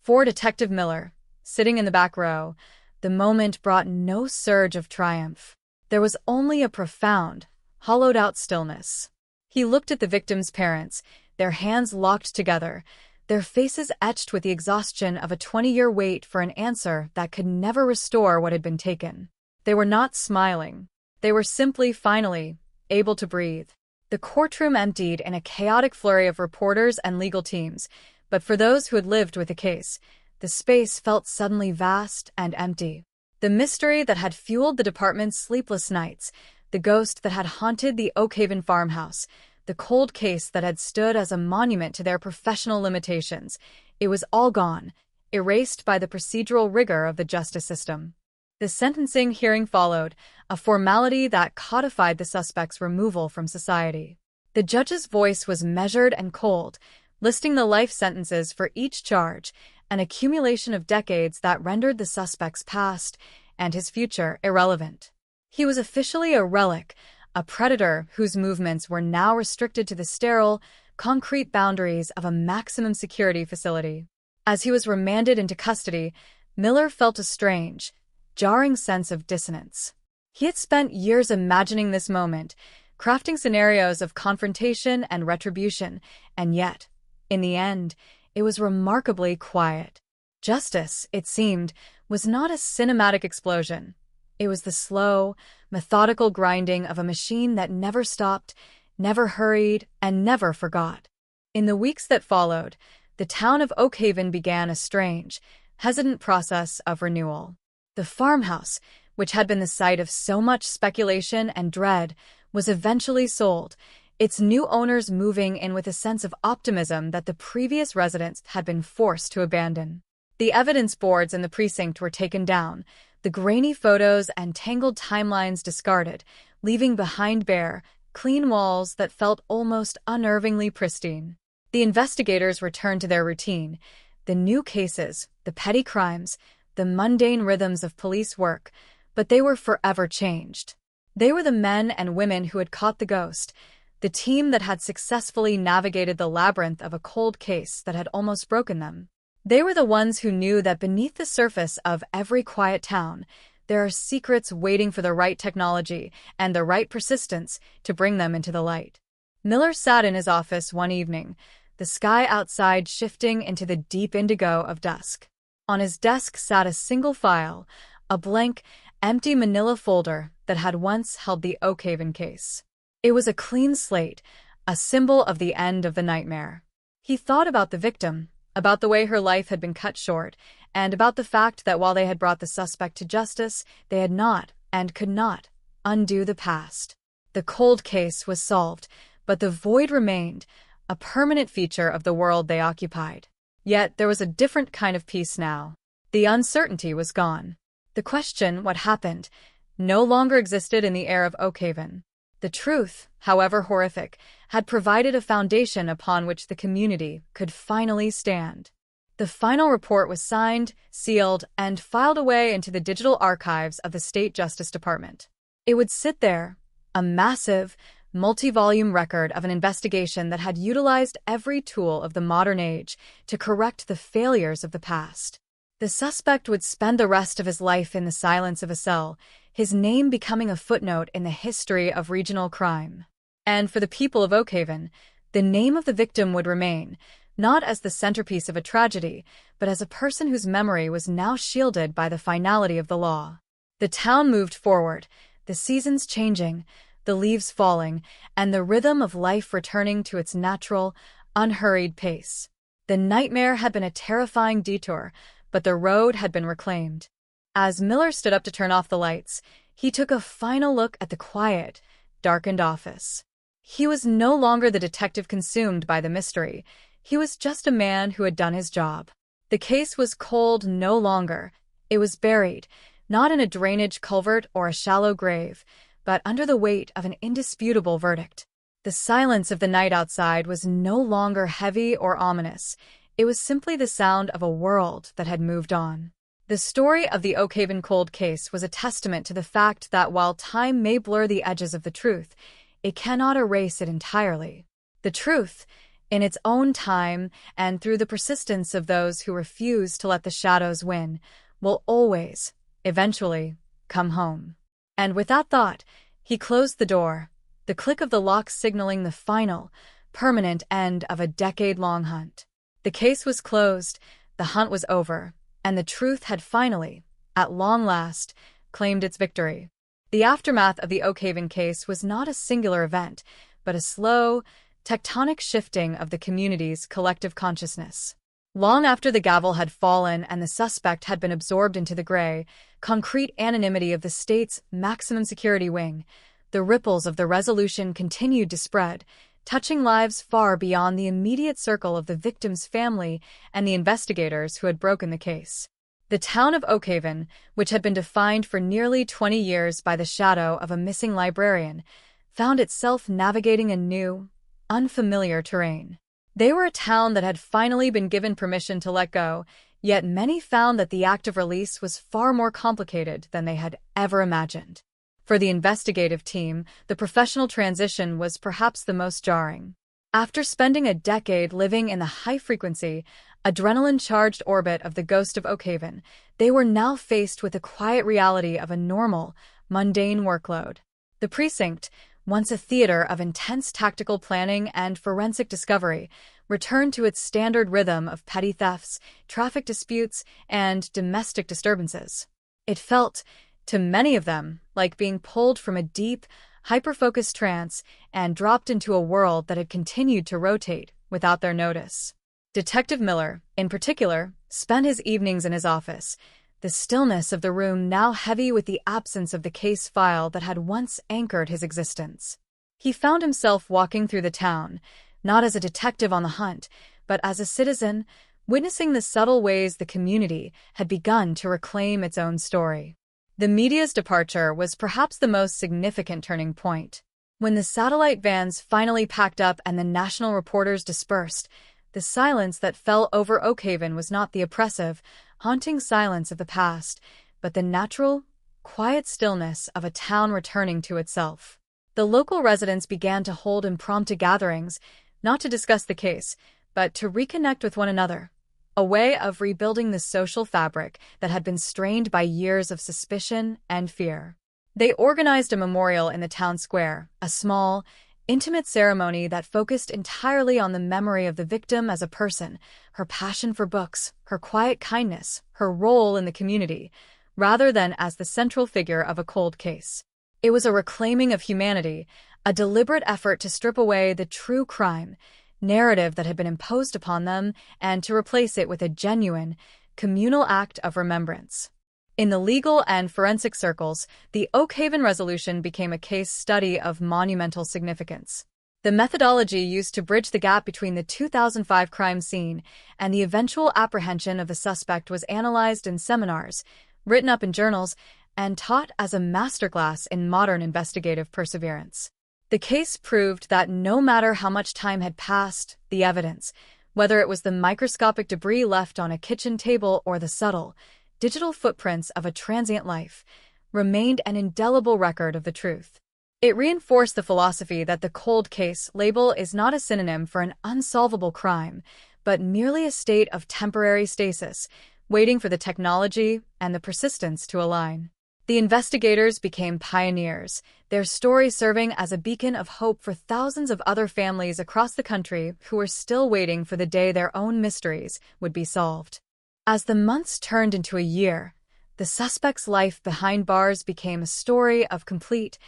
For Detective Miller, sitting in the back row, the moment brought no surge of triumph. There was only a profound, hollowed-out stillness. He looked at the victim's parents, their hands locked together, their faces etched with the exhaustion of a 20-year wait for an answer that could never restore what had been taken. They were not smiling. They were simply, finally, able to breathe. The courtroom emptied in a chaotic flurry of reporters and legal teams, but for those who had lived with the case, the space felt suddenly vast and empty. The mystery that had fueled the department's sleepless nights, the ghost that had haunted the Oak Haven farmhouse, the cold case that had stood as a monument to their professional limitations, it was all gone, erased by the procedural rigor of the justice system. The sentencing hearing followed, a formality that codified the suspect's removal from society. The judge's voice was measured and cold, listing the life sentences for each charge, an accumulation of decades that rendered the suspect's past and his future irrelevant. He was officially a relic, a predator whose movements were now restricted to the sterile, concrete boundaries of a maximum security facility. As he was remanded into custody, Miller felt a strange, jarring sense of dissonance. He had spent years imagining this moment, crafting scenarios of confrontation and retribution, and yet, in the end, it was remarkably quiet. Justice, it seemed, was not a cinematic explosion. It was the slow, methodical grinding of a machine that never stopped, never hurried, and never forgot. In the weeks that followed, the town of Oakhaven began a strange, hesitant process of renewal. The farmhouse, which had been the site of so much speculation and dread, was eventually sold, its new owners moving in with a sense of optimism that the previous residents had been forced to abandon. The evidence boards in the precinct were taken down, the grainy photos and tangled timelines discarded, leaving behind bare, clean walls that felt almost unnervingly pristine. The investigators returned to their routine. The new cases, the petty crimes, the mundane rhythms of police work, but they were forever changed. They were the men and women who had caught the ghost, the team that had successfully navigated the labyrinth of a cold case that had almost broken them. They were the ones who knew that beneath the surface of every quiet town, there are secrets waiting for the right technology and the right persistence to bring them into the light. Miller sat in his office one evening, the sky outside shifting into the deep indigo of dusk. On his desk sat a single file, a blank, empty manila folder that had once held the Oakhaven case. It was a clean slate, a symbol of the end of the nightmare. He thought about the victim, about the way her life had been cut short, and about the fact that while they had brought the suspect to justice, they had not, and could not, undo the past. The cold case was solved, but the void remained, a permanent feature of the world they occupied. Yet there was a different kind of peace now. The uncertainty was gone. The question, what happened, no longer existed in the air of Oakhaven. The truth, however horrific, had provided a foundation upon which the community could finally stand. The final report was signed, sealed, and filed away into the digital archives of the State Justice Department. It would sit there, a massive, multi-volume record of an investigation that had utilized every tool of the modern age to correct the failures of the past. The suspect would spend the rest of his life in the silence of a cell, his name becoming a footnote in the history of regional crime. And for the people of Oakhaven, the name of the victim would remain, not as the centerpiece of a tragedy, but as a person whose memory was now shielded by the finality of the law. The town moved forward, the seasons changing, the leaves falling, and the rhythm of life returning to its natural, unhurried pace. The nightmare had been a terrifying detour, but the road had been reclaimed. As Miller stood up to turn off the lights, he took a final look at the quiet, darkened office. He was no longer the detective consumed by the mystery. He was just a man who had done his job. The case was cold no longer. It was buried, not in a drainage culvert or a shallow grave, but under the weight of an indisputable verdict. The silence of the night outside was no longer heavy or ominous. It was simply the sound of a world that had moved on. The story of the Oakhaven cold case was a testament to the fact that while time may blur the edges of the truth, it cannot erase it entirely. The truth, in its own time and through the persistence of those who refuse to let the shadows win, will always, eventually, come home. And with that thought, he closed the door, the click of the lock signaling the final, permanent end of a decade-long hunt. The case was closed, the hunt was over, and the truth had finally, at long last, claimed its victory. The aftermath of the Oakhaven case was not a singular event, but a slow, tectonic shifting of the community's collective consciousness. Long after the gavel had fallen and the suspect had been absorbed into the gray, concrete anonymity of the state's maximum security wing, the ripples of the resolution continued to spread, touching lives far beyond the immediate circle of the victim's family and the investigators who had broken the case. The town of Oakhaven, which had been defined for nearly 20 years by the shadow of a missing librarian, found itself navigating a new, unfamiliar terrain. They were a town that had finally been given permission to let go, yet many found that the act of release was far more complicated than they had ever imagined. For the investigative team, the professional transition was perhaps the most jarring. After spending a decade living in the high-frequency, adrenaline-charged orbit of the ghost of Oakhaven, they were now faced with the quiet reality of a normal, mundane workload. The precinct, once a theater of intense tactical planning and forensic discovery, returned to its standard rhythm of petty thefts, traffic disputes, and domestic disturbances. It felt, to many of them, like being pulled from a deep, hyper-focused trance and dropped into a world that had continued to rotate without their notice. Detective Miller, in particular, spent his evenings in his office, the stillness of the room now heavy with the absence of the case file that had once anchored his existence. He found himself walking through the town, not as a detective on the hunt, but as a citizen, witnessing the subtle ways the community had begun to reclaim its own story. The media's departure was perhaps the most significant turning point. When the satellite vans finally packed up and the national reporters dispersed, the silence that fell over Oakhaven was not the oppressive, haunting silence of the past, but the natural, quiet stillness of a town returning to itself. The local residents began to hold impromptu gatherings, not to discuss the case, but to reconnect with one another, a way of rebuilding the social fabric that had been strained by years of suspicion and fear. They organized a memorial in the town square, a small, intimate ceremony that focused entirely on the memory of the victim as a person, her passion for books, her quiet kindness, her role in the community, rather than as the central figure of a cold case. It was a reclaiming of humanity, a deliberate effort to strip away the true crime narrative that had been imposed upon them and to replace it with a genuine, communal act of remembrance. In the legal and forensic circles, the Oakhaven resolution became a case study of monumental significance. The methodology used to bridge the gap between the 2005 crime scene and the eventual apprehension of the suspect was analyzed in seminars, written up in journals, and taught as a masterclass in modern investigative perseverance. The case proved that no matter how much time had passed, the evidence, whether it was the microscopic debris left on a kitchen table or the subtle, digital footprints of a transient life, remained an indelible record of the truth. It reinforced the philosophy that the cold case label is not a synonym for an unsolvable crime, but merely a state of temporary stasis, waiting for the technology and the persistence to align. The investigators became pioneers, their story serving as a beacon of hope for thousands of other families across the country who were still waiting for the day their own mysteries would be solved. As the months turned into a year, the suspect's life behind bars became a story of complete,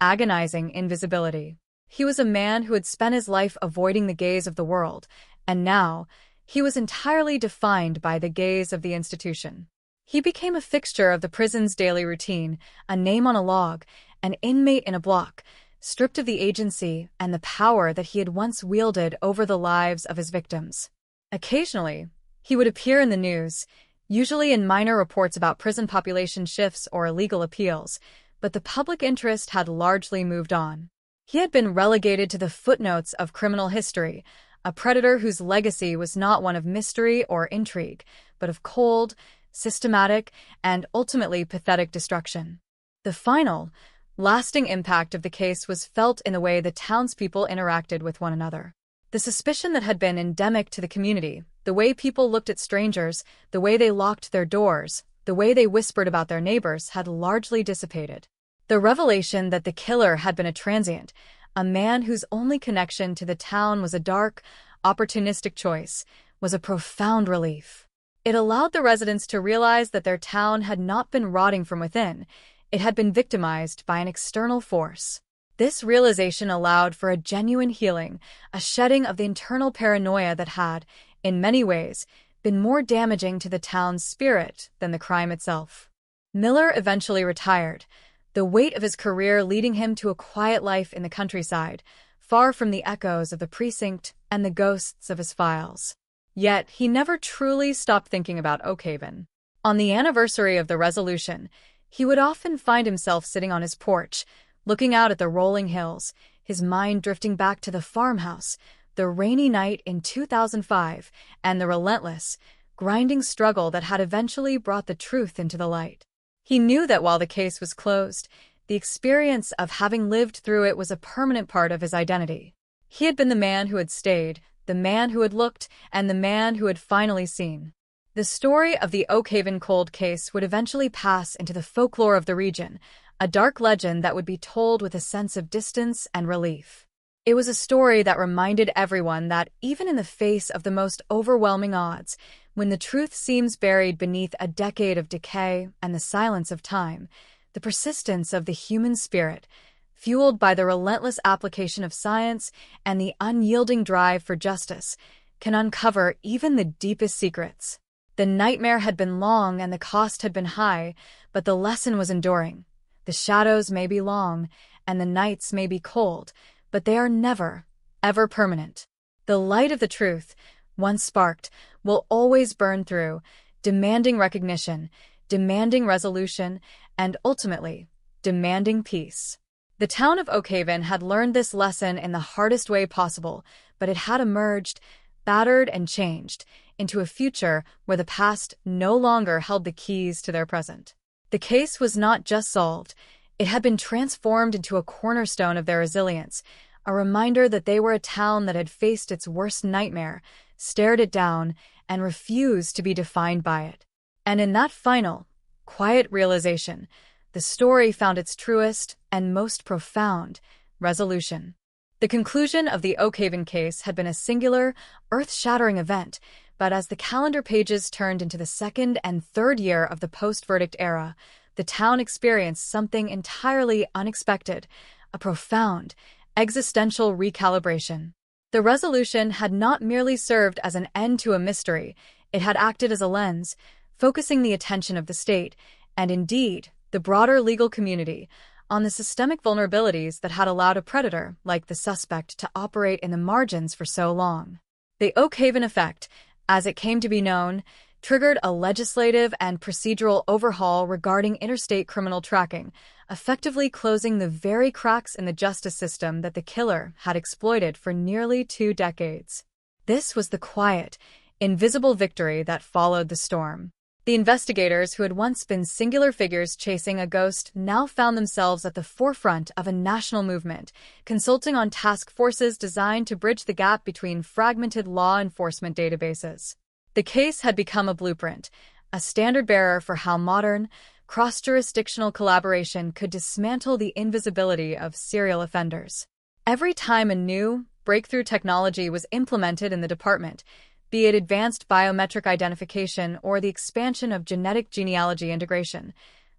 agonizing invisibility. He was a man who had spent his life avoiding the gaze of the world, and now he was entirely defined by the gaze of the institution. He became a fixture of the prison's daily routine, a name on a log, an inmate in a block, stripped of the agency and the power that he had once wielded over the lives of his victims. Occasionally, he would appear in the news, usually in minor reports about prison population shifts or illegal appeals, but the public interest had largely moved on. He had been relegated to the footnotes of criminal history, a predator whose legacy was not one of mystery or intrigue, but of cold, systematic, and ultimately pathetic destruction. The final, lasting impact of the case was felt in the way the townspeople interacted with one another. The suspicion that had been endemic to the community, the way people looked at strangers, the way they locked their doors, the way they whispered about their neighbors had largely dissipated. The revelation that the killer had been a transient, a man whose only connection to the town was a dark, opportunistic choice, was a profound relief. It allowed the residents to realize that their town had not been rotting from within, it had been victimized by an external force. This realization allowed for a genuine healing, a shedding of the internal paranoia that had, in many ways, been more damaging to the town's spirit than the crime itself. Miller eventually retired, the weight of his career leading him to a quiet life in the countryside, far from the echoes of the precinct and the ghosts of his files. Yet he never truly stopped thinking about Oakhaven. On the anniversary of the resolution, he would often find himself sitting on his porch, looking out at the rolling hills, his mind drifting back to the farmhouse, the rainy night in 2005, and the relentless, grinding struggle that had eventually brought the truth into the light. He knew that while the case was closed, the experience of having lived through it was a permanent part of his identity. He had been the man who had stayed, the man who had looked, and the man who had finally seen. The story of the Oakhaven cold case would eventually pass into the folklore of the region, a dark legend that would be told with a sense of distance and relief. It was a story that reminded everyone that even in the face of the most overwhelming odds, when the truth seems buried beneath a decade of decay and the silence of time, the persistence of the human spirit, fueled by the relentless application of science and the unyielding drive for justice, can uncover even the deepest secrets. The nightmare had been long and the cost had been high, but the lesson was enduring. The shadows may be long, and the nights may be cold, but they are never, ever permanent. The light of the truth, once sparked, will always burn through, demanding recognition, demanding resolution, and ultimately, demanding peace. The town of Oakhaven had learned this lesson in the hardest way possible, but it had emerged, battered and changed, into a future where the past no longer held the keys to their present. The case was not just solved, it had been transformed into a cornerstone of their resilience, a reminder that they were a town that had faced its worst nightmare, stared it down, and refused to be defined by it. And in that final, quiet realization, the story found its truest and most profound resolution. The conclusion of the Oakhaven case had been a singular, earth-shattering event, but as the calendar pages turned into the second and third year of the post-verdict era, the town experienced something entirely unexpected, a profound, existential recalibration. The resolution had not merely served as an end to a mystery, it had acted as a lens, focusing the attention of the state, and indeed, the broader legal community, on the systemic vulnerabilities that had allowed a predator like the suspect to operate in the margins for so long. The Oakhaven effect, as it came to be known, triggered a legislative and procedural overhaul regarding interstate criminal tracking, effectively closing the very cracks in the justice system that the killer had exploited for nearly 2 decades. This was the quiet, invisible victory that followed the storm. The investigators who had once been singular figures chasing a ghost now found themselves at the forefront of a national movement, consulting on task forces designed to bridge the gap between fragmented law enforcement databases. The case had become a blueprint, a standard-bearer for how modern, cross-jurisdictional collaboration could dismantle the invisibility of serial offenders. Every time a new, breakthrough technology was implemented in the department, be it advanced biometric identification or the expansion of genetic genealogy integration,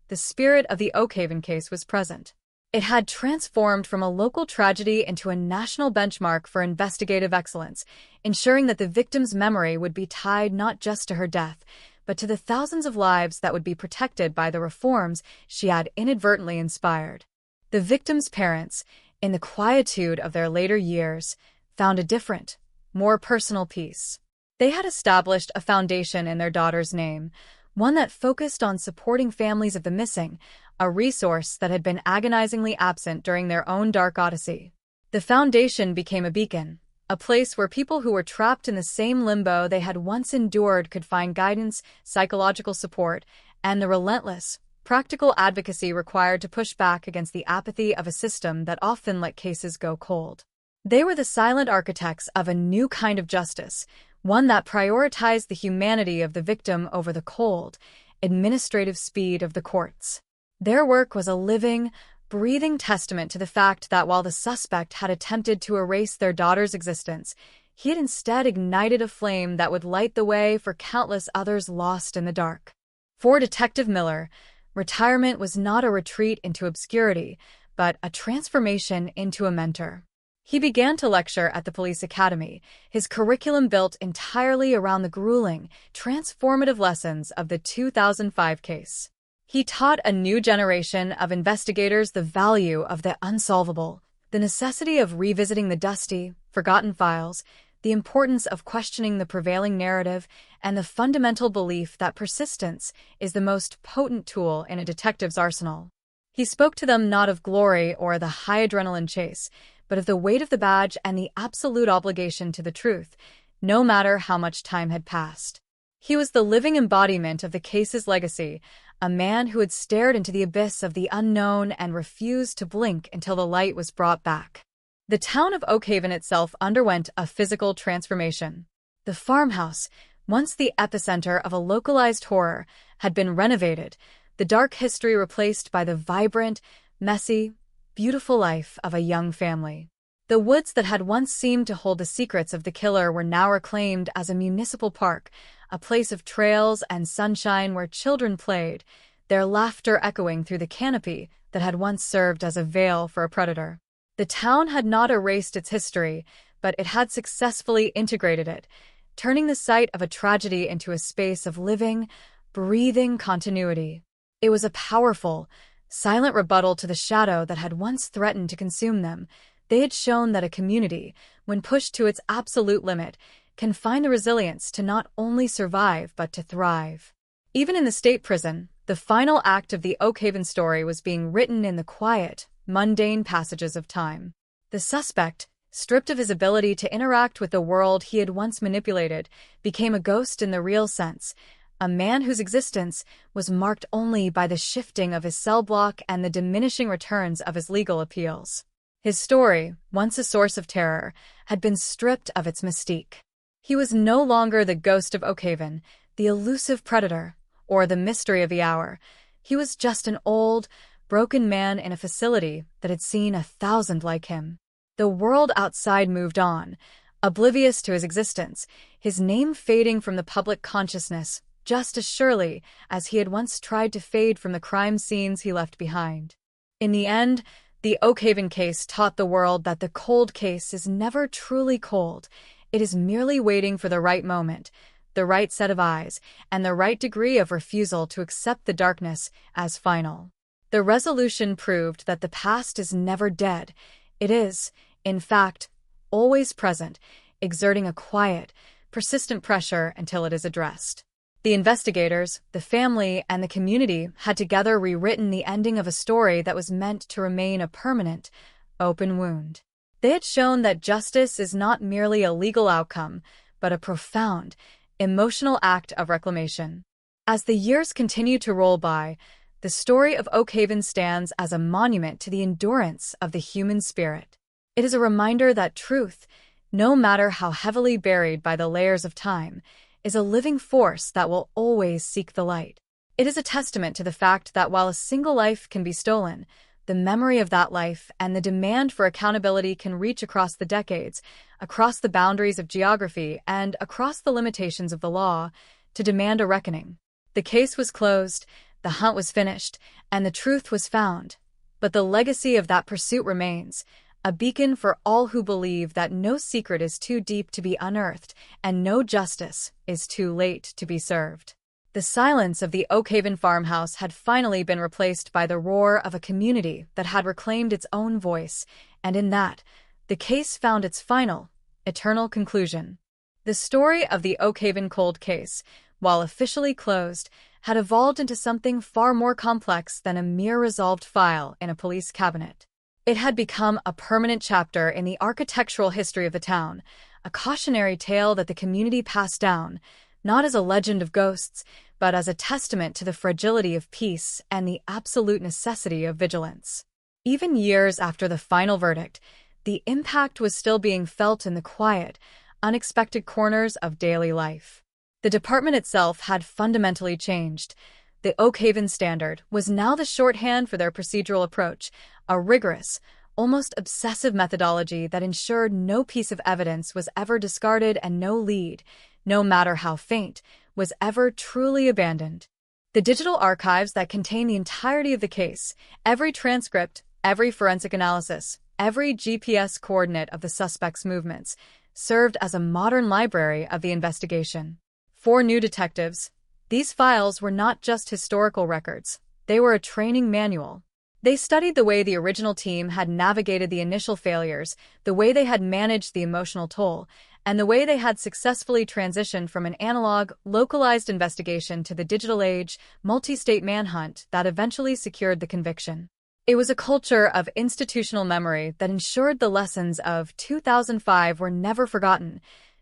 the spirit of the Oakhaven case was present. It had transformed from a local tragedy into a national benchmark for investigative excellence, ensuring that the victim's memory would be tied not just to her death, but to the thousands of lives that would be protected by the reforms she had inadvertently inspired. The victim's parents, in the quietude of their later years, found a different, more personal peace. They had established a foundation in their daughter's name, one that focused on supporting families of the missing, a resource that had been agonizingly absent during their own dark odyssey. The foundation became a beacon, a place where people who were trapped in the same limbo they had once endured could find guidance, psychological support, and the relentless, practical advocacy required to push back against the apathy of a system that often let cases go cold. They were the silent architects of a new kind of justice, one that prioritized the humanity of the victim over the cold, administrative speed of the courts. Their work was a living, breathing testament to the fact that while the suspect had attempted to erase their daughter's existence, he had instead ignited a flame that would light the way for countless others lost in the dark. For Detective Miller, retirement was not a retreat into obscurity, but a transformation into a mentor. He began to lecture at the police academy, his curriculum built entirely around the grueling, transformative lessons of the 2005 case. He taught a new generation of investigators the value of the unsolvable, the necessity of revisiting the dusty, forgotten files, the importance of questioning the prevailing narrative, and the fundamental belief that persistence is the most potent tool in a detective's arsenal. He spoke to them not of glory or the high adrenaline chase, but of the weight of the badge and the absolute obligation to the truth, no matter how much time had passed. He was the living embodiment of the case's legacy, a man who had stared into the abyss of the unknown and refused to blink until the light was brought back. The town of Oakhaven itself underwent a physical transformation. The farmhouse, once the epicenter of a localized horror, had been renovated, the dark history replaced by the vibrant, messy, beautiful life of a young family. The woods that had once seemed to hold the secrets of the killer were now reclaimed as a municipal park, a place of trails and sunshine where children played, their laughter echoing through the canopy that had once served as a veil for a predator. The town had not erased its history, but it had successfully integrated it, turning the site of a tragedy into a space of living, breathing continuity. It was a powerful, silent rebuttal to the shadow that had once threatened to consume them. They had shown that a community, when pushed to its absolute limit, can find the resilience to not only survive but to thrive. Even in the state prison, the final act of the Oakhaven story was being written in the quiet, mundane passages of time. The suspect, stripped of his ability to interact with the world he had once manipulated, became a ghost in the real sense, a man whose existence was marked only by the shifting of his cell block and the diminishing returns of his legal appeals. His story, once a source of terror, had been stripped of its mystique. He was no longer the ghost of Oakhaven, the elusive predator, or the mystery of the hour. He was just an old, broken man in a facility that had seen 1,000 like him. The world outside moved on, oblivious to his existence, his name fading from the public consciousness just as surely as he had once tried to fade from the crime scenes he left behind. In the end, the Oakhaven case taught the world that the cold case is never truly cold. It is merely waiting for the right moment, the right set of eyes, and the right degree of refusal to accept the darkness as final. The resolution proved that the past is never dead. It is, in fact, always present, exerting a quiet, persistent pressure until it is addressed. The investigators, the family, and the community had together rewritten the ending of a story that was meant to remain a permanent, open wound. They had shown that justice is not merely a legal outcome, but a profound, emotional act of reclamation. As the years continue to roll by, the story of Oakhaven stands as a monument to the endurance of the human spirit. It is a reminder that truth, no matter how heavily buried by the layers of time, is a living force that will always seek the light. It is a testament to the fact that while a single life can be stolen, the memory of that life and the demand for accountability can reach across the decades, across the boundaries of geography, and across the limitations of the law, to demand a reckoning. The case was closed, the hunt was finished, and the truth was found. But the legacy of that pursuit remains, a beacon for all who believe that no secret is too deep to be unearthed and no justice is too late to be served. The silence of the Oakhaven farmhouse had finally been replaced by the roar of a community that had reclaimed its own voice, and in that, the case found its final, eternal conclusion. The story of the Oakhaven cold case, while officially closed, had evolved into something far more complex than a mere resolved file in a police cabinet. It had become a permanent chapter in the architectural history of the town, a cautionary tale that the community passed down, not as a legend of ghosts, but as a testament to the fragility of peace and the absolute necessity of vigilance. Even years after the final verdict, the impact was still being felt in the quiet, unexpected corners of daily life. The department itself had fundamentally changed. The Oakhaven Standard was now the shorthand for their procedural approach, a rigorous, almost obsessive methodology that ensured no piece of evidence was ever discarded and no lead, no matter how faint, was ever truly abandoned. The digital archives that contain the entirety of the case, every transcript, every forensic analysis, every GPS coordinate of the suspect's movements, served as a modern library of the investigation. For new detectives, these files were not just historical records, they were a training manual. They studied the way the original team had navigated the initial failures, the way they had managed the emotional toll, and the way they had successfully transitioned from an analog, localized investigation to the digital age, multi-state manhunt that eventually secured the conviction. It was a culture of institutional memory that ensured the lessons of 2005 were never forgotten,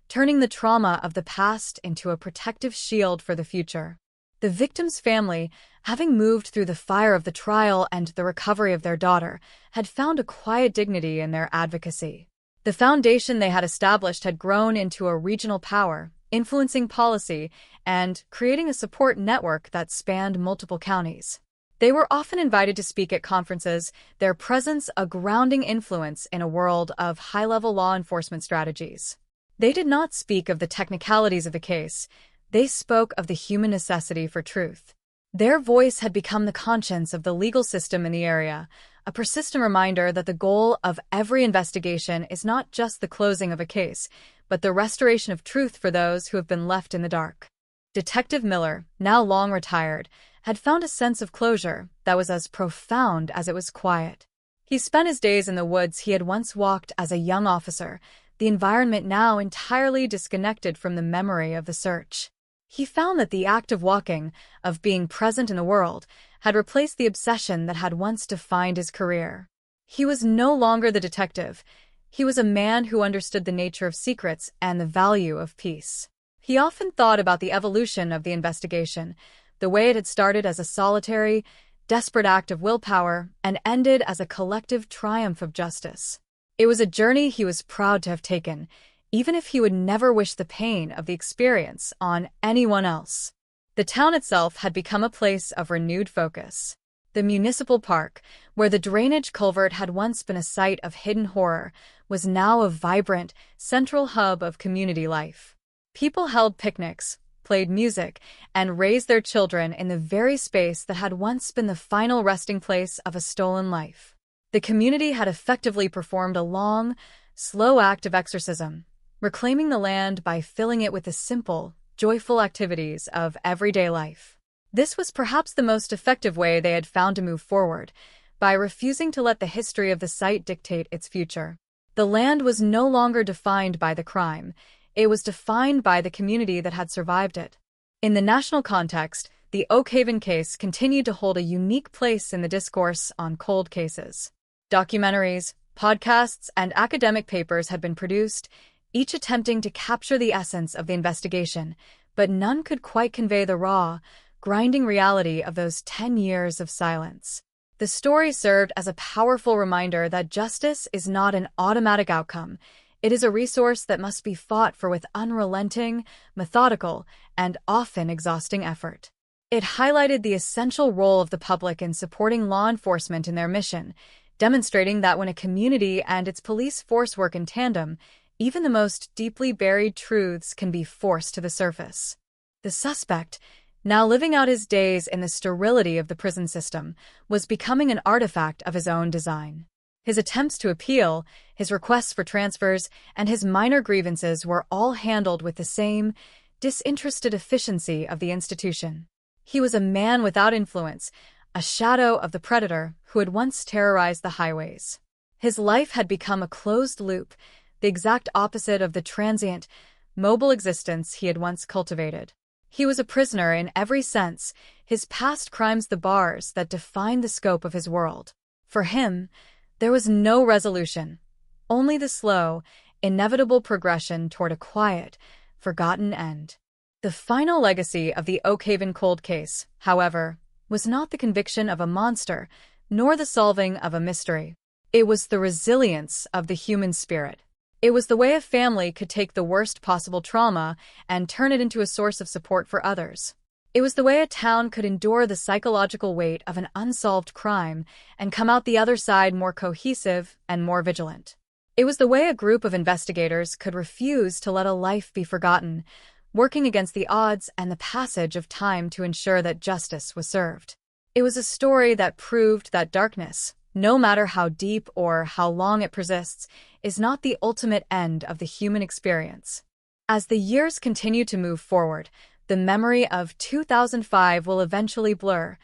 turning the trauma of the past into a protective shield for the future. The victim's family, having moved through the fire of the trial and the recovery of their daughter, had found a quiet dignity in their advocacy. The foundation they had established had grown into a regional power, influencing policy and creating a support network that spanned multiple counties. They were often invited to speak at conferences, their presence a grounding influence in a world of high-level law enforcement strategies. They did not speak of the technicalities of the case. They spoke of the human necessity for truth. Their voice had become the conscience of the legal system in the area, a persistent reminder that the goal of every investigation is not just the closing of a case, but the restoration of truth for those who have been left in the dark. Detective Miller, now long retired, had found a sense of closure that was as profound as it was quiet. He spent his days in the woods he had once walked as a young officer, the environment now entirely disconnected from the memory of the search. He found that the act of walking, of being present in the world, had replaced the obsession that had once defined his career. He was no longer the detective. He was a man who understood the nature of secrets and the value of peace. He often thought about the evolution of the investigation, the way it had started as a solitary, desperate act of willpower and ended as a collective triumph of justice. It was a journey he was proud to have taken, even if he would never wish the pain of the experience on anyone else. The town itself had become a place of renewed focus. The municipal park, where the drainage culvert had once been a site of hidden horror, was now a vibrant, central hub of community life. People held picnics, played music, and raised their children in the very space that had once been the final resting place of a stolen life. The community had effectively performed a long, slow act of exorcism, reclaiming the land by filling it with the simple, joyful activities of everyday life. This was perhaps the most effective way they had found to move forward, by refusing to let the history of the site dictate its future. The land was no longer defined by the crime. It was defined by the community that had survived it. In the national context, the Oakhaven case continued to hold a unique place in the discourse on cold cases. Documentaries, podcasts, and academic papers had been produced, each attempting to capture the essence of the investigation, but none could quite convey the raw, grinding reality of those 10 years of silence. The story served as a powerful reminder that justice is not an automatic outcome. It is a resource that must be fought for with unrelenting, methodical, and often exhausting effort. It highlighted the essential role of the public in supporting law enforcement in their mission, demonstrating that when a community and its police force work in tandem, even the most deeply buried truths can be forced to the surface. The suspect, now living out his days in the sterility of the prison system, was becoming an artifact of his own design. His attempts to appeal, his requests for transfers, and his minor grievances were all handled with the same disinterested efficiency of the institution. He was a man without influence, a shadow of the predator who had once terrorized the highways. His life had become a closed loop, the exact opposite of the transient, mobile existence he had once cultivated. He was a prisoner in every sense, his past crimes the bars that defined the scope of his world. For him, there was no resolution, only the slow, inevitable progression toward a quiet, forgotten end. The final legacy of the Oakhaven cold case, however, was not the conviction of a monster, nor the solving of a mystery. It was the resilience of the human spirit. It was the way a family could take the worst possible trauma and turn it into a source of support for others. It was the way a town could endure the psychological weight of an unsolved crime and come out the other side more cohesive and more vigilant. It was the way a group of investigators could refuse to let a life be forgotten, working against the odds and the passage of time to ensure that justice was served. It was a story that proved that darkness, no matter how deep or how long it persists, is not the ultimate end of the human experience. As the years continue to move forward, the memory of 2005 will eventually blur,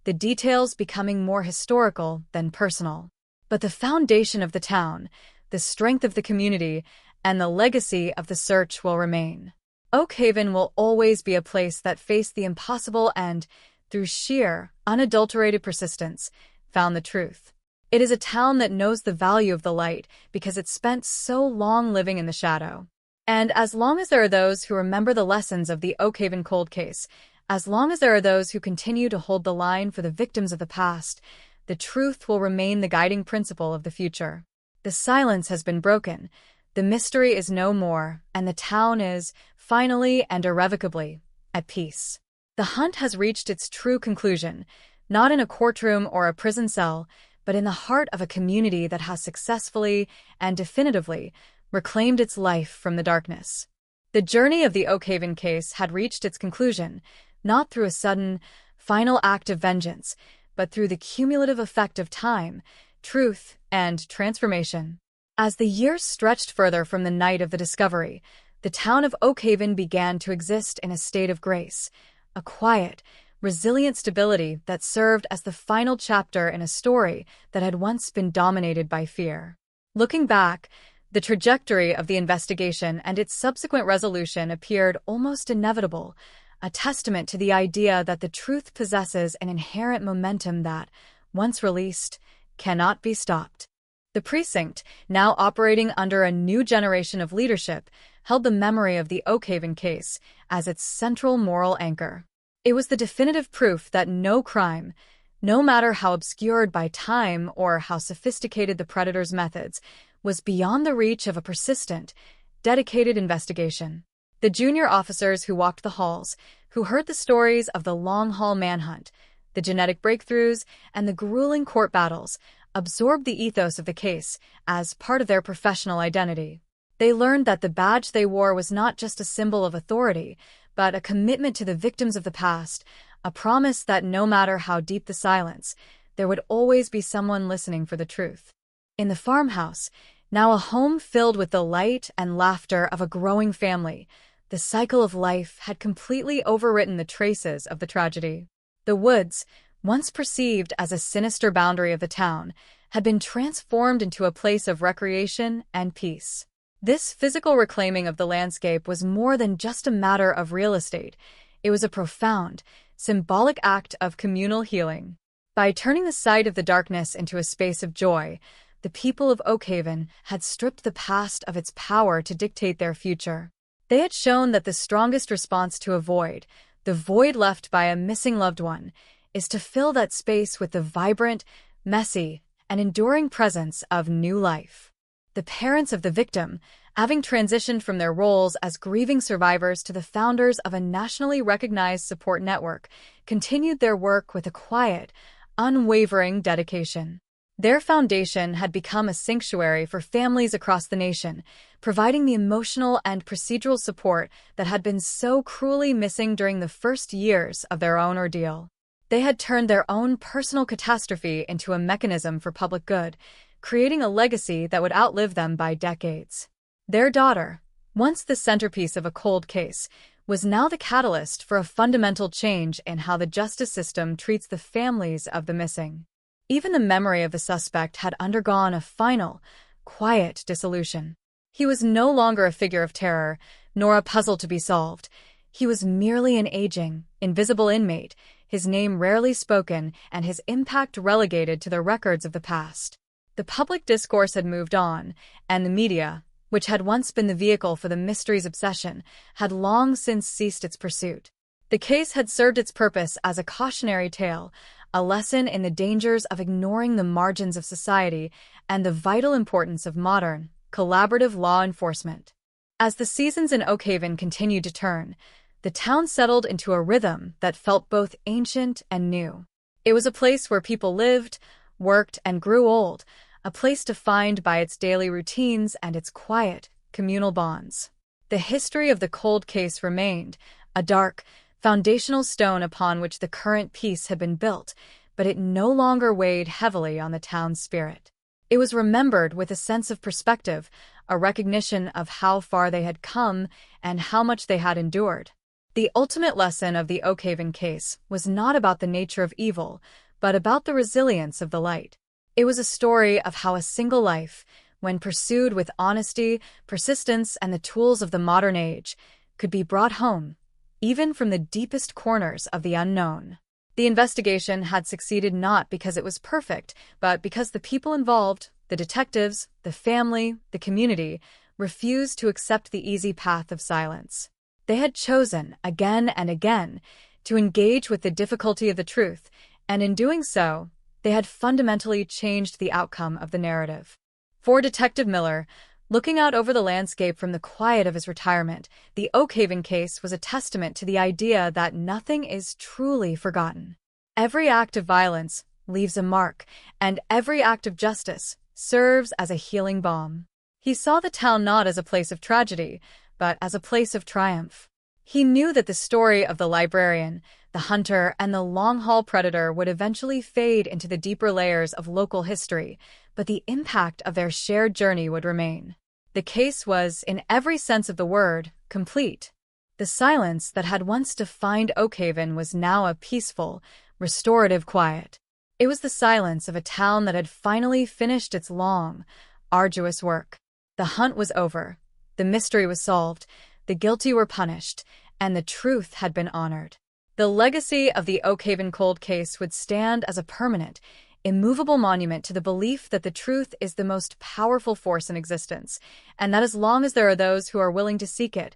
the details becoming more historical than personal. But the foundation of the town, the strength of the community, and the legacy of the search will remain. Oakhaven will always be a place that faced the impossible and, through sheer, unadulterated persistence, found the truth. It is a town that knows the value of the light because it spent so long living in the shadow. And as long as there are those who remember the lessons of the Oakhaven cold case, as long as there are those who continue to hold the line for the victims of the past, the truth will remain the guiding principle of the future. The silence has been broken, the mystery is no more, and the town is, finally and irrevocably, at peace. The hunt has reached its true conclusion, not in a courtroom or a prison cell, but in the heart of a community that has successfully and definitively reclaimed its life from the darkness. The journey of the Oakhaven case had reached its conclusion, not through a sudden, final act of vengeance, but through the cumulative effect of time, truth, and transformation. As the years stretched further from the night of the discovery, the town of Oakhaven began to exist in a state of grace, a quiet, resilient stability that served as the final chapter in a story that had once been dominated by fear. Looking back, the trajectory of the investigation and its subsequent resolution appeared almost inevitable, a testament to the idea that the truth possesses an inherent momentum that, once released, cannot be stopped. The precinct, now operating under a new generation of leadership, held the memory of the Oakhaven case as its central moral anchor. It was the definitive proof that no crime, no matter how obscured by time or how sophisticated the predator's methods, was beyond the reach of a persistent, dedicated investigation. The junior officers who walked the halls, who heard the stories of the long-haul manhunt, the genetic breakthroughs, and the grueling court battles, absorbed the ethos of the case as part of their professional identity. They learned that the badge they wore was not just a symbol of authority, but a commitment to the victims of the past, a promise that no matter how deep the silence, there would always be someone listening for the truth. In the farmhouse, now a home filled with the light and laughter of a growing family, the cycle of life had completely overwritten the traces of the tragedy. The woods, once perceived as a sinister boundary of the town, had been transformed into a place of recreation and peace. This physical reclaiming of the landscape was more than just a matter of real estate. It was a profound, symbolic act of communal healing. By turning the site of the darkness into a space of joy, the people of Oakhaven had stripped the past of its power to dictate their future. They had shown that the strongest response to a void, the void left by a missing loved one, is to fill that space with the vibrant, messy, and enduring presence of new life. The parents of the victim, having transitioned from their roles as grieving survivors to the founders of a nationally recognized support network, continued their work with a quiet, unwavering dedication. Their foundation had become a sanctuary for families across the nation, providing the emotional and procedural support that had been so cruelly missing during the first years of their own ordeal. They had turned their own personal catastrophe into a mechanism for public good, creating a legacy that would outlive them by decades. Their daughter, once the centerpiece of a cold case, was now the catalyst for a fundamental change in how the justice system treats the families of the missing. Even the memory of the suspect had undergone a final, quiet dissolution. He was no longer a figure of terror, nor a puzzle to be solved. He was merely an aging, invisible inmate, his name rarely spoken and his impact relegated to the records of the past. The public discourse had moved on, and the media, which had once been the vehicle for the mystery's obsession, had long since ceased its pursuit. The case had served its purpose as a cautionary tale, a lesson in the dangers of ignoring the margins of society and the vital importance of modern, collaborative law enforcement. As the seasons in Oakhaven continued to turn, the town settled into a rhythm that felt both ancient and new. It was a place where people lived, worked, and grew old, a place defined by its daily routines and its quiet, communal bonds. The history of the cold case remained, a dark, foundational stone upon which the current peace had been built, but it no longer weighed heavily on the town's spirit. It was remembered with a sense of perspective, a recognition of how far they had come and how much they had endured. The ultimate lesson of the Oakhaven case was not about the nature of evil, but about the resilience of the light. It was a story of how a single life, when pursued with honesty, persistence, and the tools of the modern age, could be brought home, even from the deepest corners of the unknown. The investigation had succeeded not because it was perfect, but because the people involved, the detectives, the family, the community, refused to accept the easy path of silence. They had chosen, again and again, to engage with the difficulty of the truth, and in doing so, they had fundamentally changed the outcome of the narrative. For Detective Miller, looking out over the landscape from the quiet of his retirement, the Oakhaven case was a testament to the idea that nothing is truly forgotten. Every act of violence leaves a mark, and every act of justice serves as a healing balm. He saw the town not as a place of tragedy, but as a place of triumph. He knew that the story of the librarian, the hunter, and the long-haul predator would eventually fade into the deeper layers of local history, but the impact of their shared journey would remain. The case was, in every sense of the word, complete. The silence that had once defined Oakhaven was now a peaceful, restorative quiet. It was the silence of a town that had finally finished its long, arduous work. The hunt was over, the mystery was solved, the guilty were punished, and the truth had been honored. The legacy of the Oakhaven cold case would stand as a permanent, immovable monument to the belief that the truth is the most powerful force in existence, and that as long as there are those who are willing to seek it,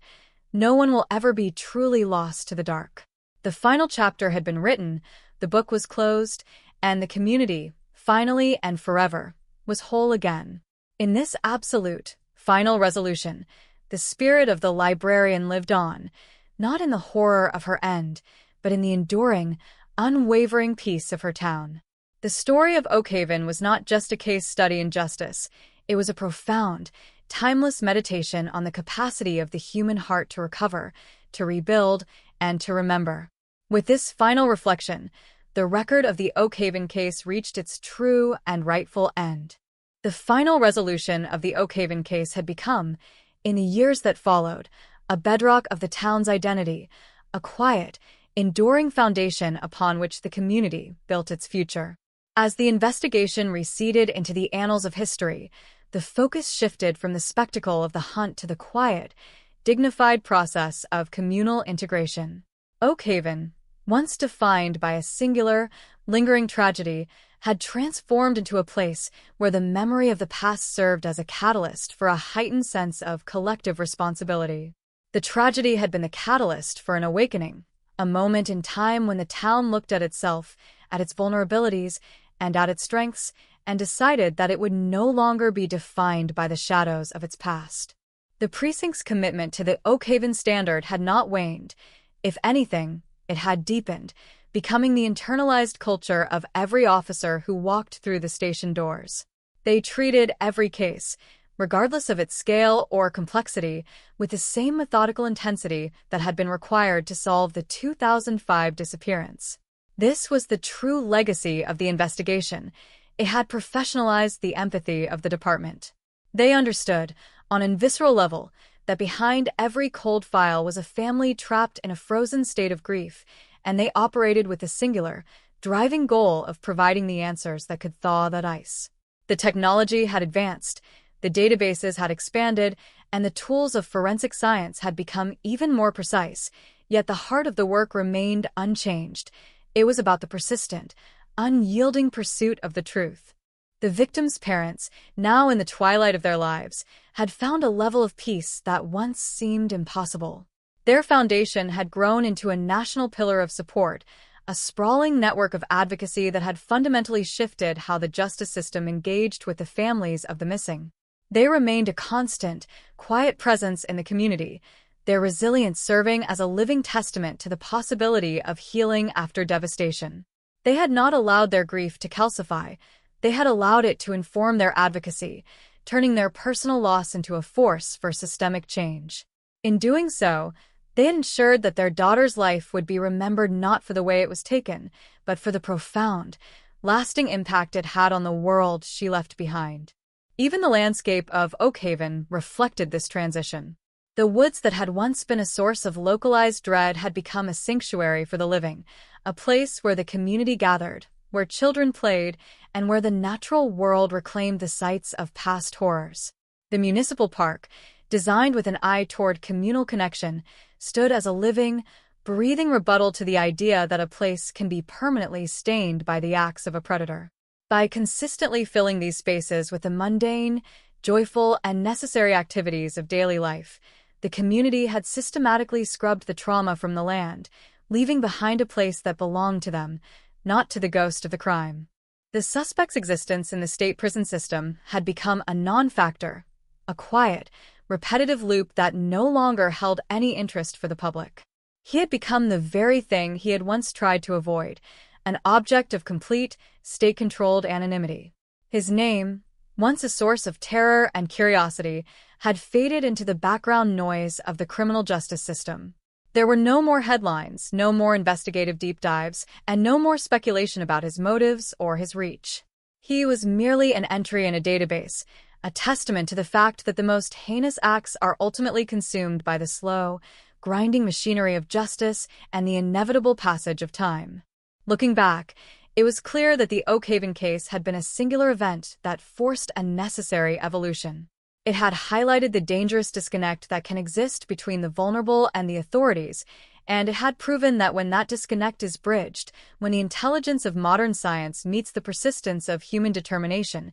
no one will ever be truly lost to the dark. The final chapter had been written, the book was closed, and the community, finally and forever, was whole again. In this absolute, final resolution, the spirit of the librarian lived on, not in the horror of her end, but in the enduring, unwavering peace of her town. The story of Oakhaven was not just a case study in justice, it was a profound, timeless meditation on the capacity of the human heart to recover, to rebuild, and to remember. With this final reflection, the record of the Oakhaven case reached its true and rightful end. The final resolution of the Oakhaven case had become, in the years that followed, a bedrock of the town's identity, a quiet, enduring foundation upon which the community built its future. As the investigation receded into the annals of history, the focus shifted from the spectacle of the hunt to the quiet, dignified process of communal integration. Oakhaven, once defined by a singular, lingering tragedy, had transformed into a place where the memory of the past served as a catalyst for a heightened sense of collective responsibility. The tragedy had been the catalyst for an awakening, a moment in time when the town looked at itself, at its vulnerabilities, and at its strengths, and decided that it would no longer be defined by the shadows of its past. The precinct's commitment to the Oakhaven standard had not waned. If anything, it had deepened, becoming the internalized culture of every officer who walked through the station doors. They treated every case, regardless of its scale or complexity, with the same methodical intensity that had been required to solve the 2005 disappearance. This was the true legacy of the investigation. It had professionalized the empathy of the department. They understood, on a visceral level, that behind every cold file was a family trapped in a frozen state of grief, and they operated with the singular, driving goal of providing the answers that could thaw that ice. The technology had advanced, the databases had expanded, and the tools of forensic science had become even more precise, yet the heart of the work remained unchanged. It was about the persistent, unyielding pursuit of the truth. The victims' parents, now in the twilight of their lives, had found a level of peace that once seemed impossible. Their foundation had grown into a national pillar of support, a sprawling network of advocacy that had fundamentally shifted how the justice system engaged with the families of the missing. They remained a constant, quiet presence in the community, their resilience serving as a living testament to the possibility of healing after devastation. They had not allowed their grief to calcify. They had allowed it to inform their advocacy, turning their personal loss into a force for systemic change. In doing so, they had ensured that their daughter's life would be remembered not for the way it was taken, but for the profound, lasting impact it had on the world she left behind. Even the landscape of Oakhaven reflected this transition. The woods that had once been a source of localized dread had become a sanctuary for the living, a place where the community gathered, where children played, and where the natural world reclaimed the sites of past horrors. The municipal park, designed with an eye toward communal connection, stood as a living, breathing rebuttal to the idea that a place can be permanently stained by the acts of a predator. By consistently filling these spaces with the mundane, joyful, and necessary activities of daily life, the community had systematically scrubbed the trauma from the land, leaving behind a place that belonged to them, not to the ghost of the crime. The suspect's existence in the state prison system had become a non-factor, a quiet, repetitive loop that no longer held any interest for the public. He had become the very thing he had once tried to avoid, an object of complete, state-controlled anonymity. His name, once a source of terror and curiosity, had faded into the background noise of the criminal justice system. There were no more headlines, no more investigative deep dives, and no more speculation about his motives or his reach. He was merely an entry in a database, a testament to the fact that the most heinous acts are ultimately consumed by the slow, grinding machinery of justice and the inevitable passage of time. Looking back, it was clear that the Oakhaven case had been a singular event that forced a necessary evolution. It had highlighted the dangerous disconnect that can exist between the vulnerable and the authorities, and it had proven that when that disconnect is bridged, when the intelligence of modern science meets the persistence of human determination,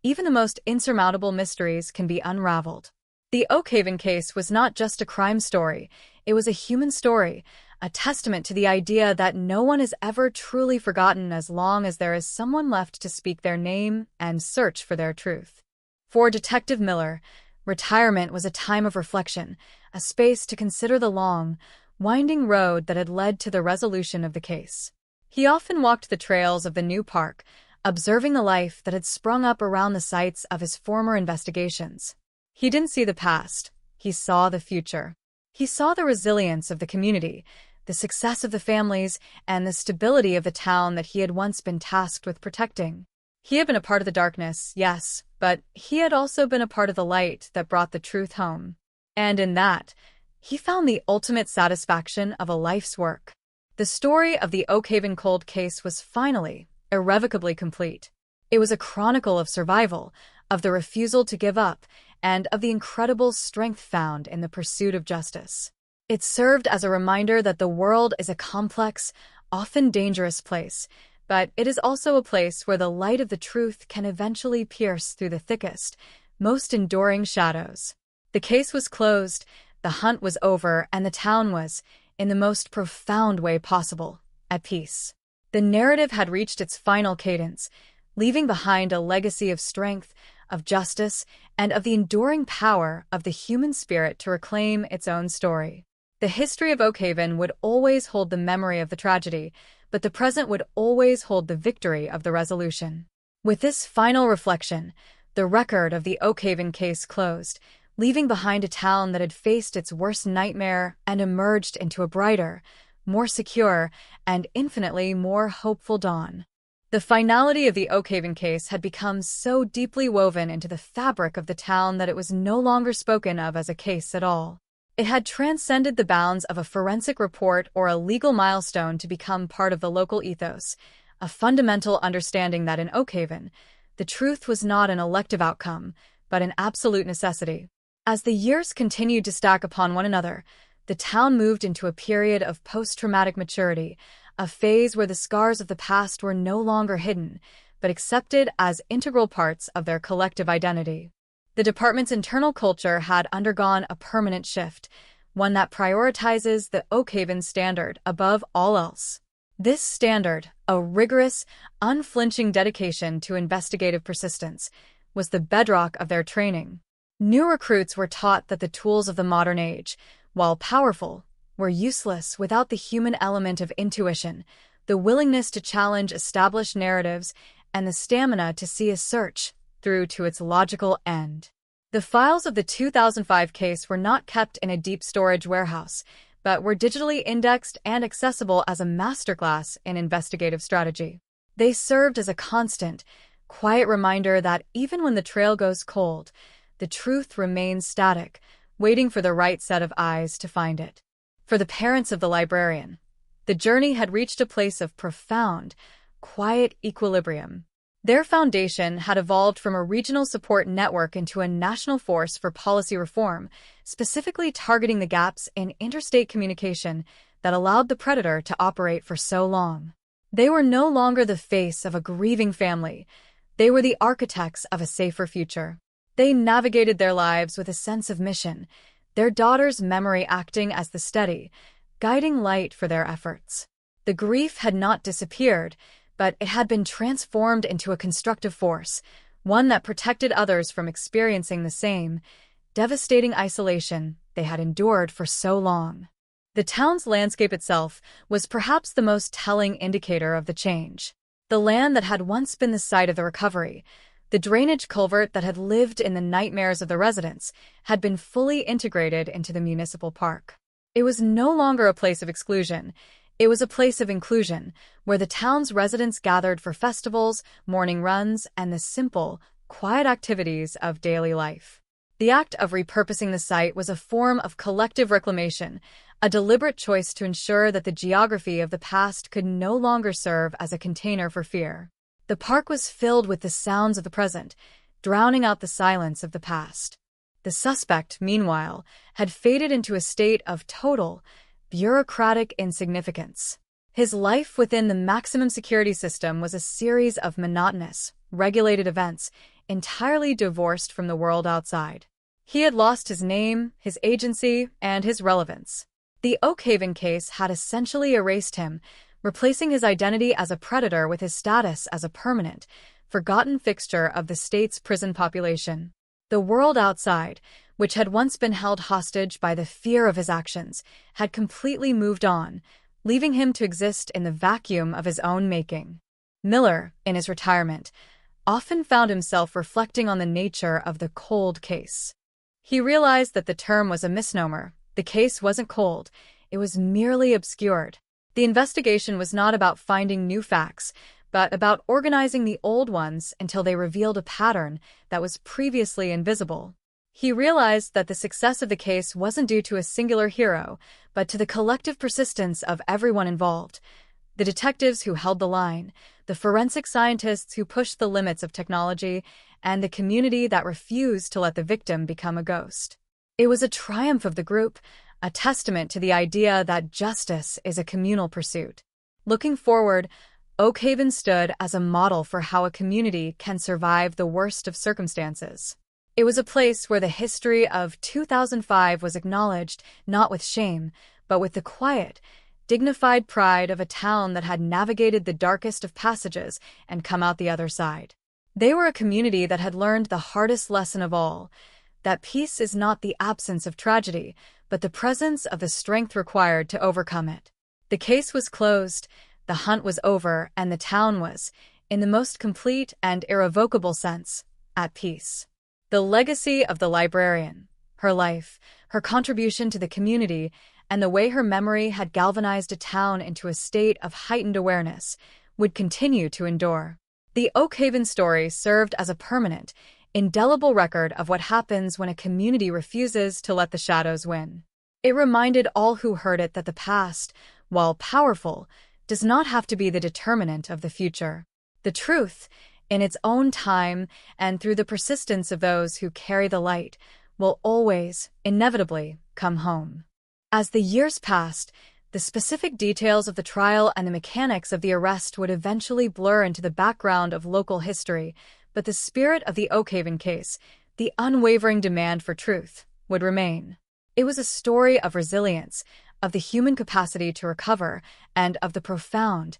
even the most insurmountable mysteries can be unraveled. The Oakhaven case was not just a crime story, it was a human story, a testament to the idea that no one is ever truly forgotten as long as there is someone left to speak their name and search for their truth. For Detective Miller, retirement was a time of reflection, a space to consider the long, winding road that had led to the resolution of the case. He often walked the trails of the new park, observing the life that had sprung up around the sites of his former investigations. He didn't see the past, he saw the future. He saw the resilience of the community, the success of the families, and the stability of the town that he had once been tasked with protecting. He had been a part of the darkness, yes, but he had also been a part of the light that brought the truth home. And in that, he found the ultimate satisfaction of a life's work. The story of the Oakhaven cold case was finally, irrevocably complete. It was a chronicle of survival, of the refusal to give up, and of the incredible strength found in the pursuit of justice. It served as a reminder that the world is a complex, often dangerous place, but it is also a place where the light of the truth can eventually pierce through the thickest, most enduring shadows. The case was closed, the hunt was over, and the town was, in the most profound way possible, at peace. The narrative had reached its final cadence, leaving behind a legacy of strength, of justice, and of the enduring power of the human spirit to reclaim its own story. The history of Oakhaven would always hold the memory of the tragedy, but the present would always hold the victory of the resolution. With this final reflection, the record of the Oakhaven case closed, leaving behind a town that had faced its worst nightmare and emerged into a brighter, more secure, and infinitely more hopeful dawn. The finality of the Oakhaven case had become so deeply woven into the fabric of the town that it was no longer spoken of as a case at all. It had transcended the bounds of a forensic report or a legal milestone to become part of the local ethos, a fundamental understanding that in Oakhaven, the truth was not an elective outcome, but an absolute necessity. As the years continued to stack upon one another, the town moved into a period of post-traumatic maturity, a phase where the scars of the past were no longer hidden, but accepted as integral parts of their collective identity. The department's internal culture had undergone a permanent shift, one that prioritizes the Oakhaven standard above all else. This standard, a rigorous, unflinching dedication to investigative persistence, was the bedrock of their training. New recruits were taught that the tools of the modern age, while powerful, were useless without the human element of intuition, the willingness to challenge established narratives, and the stamina to see a search through to its logical end. The files of the 2005 case were not kept in a deep storage warehouse, but were digitally indexed and accessible as a masterclass in investigative strategy. They served as a constant, quiet reminder that even when the trail goes cold, the truth remains static, waiting for the right set of eyes to find it. For the parents of the librarian, the journey had reached a place of profound, quiet equilibrium. Their foundation had evolved from a regional support network into a national force for policy reform, specifically targeting the gaps in interstate communication that allowed the predator to operate for so long. They were no longer the face of a grieving family. They were the architects of a safer future. They navigated their lives with a sense of mission, their daughter's memory acting as the steady, guiding light for their efforts. The grief had not disappeared, but it had been transformed into a constructive force, one that protected others from experiencing the same devastating isolation they had endured for so long. The town's landscape itself was perhaps the most telling indicator of the change. The land that had once been the site of the recovery, the drainage culvert that had lived in the nightmares of the residents, had been fully integrated into the municipal park. It was no longer a place of exclusion. It was a place of inclusion, where the town's residents gathered for festivals, morning runs, and the simple, quiet activities of daily life. The act of repurposing the site was a form of collective reclamation, a deliberate choice to ensure that the geography of the past could no longer serve as a container for fear. The park was filled with the sounds of the present, drowning out the silence of the past. The suspect, meanwhile, had faded into a state of total, bureaucratic insignificance. His life within the maximum security system was a series of monotonous, regulated events, entirely divorced from the world outside. He had lost his name, his agency, and his relevance. The Oakhaven case had essentially erased him, replacing his identity as a predator with his status as a permanent, forgotten fixture of the state's prison population. The world outside, which had once been held hostage by the fear of his actions, had completely moved on, leaving him to exist in the vacuum of his own making. Miller, in his retirement, often found himself reflecting on the nature of the cold case. He realized that the term was a misnomer. The case wasn't cold, it was merely obscured. The investigation was not about finding new facts, but about organizing the old ones until they revealed a pattern that was previously invisible. He realized that the success of the case wasn't due to a singular hero, but to the collective persistence of everyone involved. The detectives who held the line, the forensic scientists who pushed the limits of technology, and the community that refused to let the victim become a ghost. It was a triumph of the group, a testament to the idea that justice is a communal pursuit. Looking forward, Oakhaven stood as a model for how a community can survive the worst of circumstances. It was a place where the history of 2005 was acknowledged, not with shame, but with the quiet, dignified pride of a town that had navigated the darkest of passages and come out the other side. They were a community that had learned the hardest lesson of all, that peace is not the absence of tragedy, but the presence of the strength required to overcome it. The case was closed, the hunt was over, and the town was, in the most complete and irrevocable sense, at peace. The legacy of the librarian, her life, her contribution to the community, and the way her memory had galvanized a town into a state of heightened awareness, would continue to endure. The Oakhaven story served as a permanent, indelible record of what happens when a community refuses to let the shadows win. It reminded all who heard it that the past, while powerful, does not have to be the determinant of the future. The truth, in its own time and through the persistence of those who carry the light, will always, inevitably, come home. As the years passed, the specific details of the trial and the mechanics of the arrest would eventually blur into the background of local history, but the spirit of the Oakhaven case, the unwavering demand for truth, would remain. It was a story of resilience, of the human capacity to recover, and of the profound,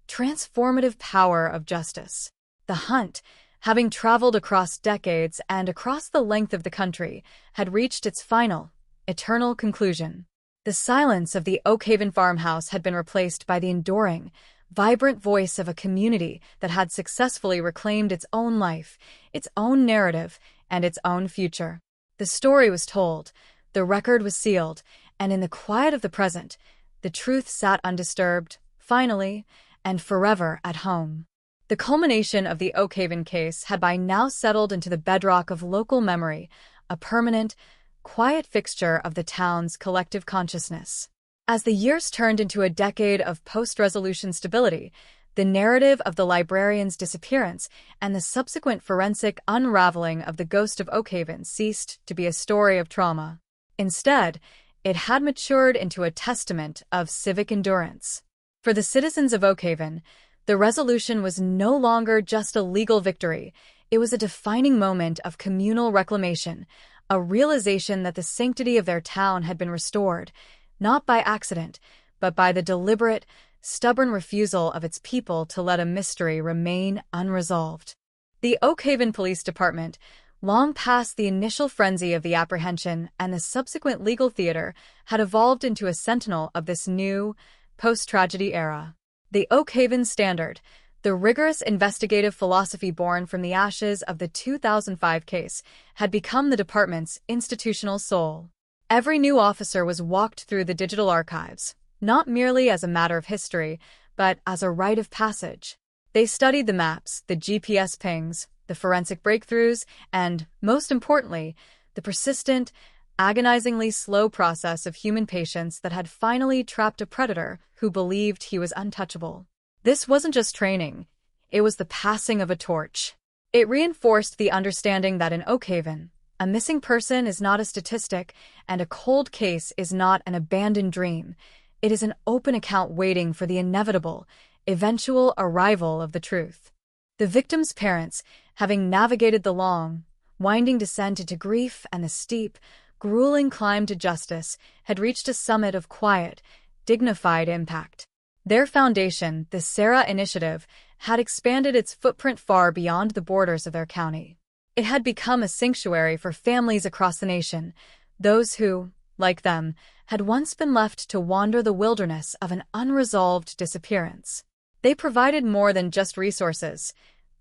transformative power of justice. The hunt, having traveled across decades and across the length of the country, had reached its final, eternal conclusion. The silence of the Oakhaven farmhouse had been replaced by the enduring, vibrant voice of a community that had successfully reclaimed its own life, its own narrative, and its own future. The story was told, the record was sealed, and in the quiet of the present, the truth sat undisturbed, finally, and forever at home. The culmination of the Oakhaven case had by now settled into the bedrock of local memory, a permanent, quiet fixture of the town's collective consciousness. As the years turned into a decade of post-resolution stability, the narrative of the librarian's disappearance and the subsequent forensic unraveling of the ghost of Oakhaven ceased to be a story of trauma. Instead, it had matured into a testament of civic endurance. For the citizens of Oakhaven, the resolution was no longer just a legal victory, it was a defining moment of communal reclamation, a realization that the sanctity of their town had been restored, not by accident, but by the deliberate, stubborn refusal of its people to let a mystery remain unresolved. The Oakhaven Police Department, long past the initial frenzy of the apprehension and the subsequent legal theater, had evolved into a sentinel of this new, post-tragedy era. The Oakhaven Standard, the rigorous investigative philosophy born from the ashes of the 2005 case, had become the department's institutional soul. Every new officer was walked through the digital archives, not merely as a matter of history, but as a rite of passage. They studied the maps, the GPS pings, the forensic breakthroughs, and, most importantly, the persistent, agonizingly slow process of human patience that had finally trapped a predator who believed he was untouchable. This wasn't just training, it was the passing of a torch. It reinforced the understanding that in Oakhaven, a missing person is not a statistic, and a cold case is not an abandoned dream. It is an open account waiting for the inevitable, eventual arrival of the truth. The victim's parents, having navigated the long, winding descent into grief and the steep, grueling climb to justice, had reached a summit of quiet, dignified impact. Their foundation, the Sarah Initiative, had expanded its footprint far beyond the borders of their county. It had become a sanctuary for families across the nation, those who, like them, had once been left to wander the wilderness of an unresolved disappearance. They provided more than just resources.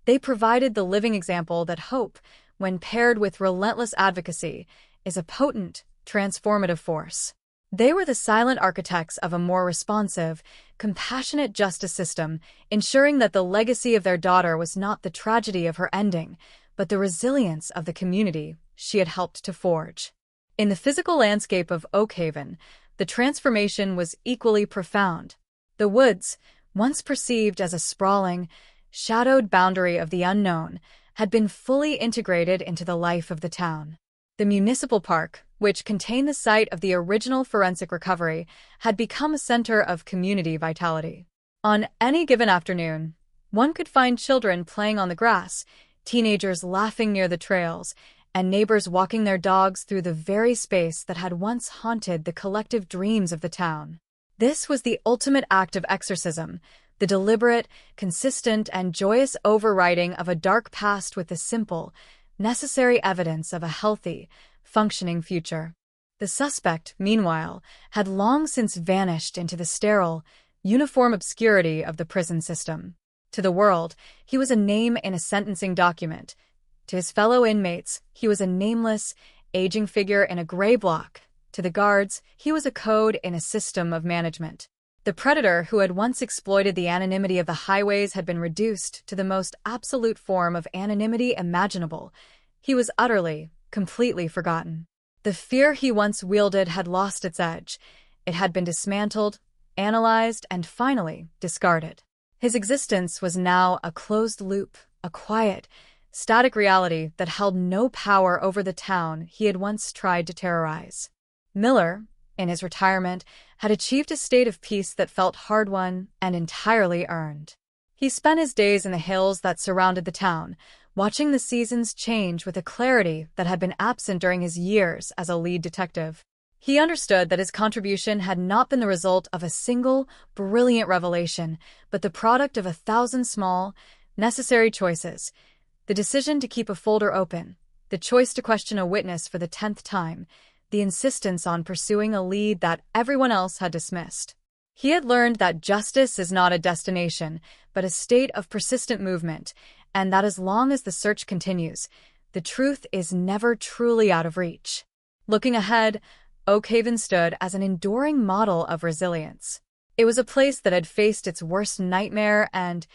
They provided the living example that hope, when paired with relentless advocacy, is a potent, transformative force. They were the silent architects of a more responsive, compassionate justice system, ensuring that the legacy of their daughter was not the tragedy of her ending, but the resilience of the community she had helped to forge. In the physical landscape of Oakhaven, the transformation was equally profound. The woods, once perceived as a sprawling, shadowed boundary of the unknown, had been fully integrated into the life of the town. The municipal park, which contained the site of the original forensic recovery, had become a center of community vitality. On any given afternoon, one could find children playing on the grass, teenagers laughing near the trails, and neighbors walking their dogs through the very space that had once haunted the collective dreams of the town. This was the ultimate act of exorcism, the deliberate, consistent, and joyous overriding of a dark past with the simple, necessary evidence of a healthy, functioning future. The suspect, meanwhile, had long since vanished into the sterile, uniform obscurity of the prison system. To the world, he was a name in a sentencing document. To his fellow inmates, he was a nameless, aging figure in a gray block. To the guards, he was a code in a system of management. The predator who had once exploited the anonymity of the highways had been reduced to the most absolute form of anonymity imaginable. He was utterly, completely forgotten. The fear he once wielded had lost its edge. It had been dismantled, analyzed, and finally discarded. His existence was now a closed loop, a quiet, static reality that held no power over the town he had once tried to terrorize. Miller, in his retirement, had achieved a state of peace that felt hard-won and entirely earned. He spent his days in the hills that surrounded the town, watching the seasons change with a clarity that had been absent during his years as a lead detective. He understood that his contribution had not been the result of a single, brilliant revelation, but the product of 1,000 small, necessary choices. The decision to keep a folder open, the choice to question a witness for the 10th time, the insistence on pursuing a lead that everyone else had dismissed. He had learned that justice is not a destination, but a state of persistent movement, and that as long as the search continues, the truth is never truly out of reach. Looking ahead, Oakhaven stood as an enduring model of resilience. It was a place that had faced its worst nightmare and,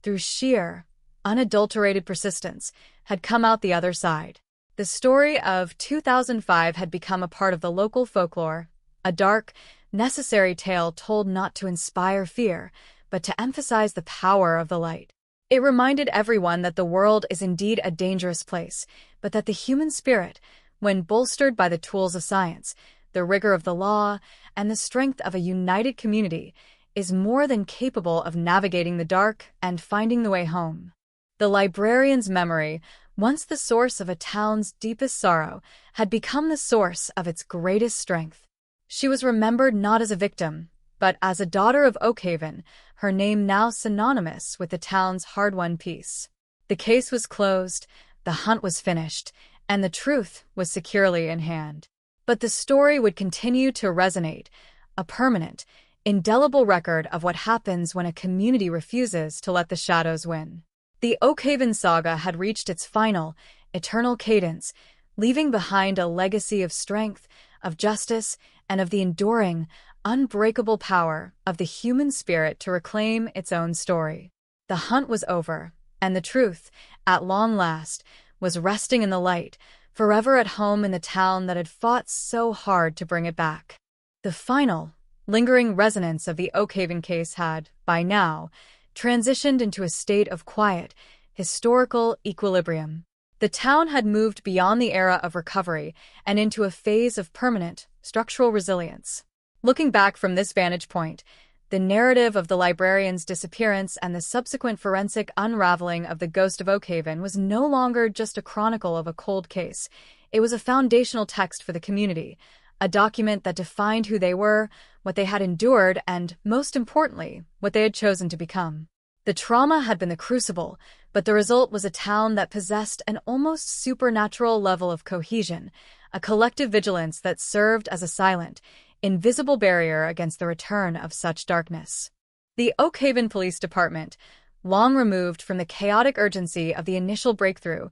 through sheer, unadulterated persistence, had come out the other side. The story of 2005 had become a part of the local folklore, a dark, necessary tale told not to inspire fear, but to emphasize the power of the light. It reminded everyone that the world is indeed a dangerous place, but that the human spirit, when bolstered by the tools of science, the rigor of the law, and the strength of a united community, is more than capable of navigating the dark and finding the way home. The librarian's memory, once the source of a town's deepest sorrow, had become the source of its greatest strength. She was remembered not as a victim, but as a daughter of Oakhaven, her name now synonymous with the town's hard-won peace. The case was closed, the hunt was finished, and the truth was securely in hand. But the story would continue to resonate, a permanent, indelible record of what happens when a community refuses to let the shadows win. The Oakhaven saga had reached its final, eternal cadence, leaving behind a legacy of strength, of justice, and of the enduring, unbreakable power of the human spirit to reclaim its own story. The hunt was over, and the truth, at long last, was resting in the light, forever at home in the town that had fought so hard to bring it back. The final, lingering resonance of the Oakhaven case had, by now, transitioned into a state of quiet, historical equilibrium. The town had moved beyond the era of recovery and into a phase of permanent, structural resilience. Looking back from this vantage point, the narrative of the librarian's disappearance and the subsequent forensic unraveling of the ghost of Oakhaven was no longer just a chronicle of a cold case. It was a foundational text for the community, a document that defined who they were, what they had endured, and, most importantly, what they had chosen to become. The trauma had been the crucible, but the result was a town that possessed an almost supernatural level of cohesion, a collective vigilance that served as a silent, invisible barrier against the return of such darkness. The Oakhaven Police Department, long removed from the chaotic urgency of the initial breakthrough,